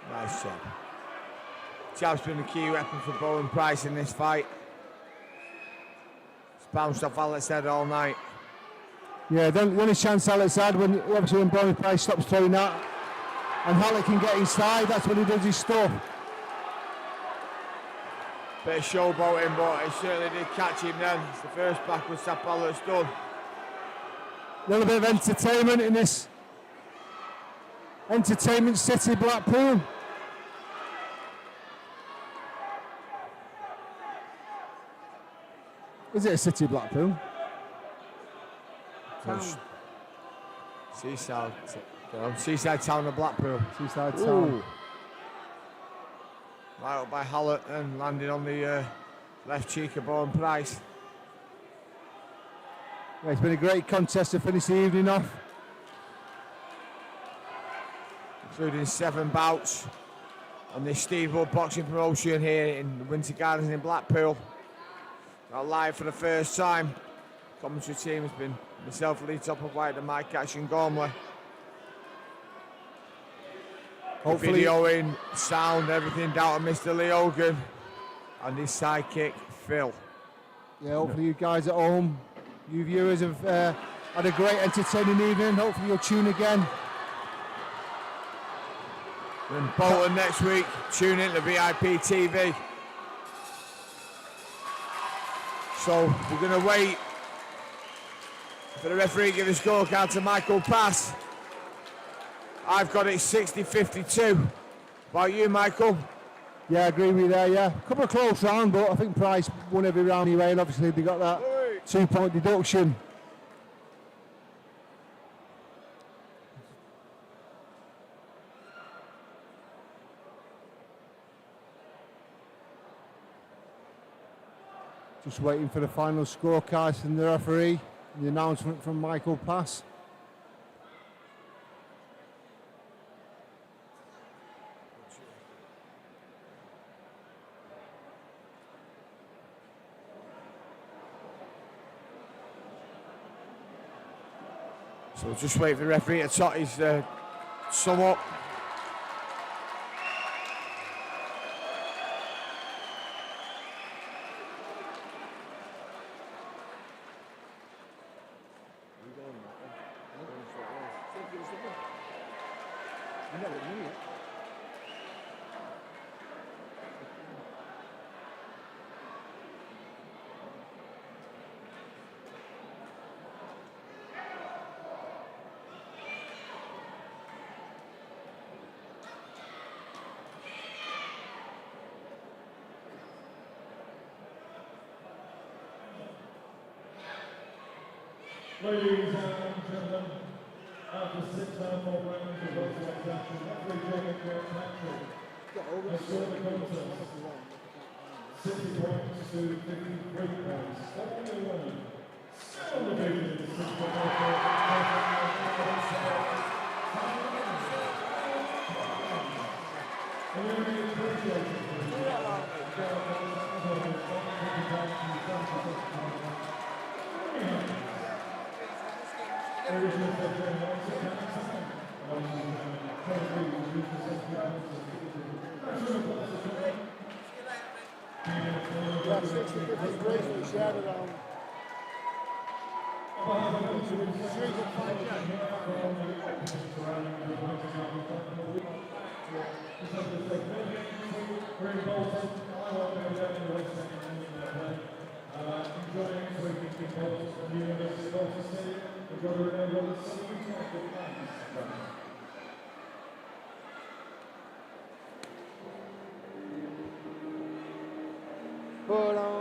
Nice job. Jab's been the key weapon for Bowen Price in this fight. It's bounced off Hallett's head all night. Yeah, the only chance Hallett's had when Bowen Price stops throwing that and Hallett can get inside, that's when he does his stuff. Bit of showboating, but he certainly did catch him then. It's the first backward step Hallett's done. A little bit of entertainment in this entertainment city, Blackpool. Is it a city, Blackpool? Seaside town of Blackpool. Seaside town. Ooh. Right up by Hallett and landing on the left cheek of Bowen Price. Yeah, it's been a great contest to finish the evening off. Including 7 bouts on this Steve Wood boxing promotion here in the Winter Gardens in Blackpool. Now live for the first time. Commentary team has been myself, Lee Topper-White and Mike Action Gormley. Hopefully, Videoing, sound, everything down to Mr. Lee Hogan and his sidekick, Phil. yeah, hopefully you guys at home, you viewers have had a great entertaining evening. Hopefully you'll tune again. And Bolton next week, tune in to VIP TV. So we're going to wait for the referee to give a scorecard to Michael Pass. I've got it 60-52. About you, Michael? Yeah, I agree with you there, yeah. A couple of close rounds, but I think Price won every round anyway, and obviously they got that 2-point deduction. Just waiting for the final scorecards from the referee, the announcement from Michael Pass. So just wait for the referee to tot his sum up. Ladies and gentlemen, after 6 more rounds of welterweight action, referee Jacob Patrick has scored the contest 60 points to 53 points. Following the winner, still defeated 6 and we really appreciate it. That's 60 different bracelets shared around. Hold on.